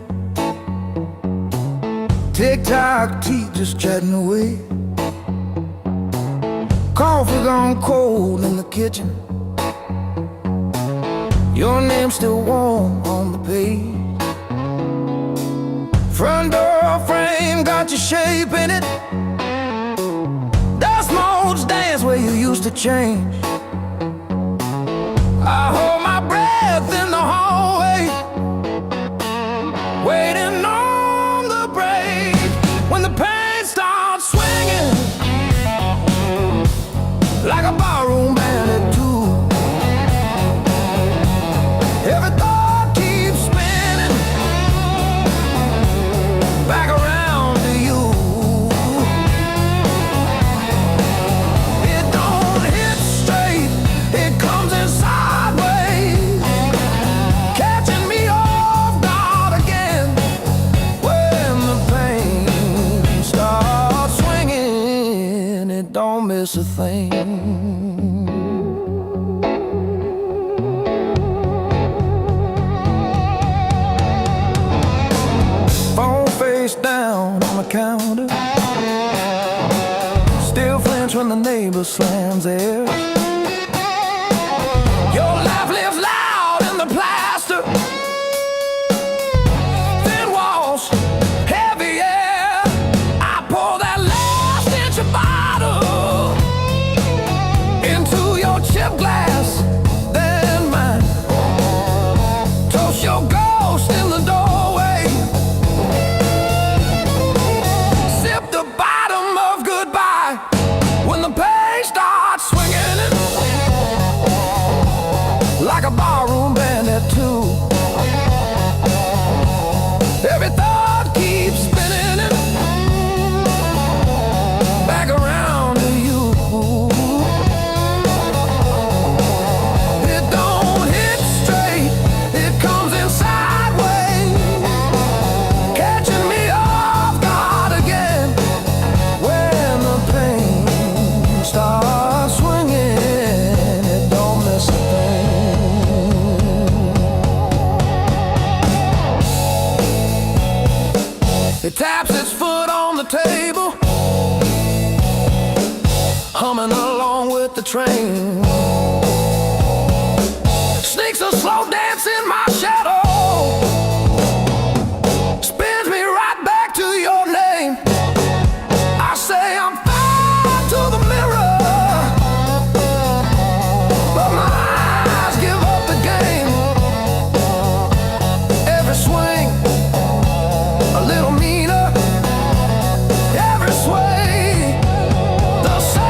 Tick-tock, teeth just chatting away. Coffee gone cold in the kitchen. Your name's still warm on the page. Front door frame got your shape in it. Dust motes dance where you used to change. I hold my breath in the hallway, waiting on the break. When the pain starts swinging like a barroom band at two. Every thought keeps spinning back around to you. It don't hit straight, it comes in sideways, catching me off guard again. When the pain starts swinging, it don't miss a thing. Phone face down on the counter, still flinch when the neighbor slams theirs. Your laugh lives loud in the plaster, thin walls, heavy air. I pour that last inch of bottle into your chip glass, then mine. Toast your ghost in the doorway. Sip the bottom of goodbye when the pain starts swinging it like a barroom band at two. Every thought keeps spinning it back around to you. It don't hit straight, it comes in sideways, catching me off guard again. When the pain starts swinging, it don't miss a thing. It taps its foot on the table, humming along with the train. Sneaks a slow dance in my shadow, spins me right back to your name. I say I'm fine to the mirror, but my eyes give up the game. Every swing a little meaner, every sway the same.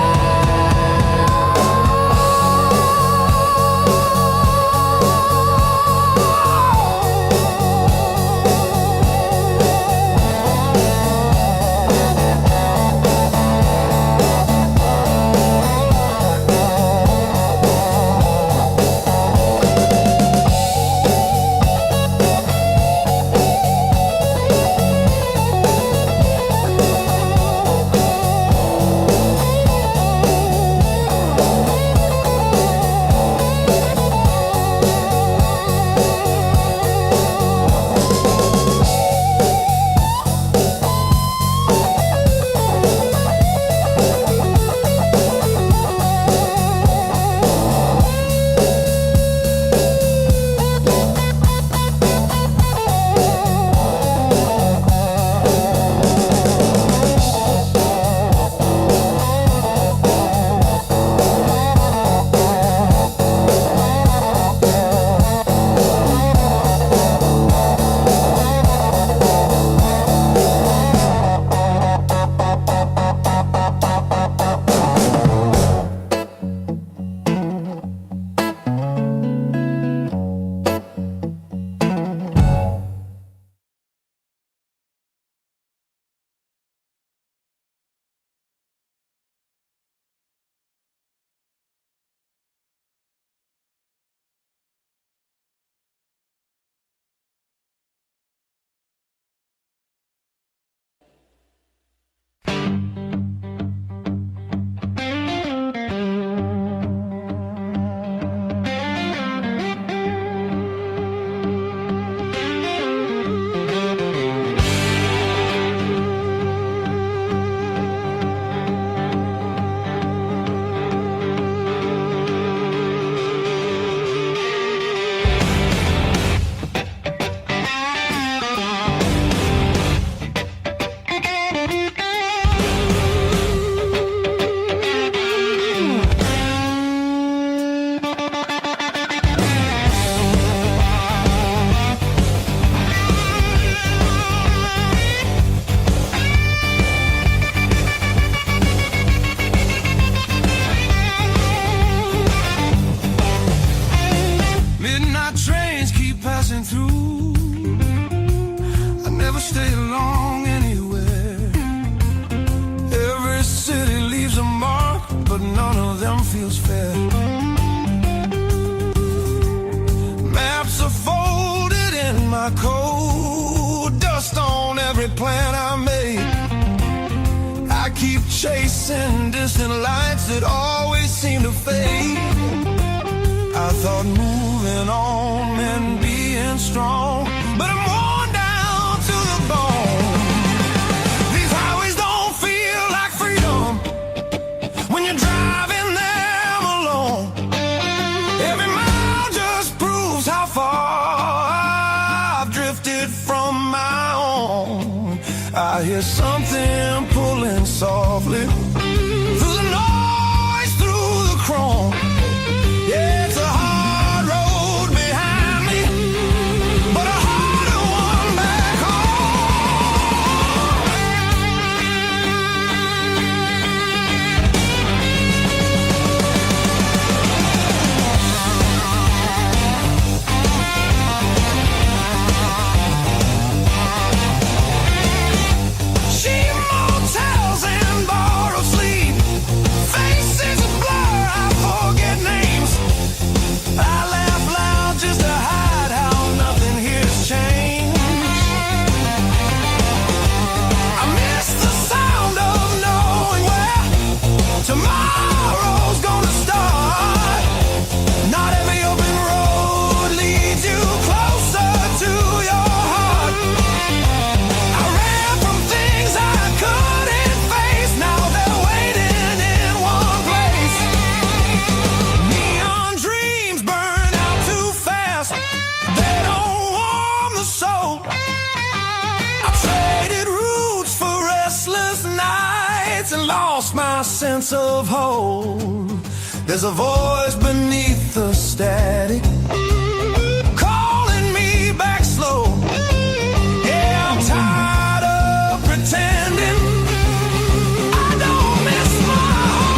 stay long anywhere. Every city leaves a mark, but none of them feels fair. Maps are folded in my coat, dust on every plan I made. I keep chasing distant lights that always seem to fade. I thought moving on meant being strong, but I'm worn down to the bone. These highways don't feel like freedom when you're driving them alone. Every mile just proves how far I've drifted from my own. I hear something pulling softly through the noise, through the chrome. Yeah, it's a hard road behind me, but a harder one back cheap motels and borrowed sleep, faces a blur, I forget names. I laugh loud just to hide how nothing here's changed. I miss the sound of knowing where tomorrow's gonna start. Not every open road leads you closer to your heart. I ran from things I couldn't face, now they're waiting in one place. Neon dreams burn out too fast, they don't warm the soul. I traded roots for restless nights and lost my sense of hope. There's a voice beneath the static calling me back slow. Yeah, I'm tired of pretending I don't miss my home.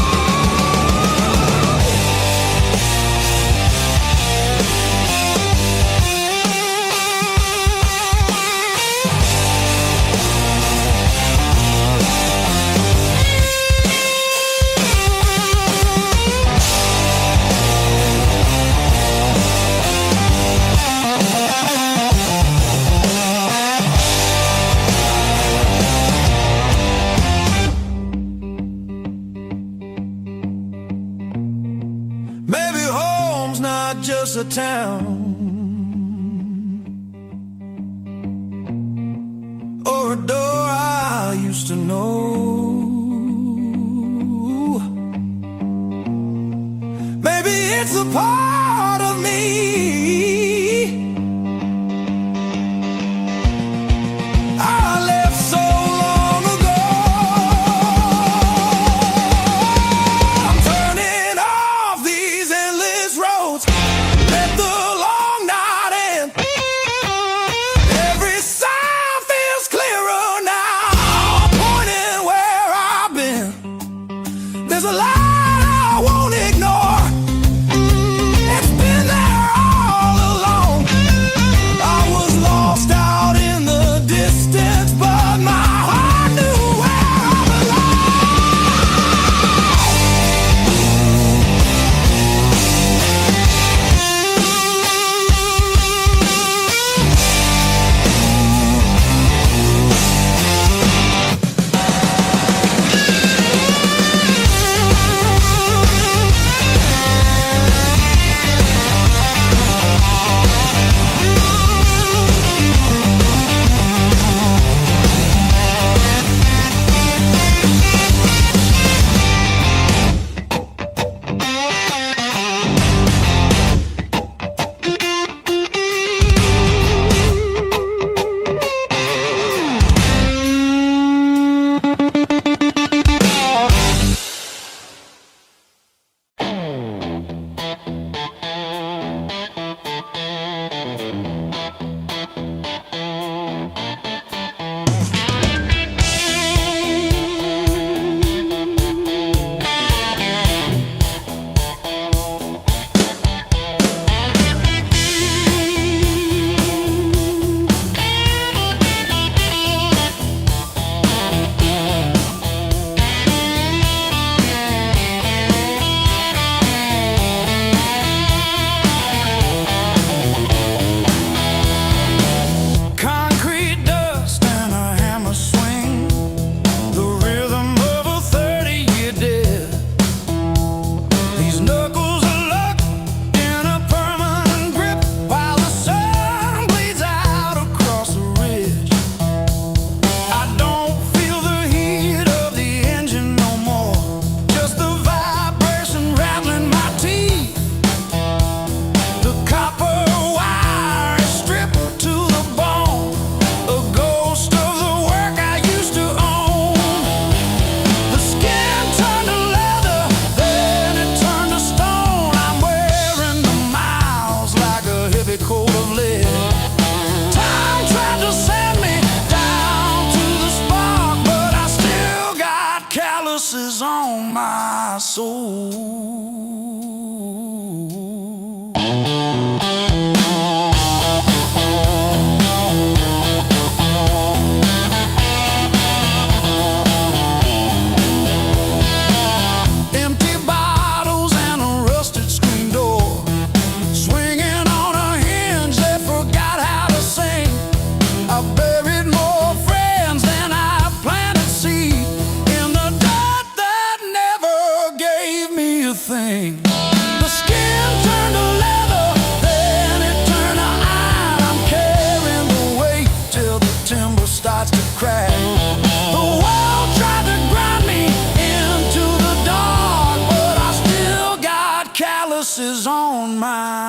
Maybe home's not just a town or a door I used to know. Maybe it's a part of me I left so long ago. I'm turning off these endless roads, let the long night end. Every sign feels clearer now, pointing where I've been. There's a light I won't ignore, it's been there all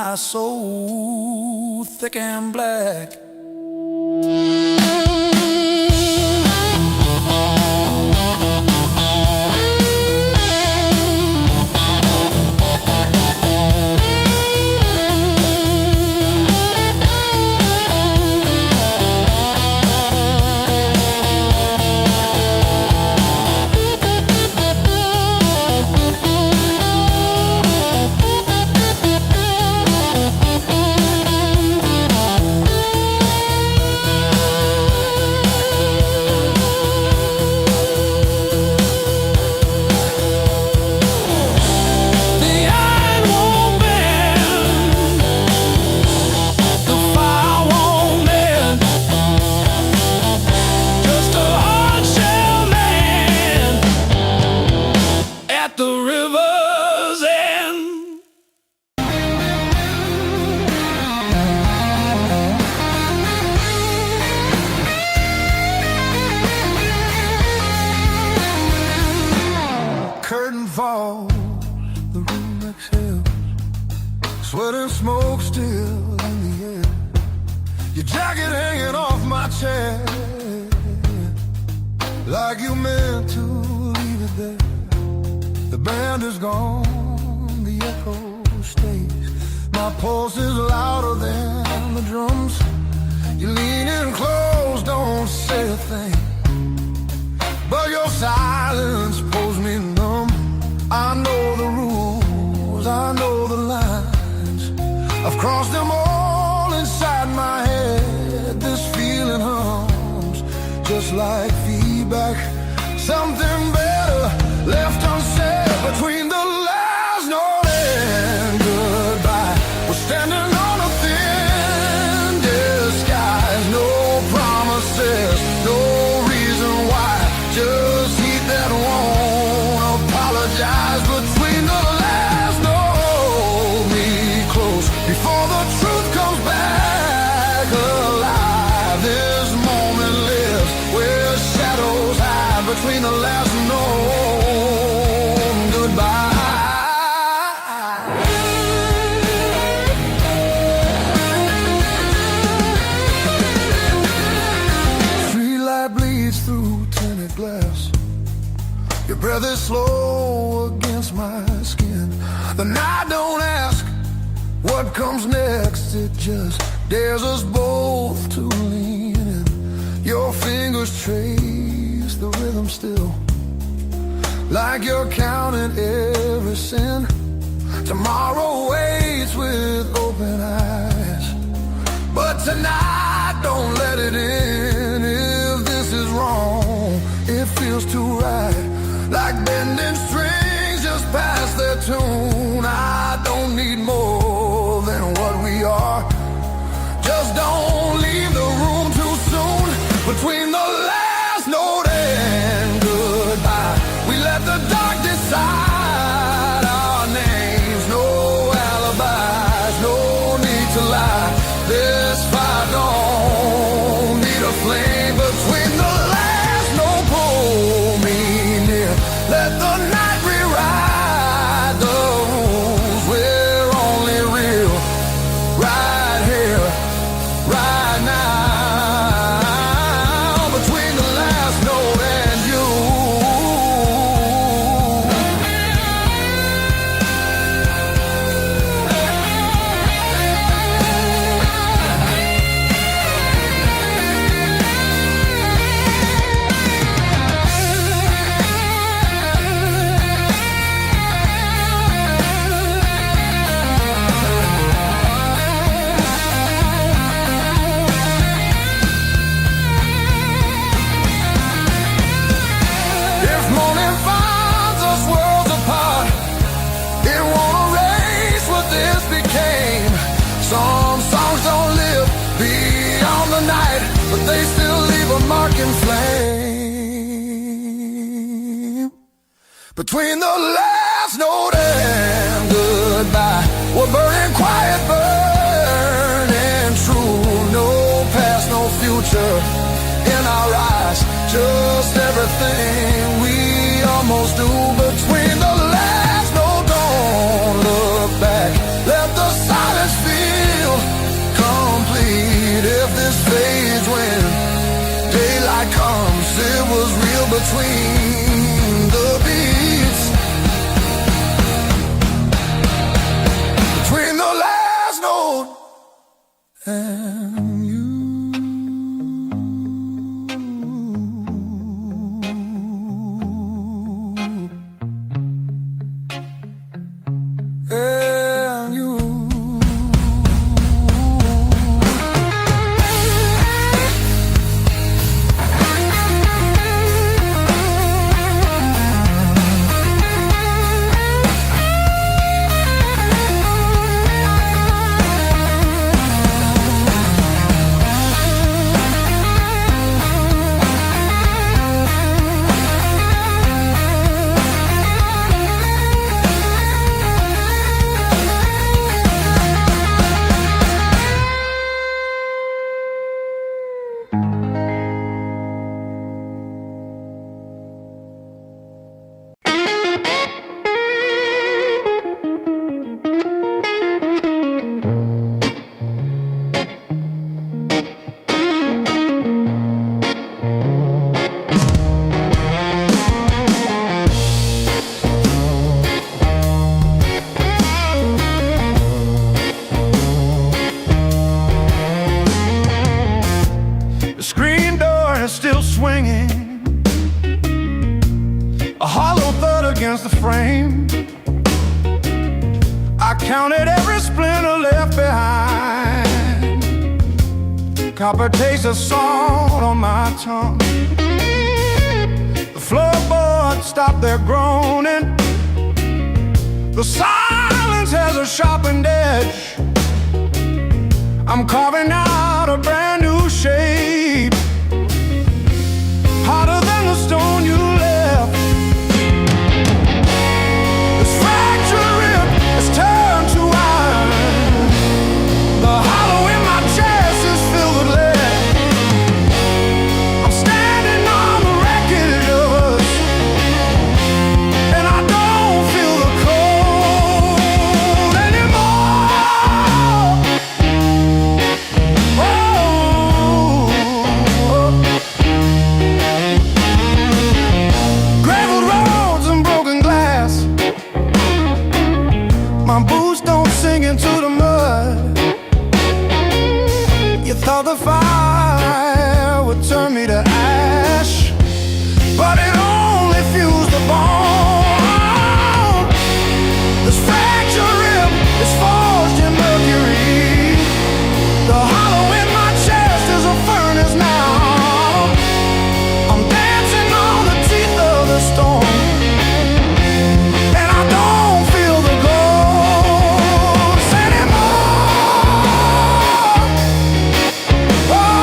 eyes so thick and black. Fall, the room exhales, sweat and smoke still in the air. Your jacket hanging off my chair, like you meant to leave it there. The band is gone, the echo stays. My pulse is louder than the drums. You lean in close, don't say a thing, but your silence pulls me numb. I know the rules, I know the lines, I've crossed them all inside my head. This feeling hums, just like feedback. Something better left unsaid between the last note and goodbye. We're standing on a thin disguise, no promises, no reason why, just heat that won't apologize. Between the last note, me close, before the truth comes back alive. This moment lives where shadows hide, between the last note and goodbye. Street light bleeds through tinted glass. Your breath is slow against my skin. The night don't ask what comes next, it just dares us both to lean in. Your fingers trace the rhythm still, like you're counting every sin. Tomorrow waits with open eyes, but tonight don't let it in. If this is wrong, it feels too right, like bending strings just past their tune. I don't need more than what we are, just don't leave the room too soon. Between the last note and goodbye, we let the dark decide our names. No alibis, no need to lie. This fire don't need a flame. Between the last note, pull me near, let the night rewrite the rules. We're only real right here, right now. Between the last note and you. If morning finds us worlds apart, it won't erase what this became. Some songs don't live beyond the night, but they still leave a mark in flame. Between the last note and goodbye, we're burning quiet, burning true. No past, no future in our eyes, just everything we almost do. Between the last note, don't look back, let the silence comes, it was real between the beats, between the last note and you. And you. Still swinging, a hollow thud against the frame. I counted every splinter left behind, copper taste of salt on my tongue. The floorboards stopped their groaning, the silence has a sharpened edge. I'm carving out a brand new shape, harder than the stone you left. This fractured rib has turned to iron. The hollow in my chest is filled with lead. I'm standing on the wreckage of us, and I don't feel the cold anymore. Graveled roads and broken glass, my boots don't sink into the mud. You thought the fire would turn me to ash, but it only fused the bone. This fractured rib is forged in mercury. The hollow in my chest is a furnace now. I'm dancing on the teeth of the storm, and I don't feel the ghost anymore. Oh,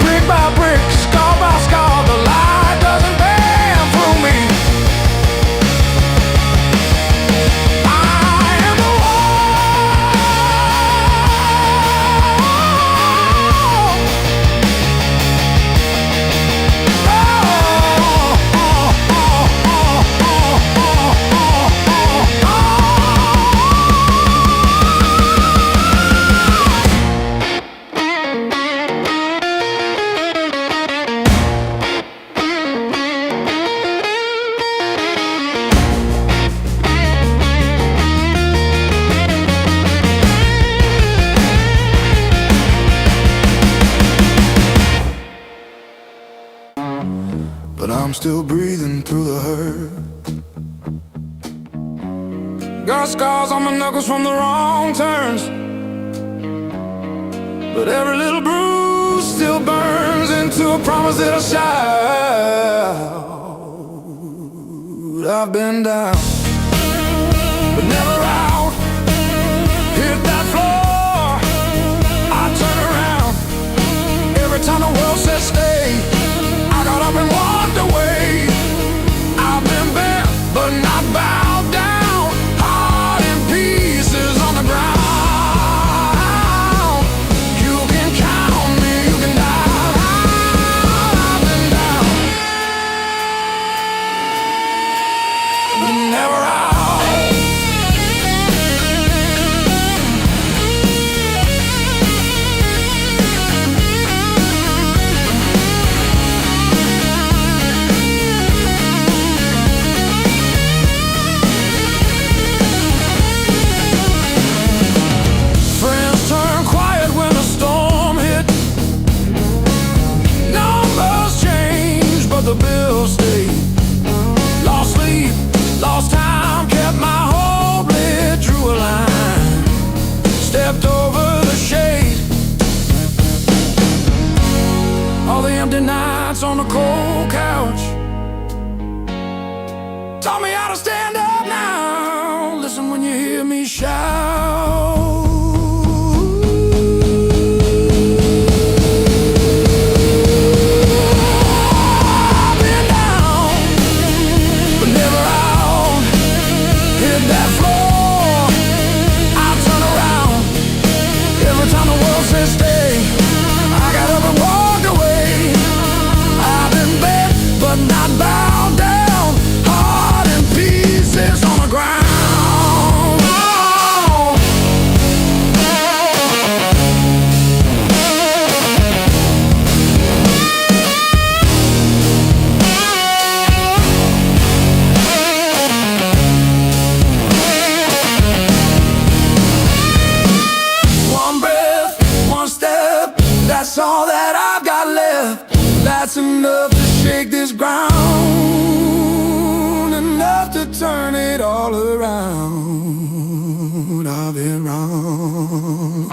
brick by brick, scar by scar, the light doesn't bend through me. I am the but I'm still breathing through the hurt. Got scars on my knuckles from the wrong turns, but every little bruise still burns into a promise that I'll shout. I've been down, but never out. Hit that floor, I turn around. Every time the world says stay, I got up and walked away. I've been bent, but not bowed down. Heart in pieces, Monday nights on a cold couch. Taught me how to stand up now. Listen when you hear me shout. I've been down, but never out. Hit that floor, I turn around. Every time the world says stay, I got up and walked away. I've been bent, but not bowed down. Heart in pieces on the ground. One breath, one step, that's all that I've got left. That's enough to shake this ground, enough to turn it all around. I've been wrong.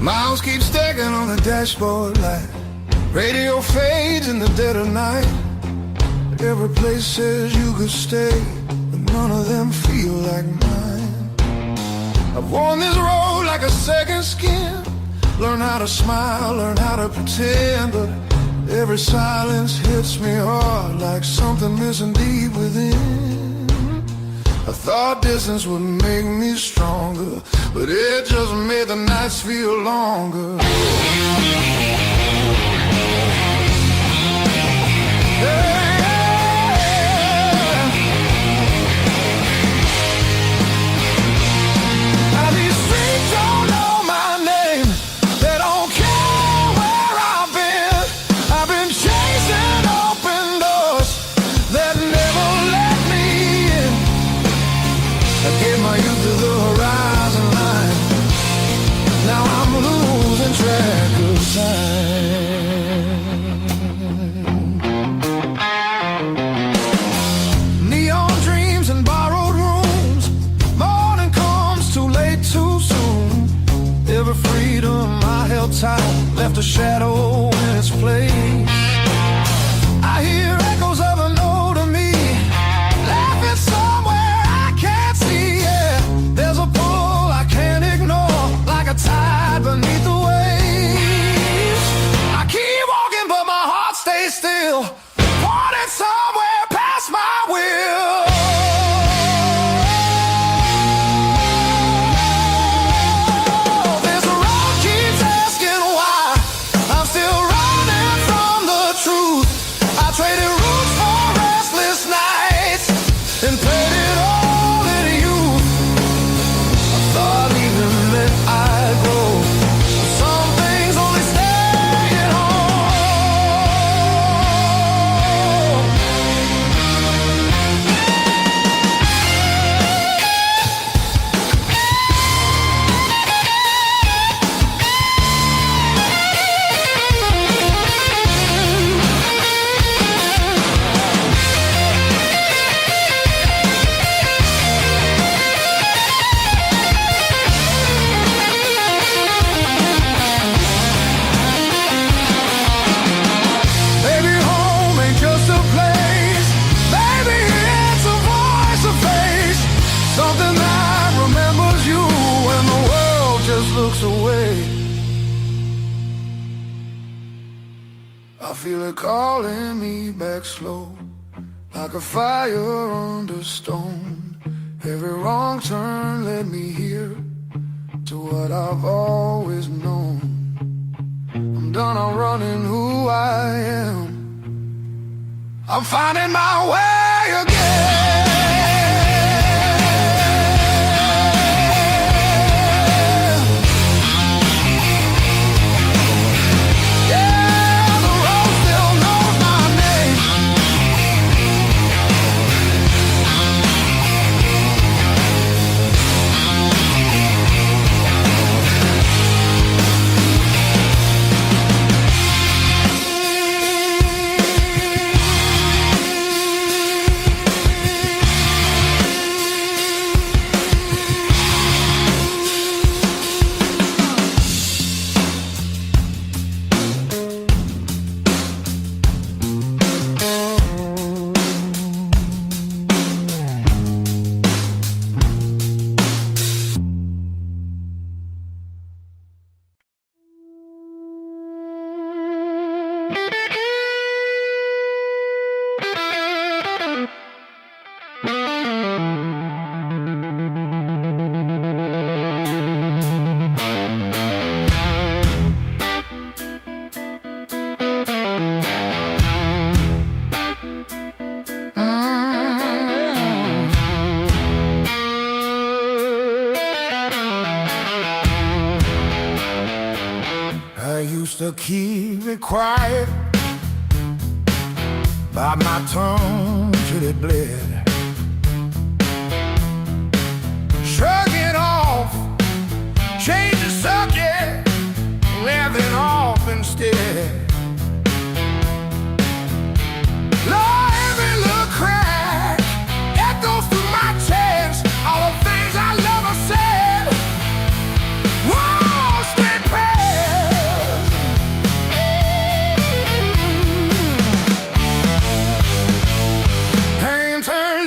Miles keep stacking on the dashboard light. Radio fades in the dead of night. Every place says you could stay, but none of them feel like mine. I've worn this road like a second skin. Learn how to smile, learn how to pretend, but every silence hits me hard like something missing deep within. I thought distance would make me stronger, but it just made the nights feel longer. Now these streets don't know my name. They don't care where I've been. I've been chasing open doors that never let me in. I gave my youth to the horizon line. Now I'm losing track of time. feel it calling me back slow, like a fire under stone. Every wrong turn led me here to what I've always known. I'm done on running who I am. I'm finding my way again. To keep it quiet, bite my tongue till it bled. Shrug it off, change the subject, laughing off instead. Lord, every little crack echoes through my chest. All the things I love I said. Whoa, straight past. Turn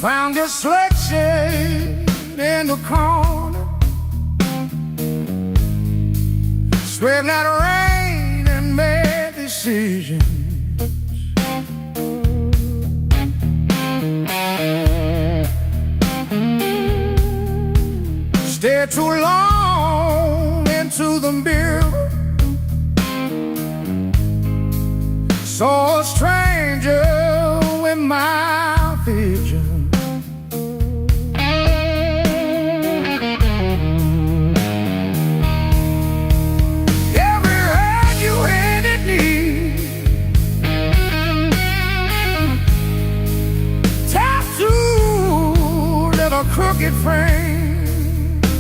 Found this selection in the corner, swept out rain and made decisions. Stared too long into the mirror, saw a stranger with my vision. Crooked frame,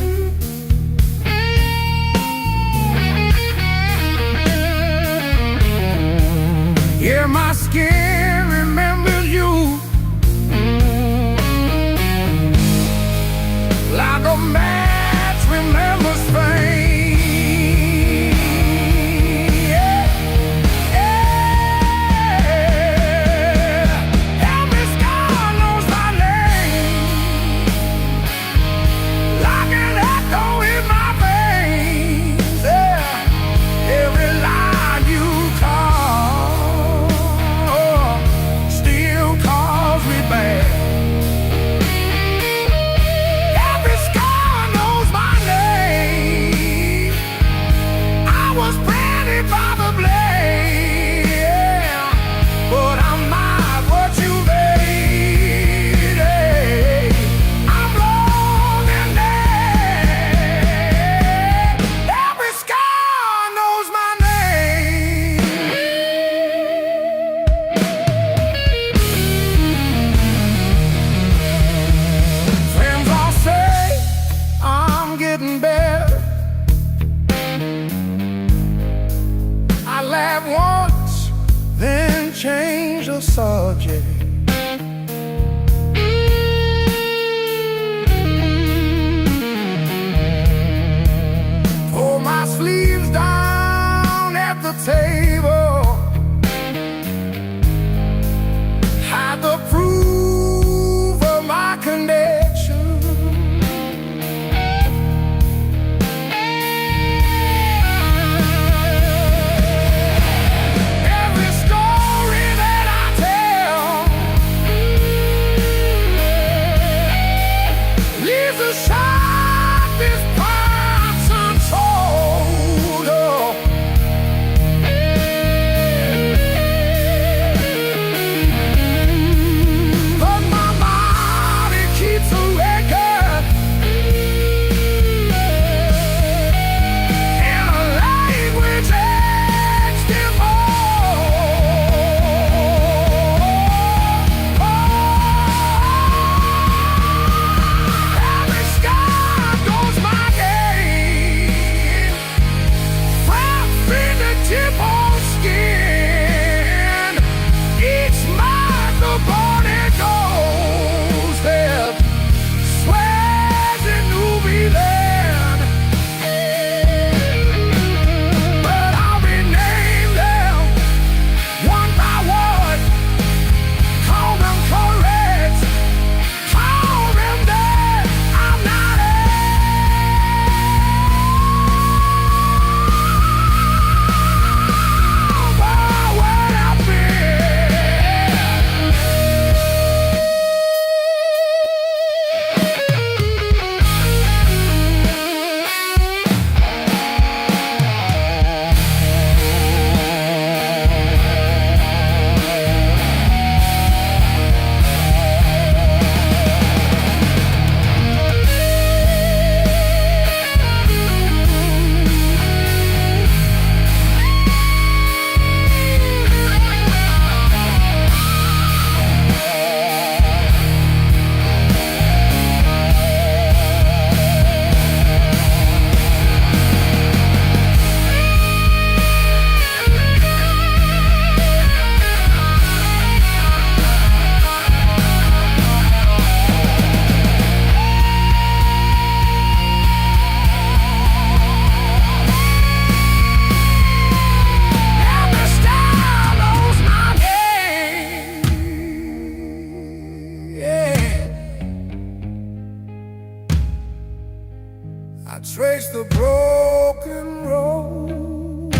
yeah, my skin remembers you like a match remembers fame. Yeah, yeah. Every scar knows my name. trace the broken road.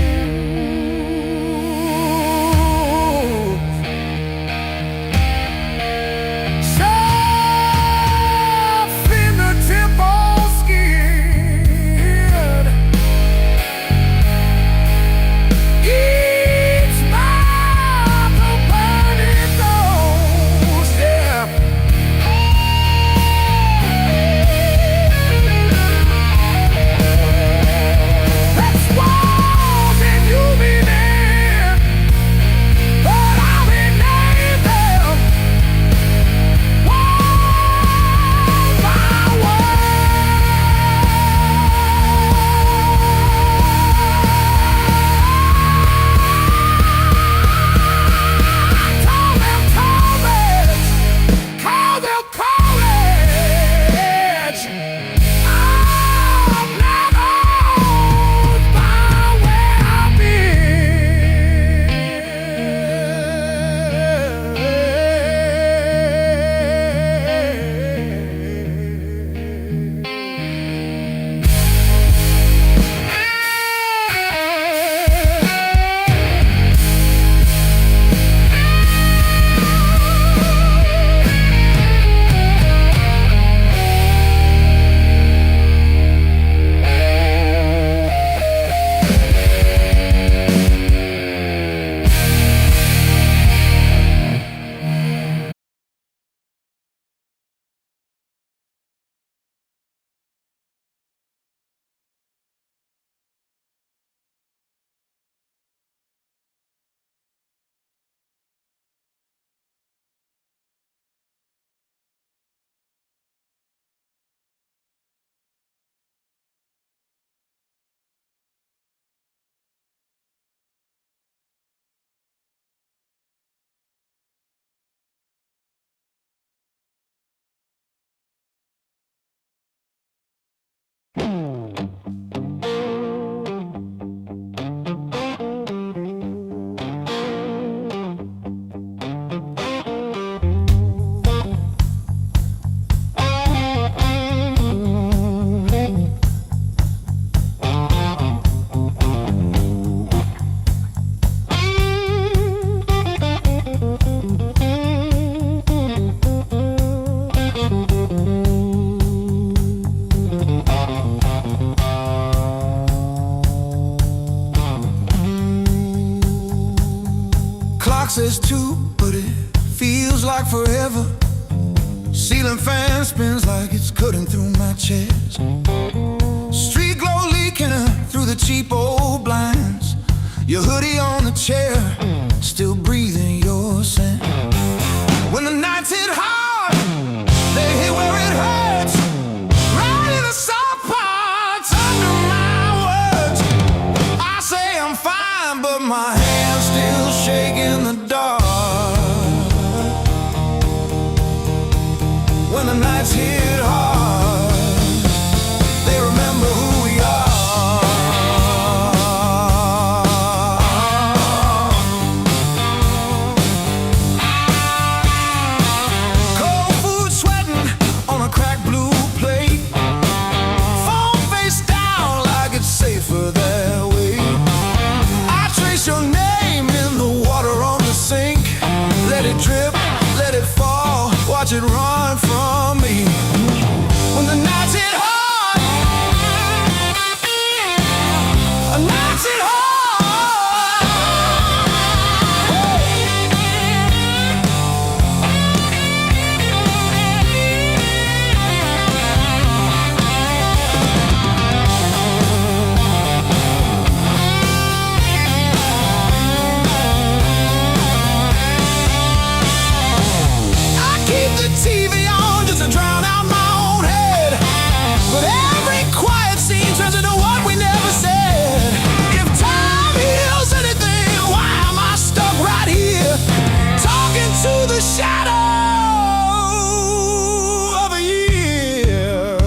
Soften the tempo skin. Each mile the burning goes, yeah. That's walls and you be there, but I'll be named them. Wall by Call them comets, call them comets. I'm never by where I've Clock says 2, but it feels like forever. Ceiling fan spins like it's cutting through my chest. Street glow leaking through the cheap old blinds. Your hoodie on the chair, still breathing your scent. When the nights hit hard, they hit where it hurts. Right in the soft parts under my words. I say I'm fine, but my hands still shake in the dark. When the nights hit hard, they remember who we are. Cold food sweating on a cracked blue plate. Phone face down like it's safer that way. I trace your name in the water on the sink. Let it drip, let it fall, watch it run from me. When the nights hit hard, nights hit hard. I keep the TV on just to drown out my own head. But every quiet scene turns into what we never said. If time heals anything, why am I stuck right here? Talking to the shadow of a year.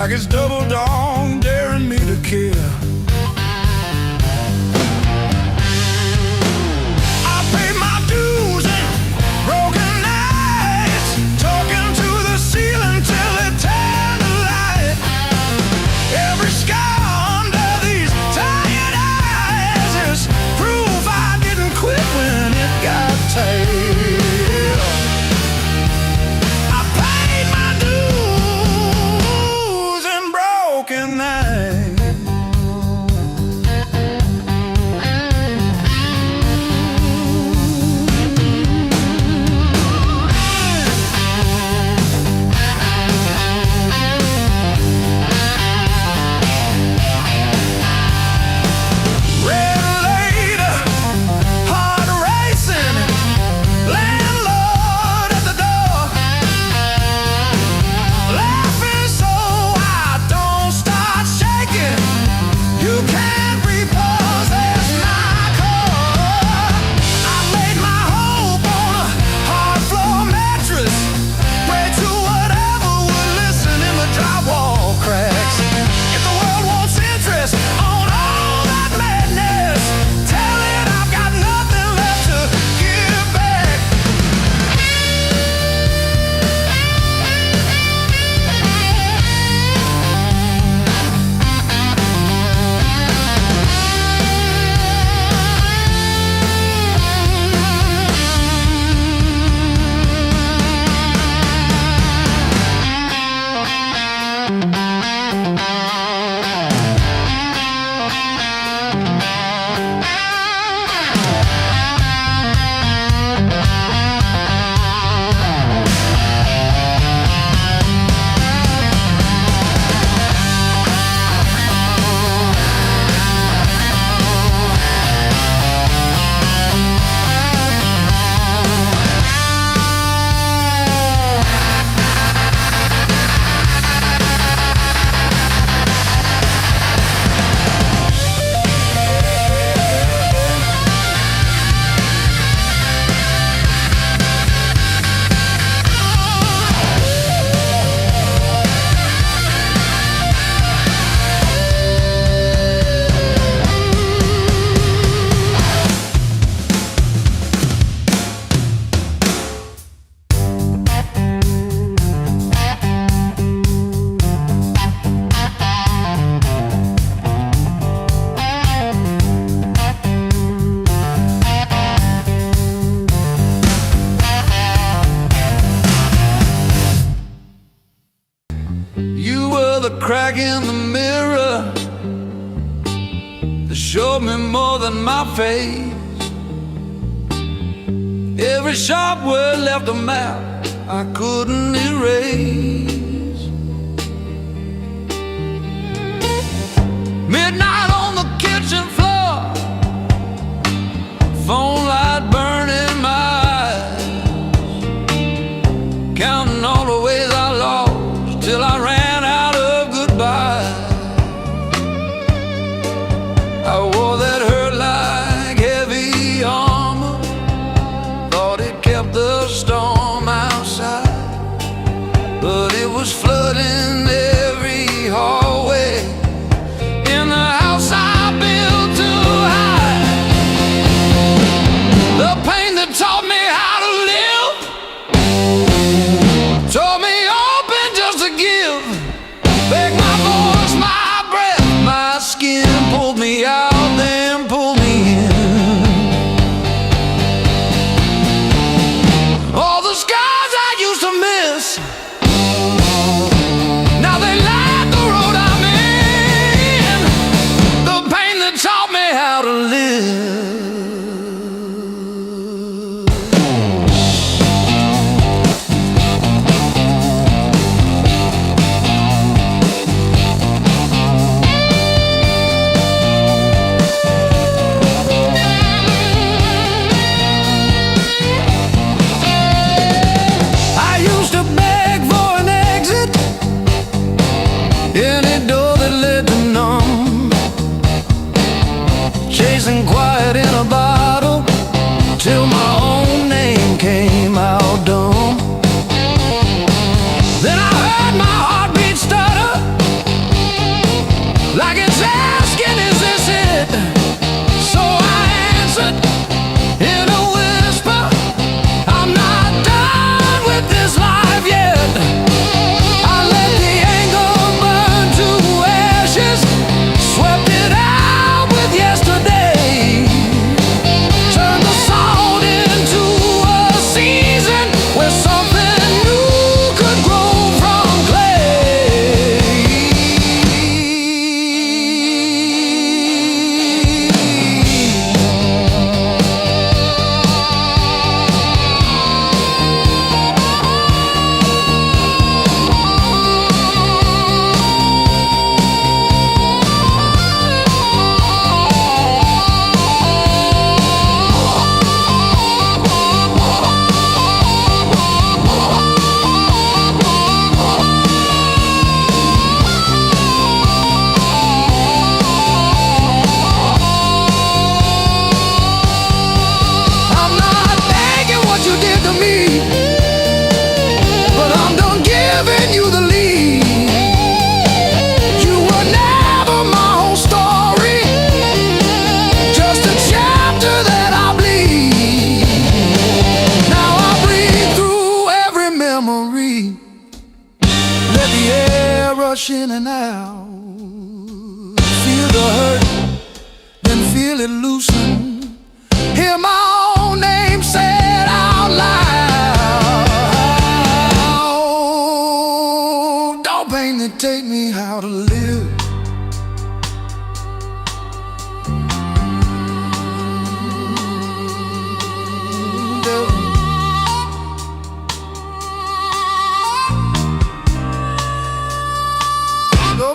like it's double dawn daring me to kill. I paid my dues and broken nights, talking to the ceiling till it turned to light. Every scar under these tired eyes is proof I didn't quit when it got tight. The crack in the mirror that showed me more than my face. Every sharp word left a map I couldn't erase. Midnight on the kitchen floor, phone light burning my eyes, counting all the ways I lost till I ran out of goodbye. I wore that hurt like heavy armor, thought it kept the storm outside, but it was flooding every hallway in the house I built too high.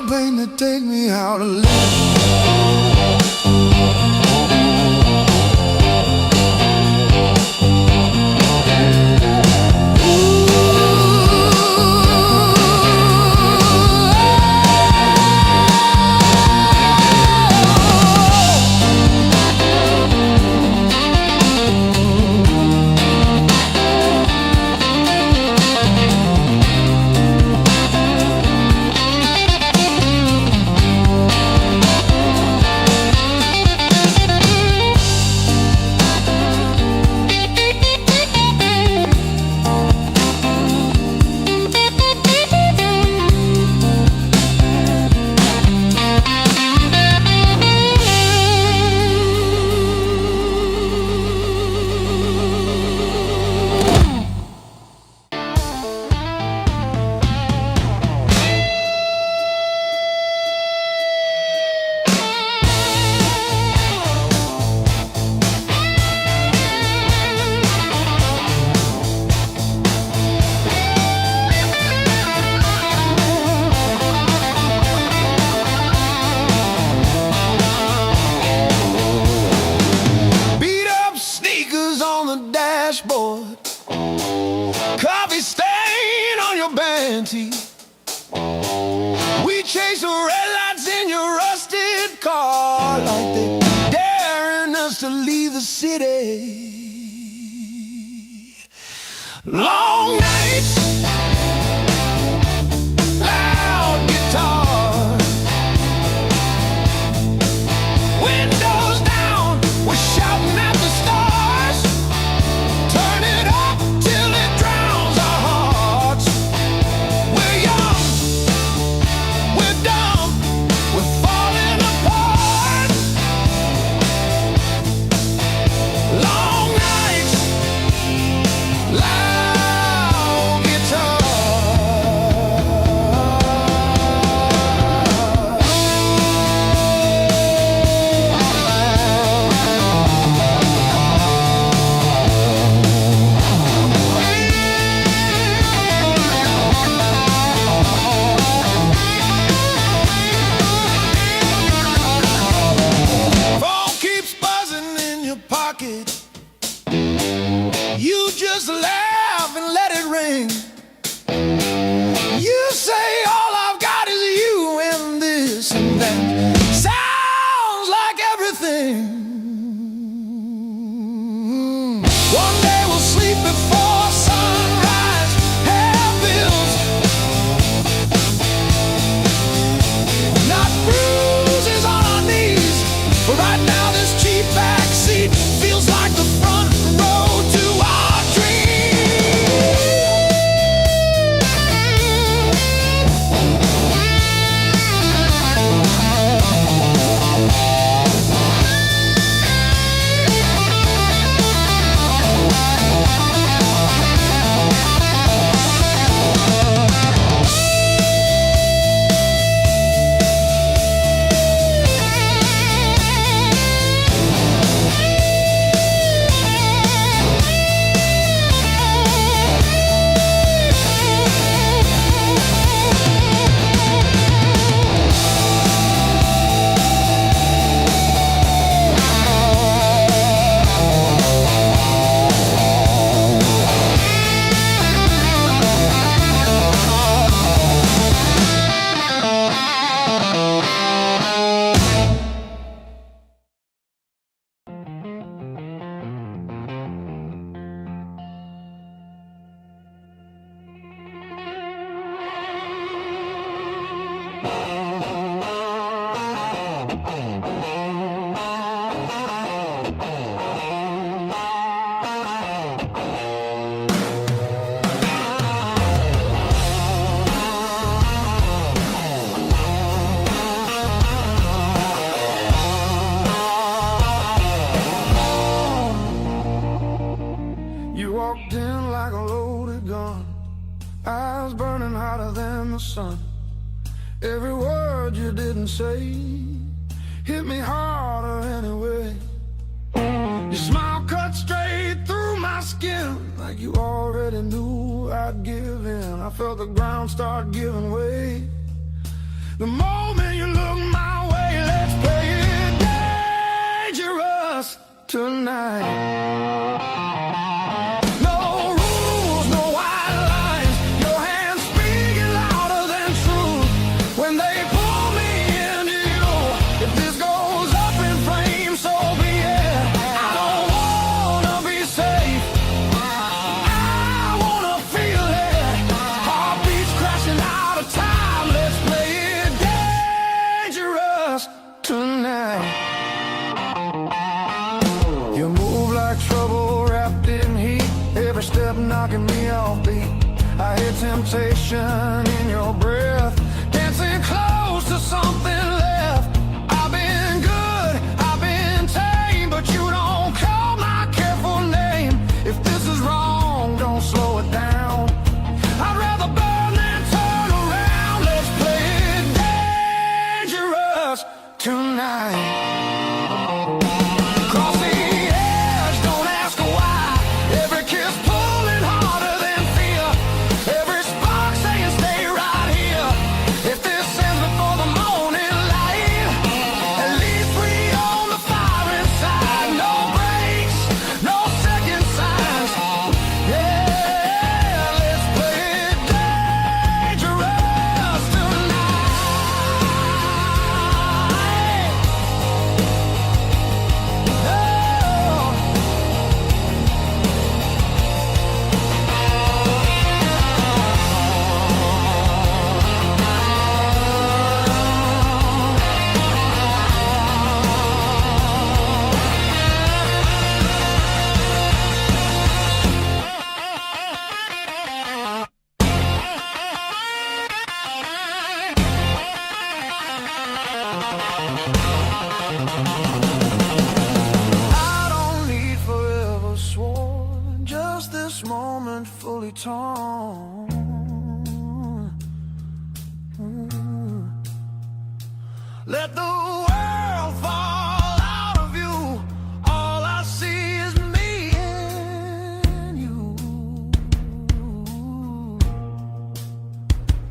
pain to take me out of life. Coffee stain on your band tee. We chase the red lights in your rusted car, like they daring us to leave the city. Long nights, loud guitar, windows down, we're shouting at the stars. Turn it up till it drowns our hearts. We're young, we're dumb, we're falling apart. Long nights, loud guitar. Phone keeps buzzing in your pocket. You just laugh and let it ring. You say all I've got is you and this and that. Sounds like everything. One day we'll sleep before sunrise. Have bills, not bruises on our knees. But right now this cheap backseat feels like the front row to our dreams. You walked in like a loaded gun, eyes burning hotter than the sun. Every word you didn't say hit me harder anyway. Your smile cut straight through my skin, like you already knew I'd give in. I felt the ground start giving way. The moment you look my way, let's play it dangerous tonight. No rules, no white lines. Your hands speaking louder than truth when they pull me into you. If this goes up in flames, so be it. I don't wanna be safe. I wanna feel it. Heartbeats crashing out of time. Let's play it dangerous tonight. You move like trouble wrapped in heat. Every step knocking me off beat. I hear temptation in your breath, dancing close to something left. I've been good, I've been tame, but you don't call my careful name. If this is wrong, don't slow it down. I'd rather burn than turn around. Let's play it dangerous tonight. Cross the edge, don't ask why. Every kiss pulling harder than fear. Every spark saying stay right here. If this ends before the morning light, at least we own the fire inside. No breaks, no second signs. Yeah, let's play it dangerous tonight. I don't need forever sworn, just this moment fully torn. Let the world fall out of you. All I see is me and you.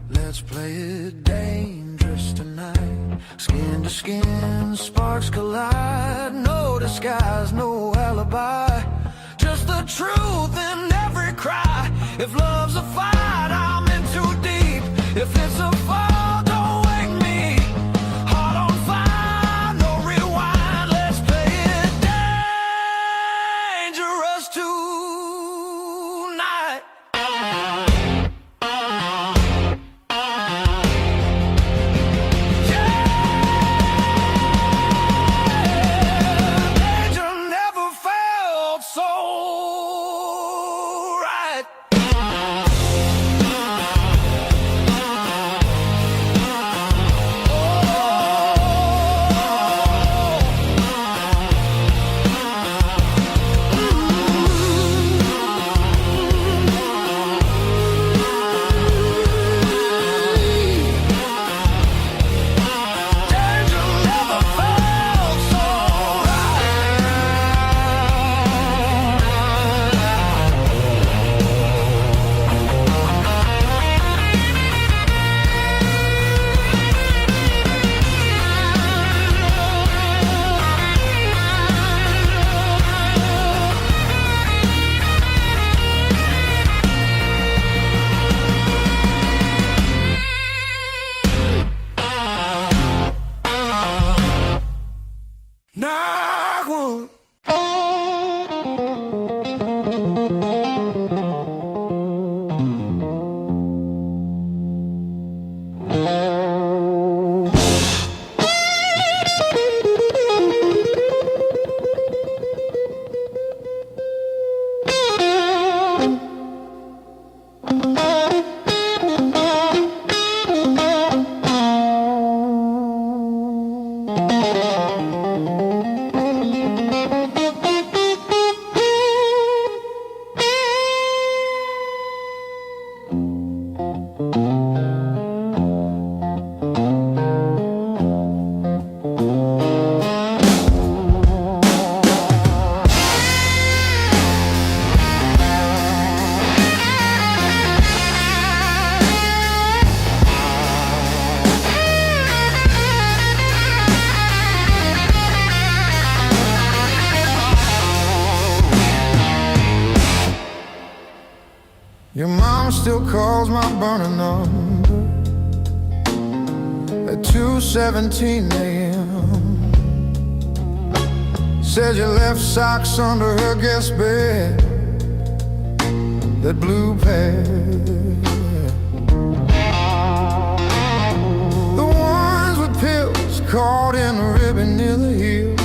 Let's play it dangerous tonight. Skin to skin, sparks collide. No disguise, no alibi. Just the truth in every cry. If love's a fight, I'm in too deep. If it's a fall, don't wake me. Heart on fire, no rewind. Let's play it dangerous tonight. Danger never felt so right. Danger never felt so Knock one. Your mom still calls my burner number at 2:17 a.m. Says you left socks under her guest bed, that blue pair, the ones with pills caught in a ribbon near the heel.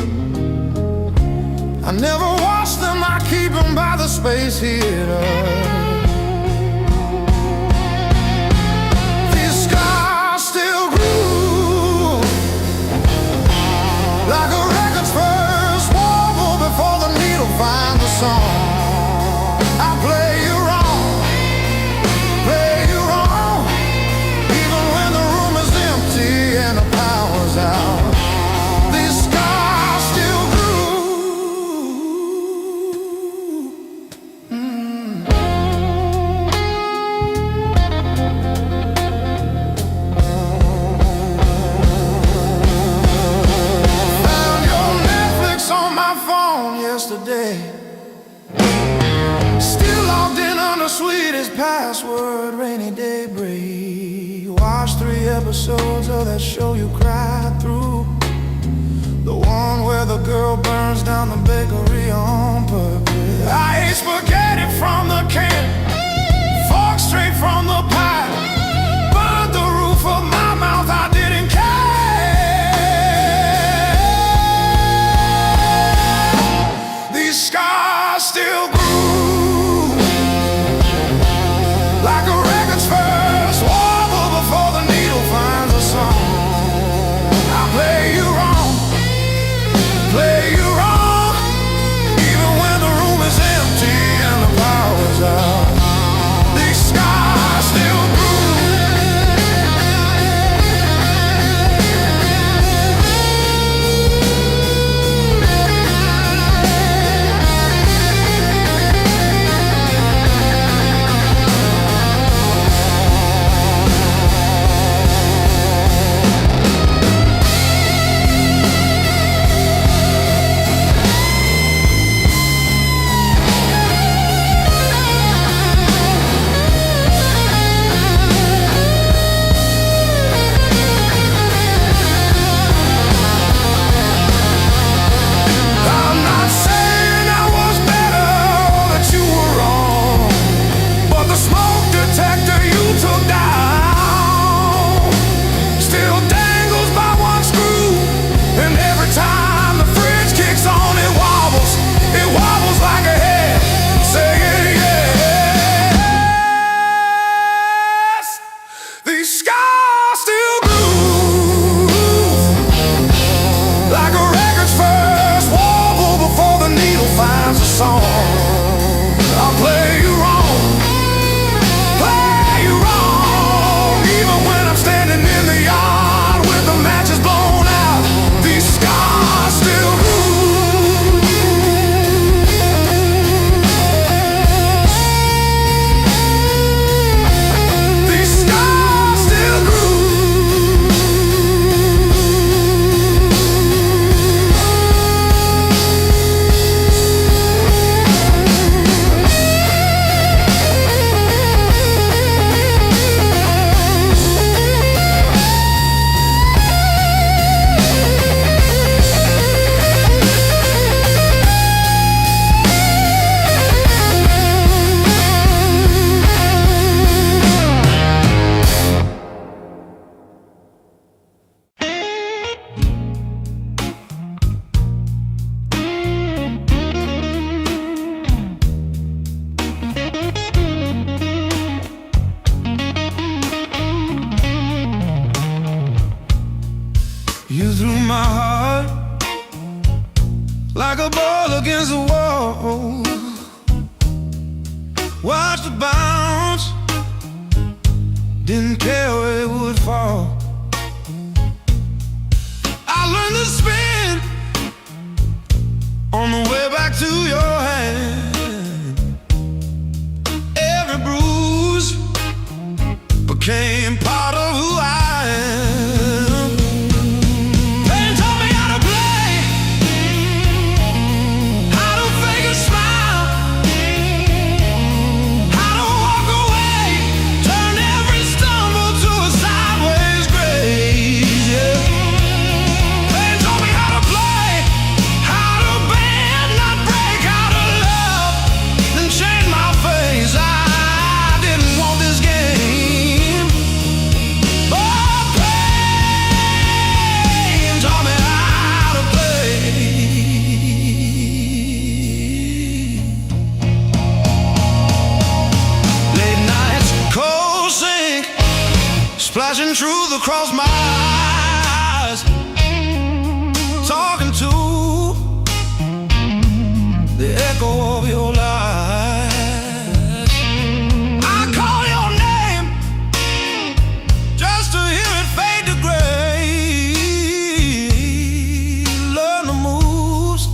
I never wash them, I keep them by the space heater. These scars still groove like a record's first warble before the needle finds the song. I play you wrong, even when the room is empty and the power's out. These scars still Found your Netflix on my phone yesterday. Still logged in under sweetest password, rainy day break. Watched 3 episodes of that show you cried through, the one where the girl burns down the bakery on purpose. I ate spaghetti from the can, fork straight from the pie, burned the roof of my mouth, I didn't care. These scars still groove like a record's first warble before the needle finds a song. I play you wrong, even when the room is empty and the power's out. These scars still I'm not saying I was better or that you were wrong, but the smoke detector you took down still dangles by one screw, and every time the fridge kicks on it wobbles like a head saying yes. These scars still groove like a record's first warble before the needle finds a song. I'll play you wrong, even when I'm standing in the yard with the matches blown out. These scars still groove. These scars still groove. You threw my heart like a ball against the wall. Watched it bounce, didn't care where it would fall. I learned to spin on the way back to your hand. Every bruise became part of who I am. Pain taught me how to play, how to fake a smile, how to walk away. cold sink splashing through the cross my eyes, talking to the echo of your lies. I call your name just to hear it fade to gray. Learn the moves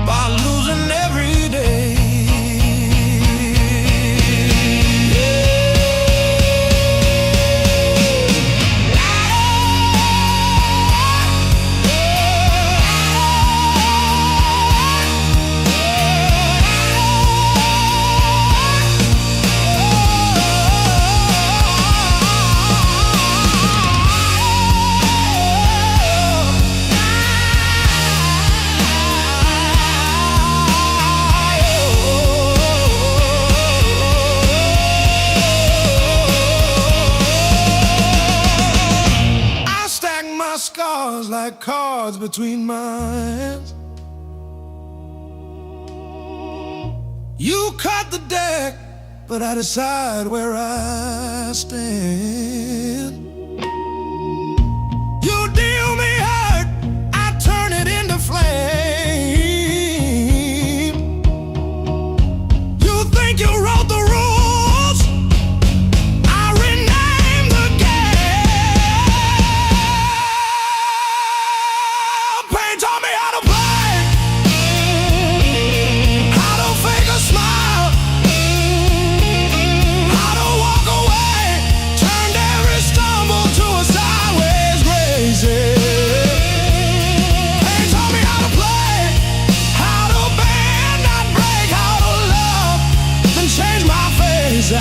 by losing every day. Scars like cards between my hands. You cut the deck, but I decide where I stand. You deal me hurt, I turn it into flame. You think you wrote the rules, I rename the game. Pain taught me how to play, how to fake a smile, how to walk away, turned every stumble to a sideways grace. Pain taught me how to play, how to bend, not break, how to love, then change my face. I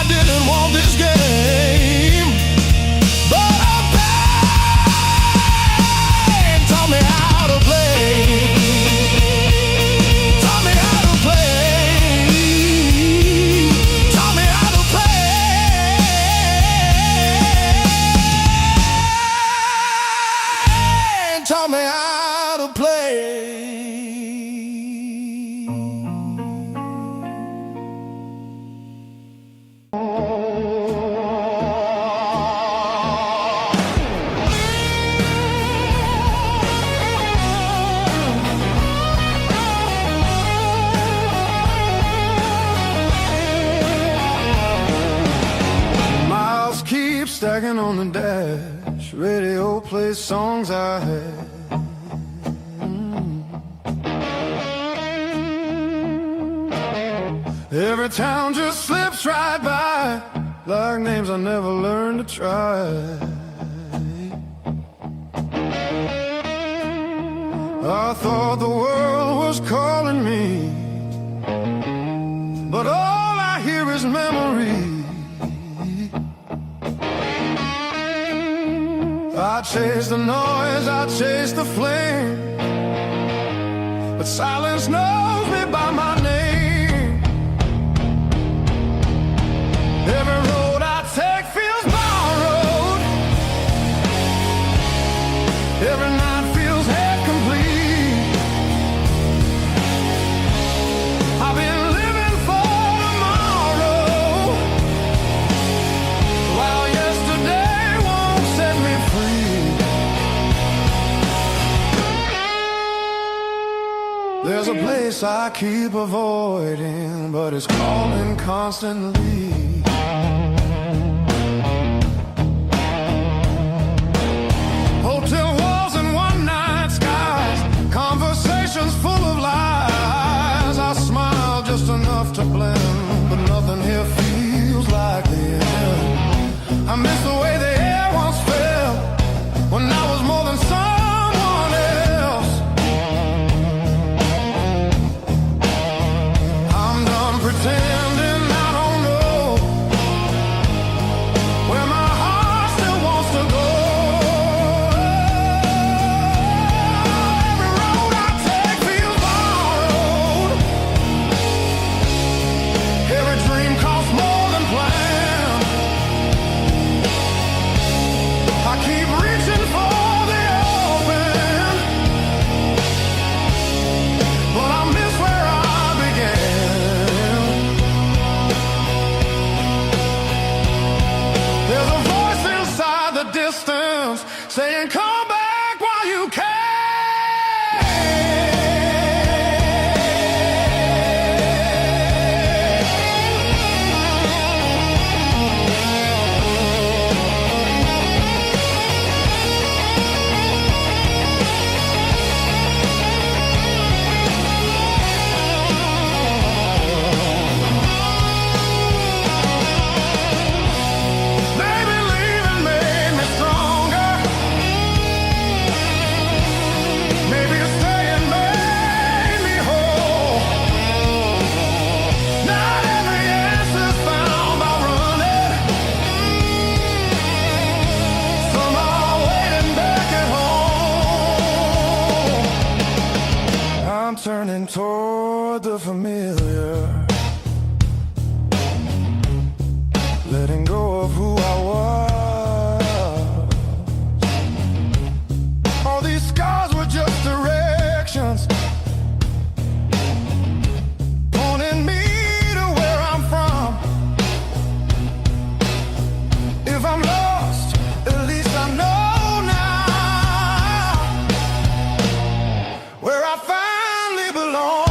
didn't want this game, but pain taught me how to play. Taught me how to play. Taught me how to play. Taught me how to play. Miles keep stacking on the dash. Radio plays songs I had. Every town just slips right by, like names I never learned to try. I thought the world was calling me, but all I hear is memory. I chase the noise, I chase the flame, but silence knows me by my name. Every road I take feels borrowed, every night feels half complete. I've been living for tomorrow, while yesterday won't set me free. There's a place I keep avoiding, but it's calling constantly. Hotel walls and one-night skies, conversations full of lies. I smile just enough to blend, but nothing here feels like the end. I miss the way the air once felt, when I was more than someone else. I'm done pretending I don't know where my heart still wants to go. Every road I take feels borrowed, familiar, letting go of who I was. All these scars were just directions, pointing me to where I'm from. If I'm lost, at least I know now where I finally belong.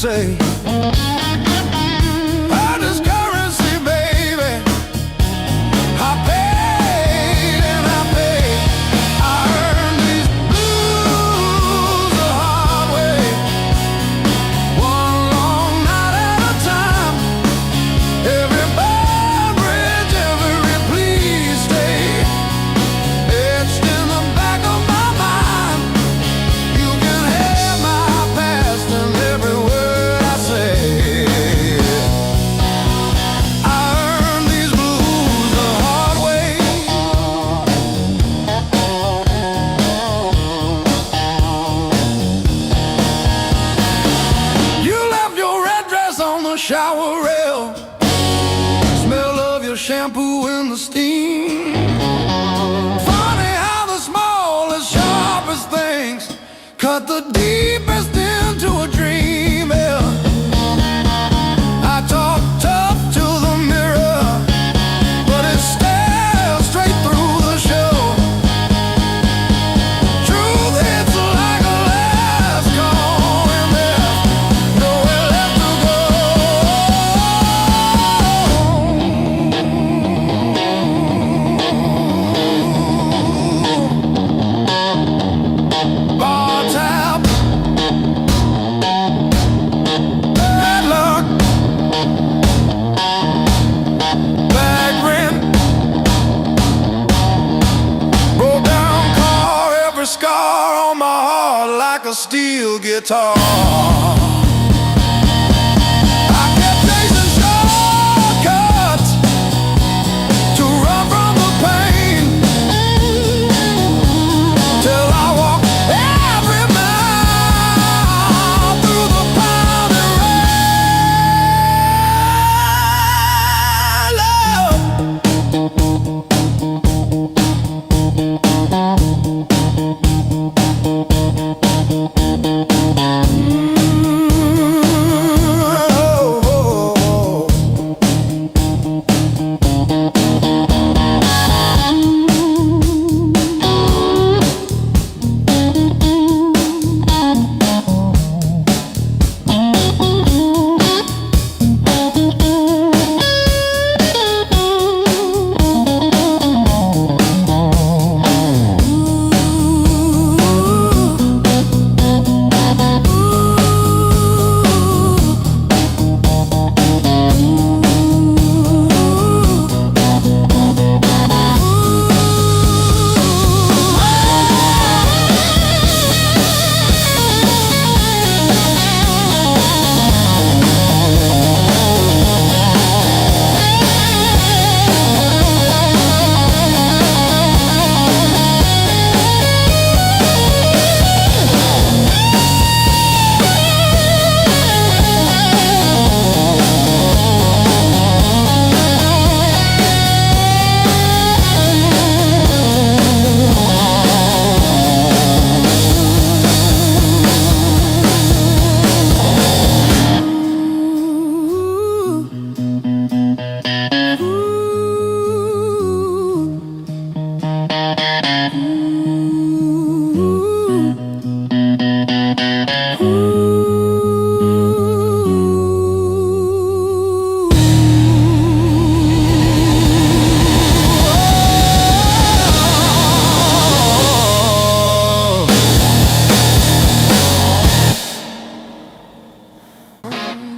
Say, hard as currency, baby. I paid and I paid. I earned these blues the hard way, one long night at a time. Every bar bridge, every please stay, etched in the back of my mind. You can have my past and every word. Shower rail, smell of your shampoo in the steam. Funny how the smallest, sharpest things cut the deepest into a dream. Yeah. I talk tough to the mirror, but it stares straight through the show. Truth hits like a last call, and there's nowhere left to go. Bar tab, bad luck, bad rent, broke down car, every scar on my heart like a steel guitar. I kept chasing shortcuts to run from the pain, till I walked every mile through the pounding rain. Love.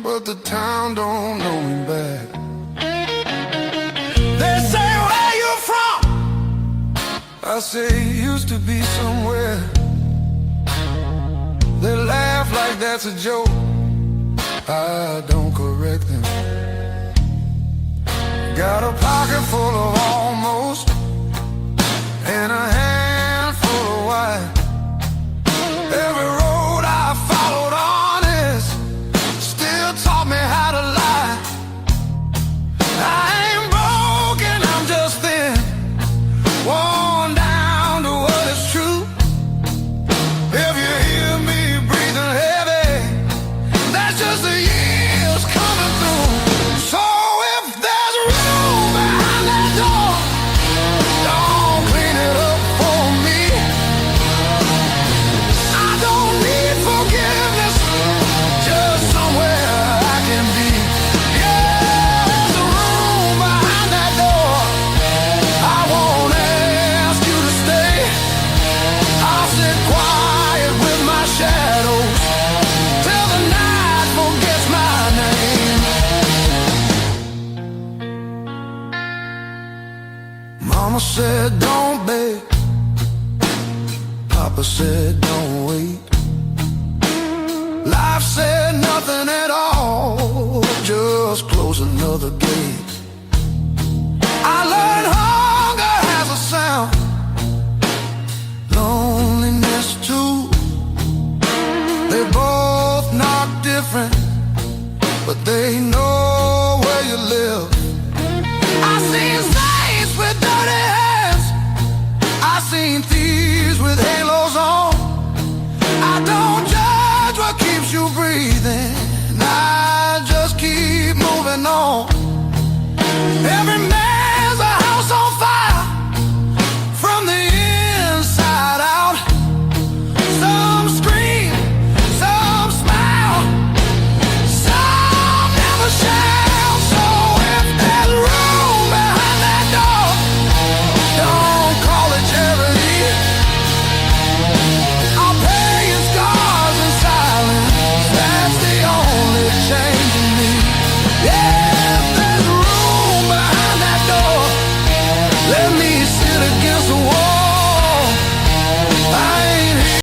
But the town don't know me back. They say, where you from? I say it used to be somewhere. They laugh like that's a joke. I don't correct them. Got a pocket full of almost and a handful of white. Every road I followed honest still taught me how to lie. I ain't broken, I'm just thin, worn down to what is true. If you hear me breathing heavy, that's just the years coming through. So if there's room behind that door, don't clean it up for me. I don't need forgiveness, just somewhere I can be. Yeah, there's a room behind that door. I won't ask you to stay. I'll sit quiet with my shadows till the night forgets my name. Mama said don't beg, Papa said don't wait. Life said nothing at all, just close another gate. I learned hard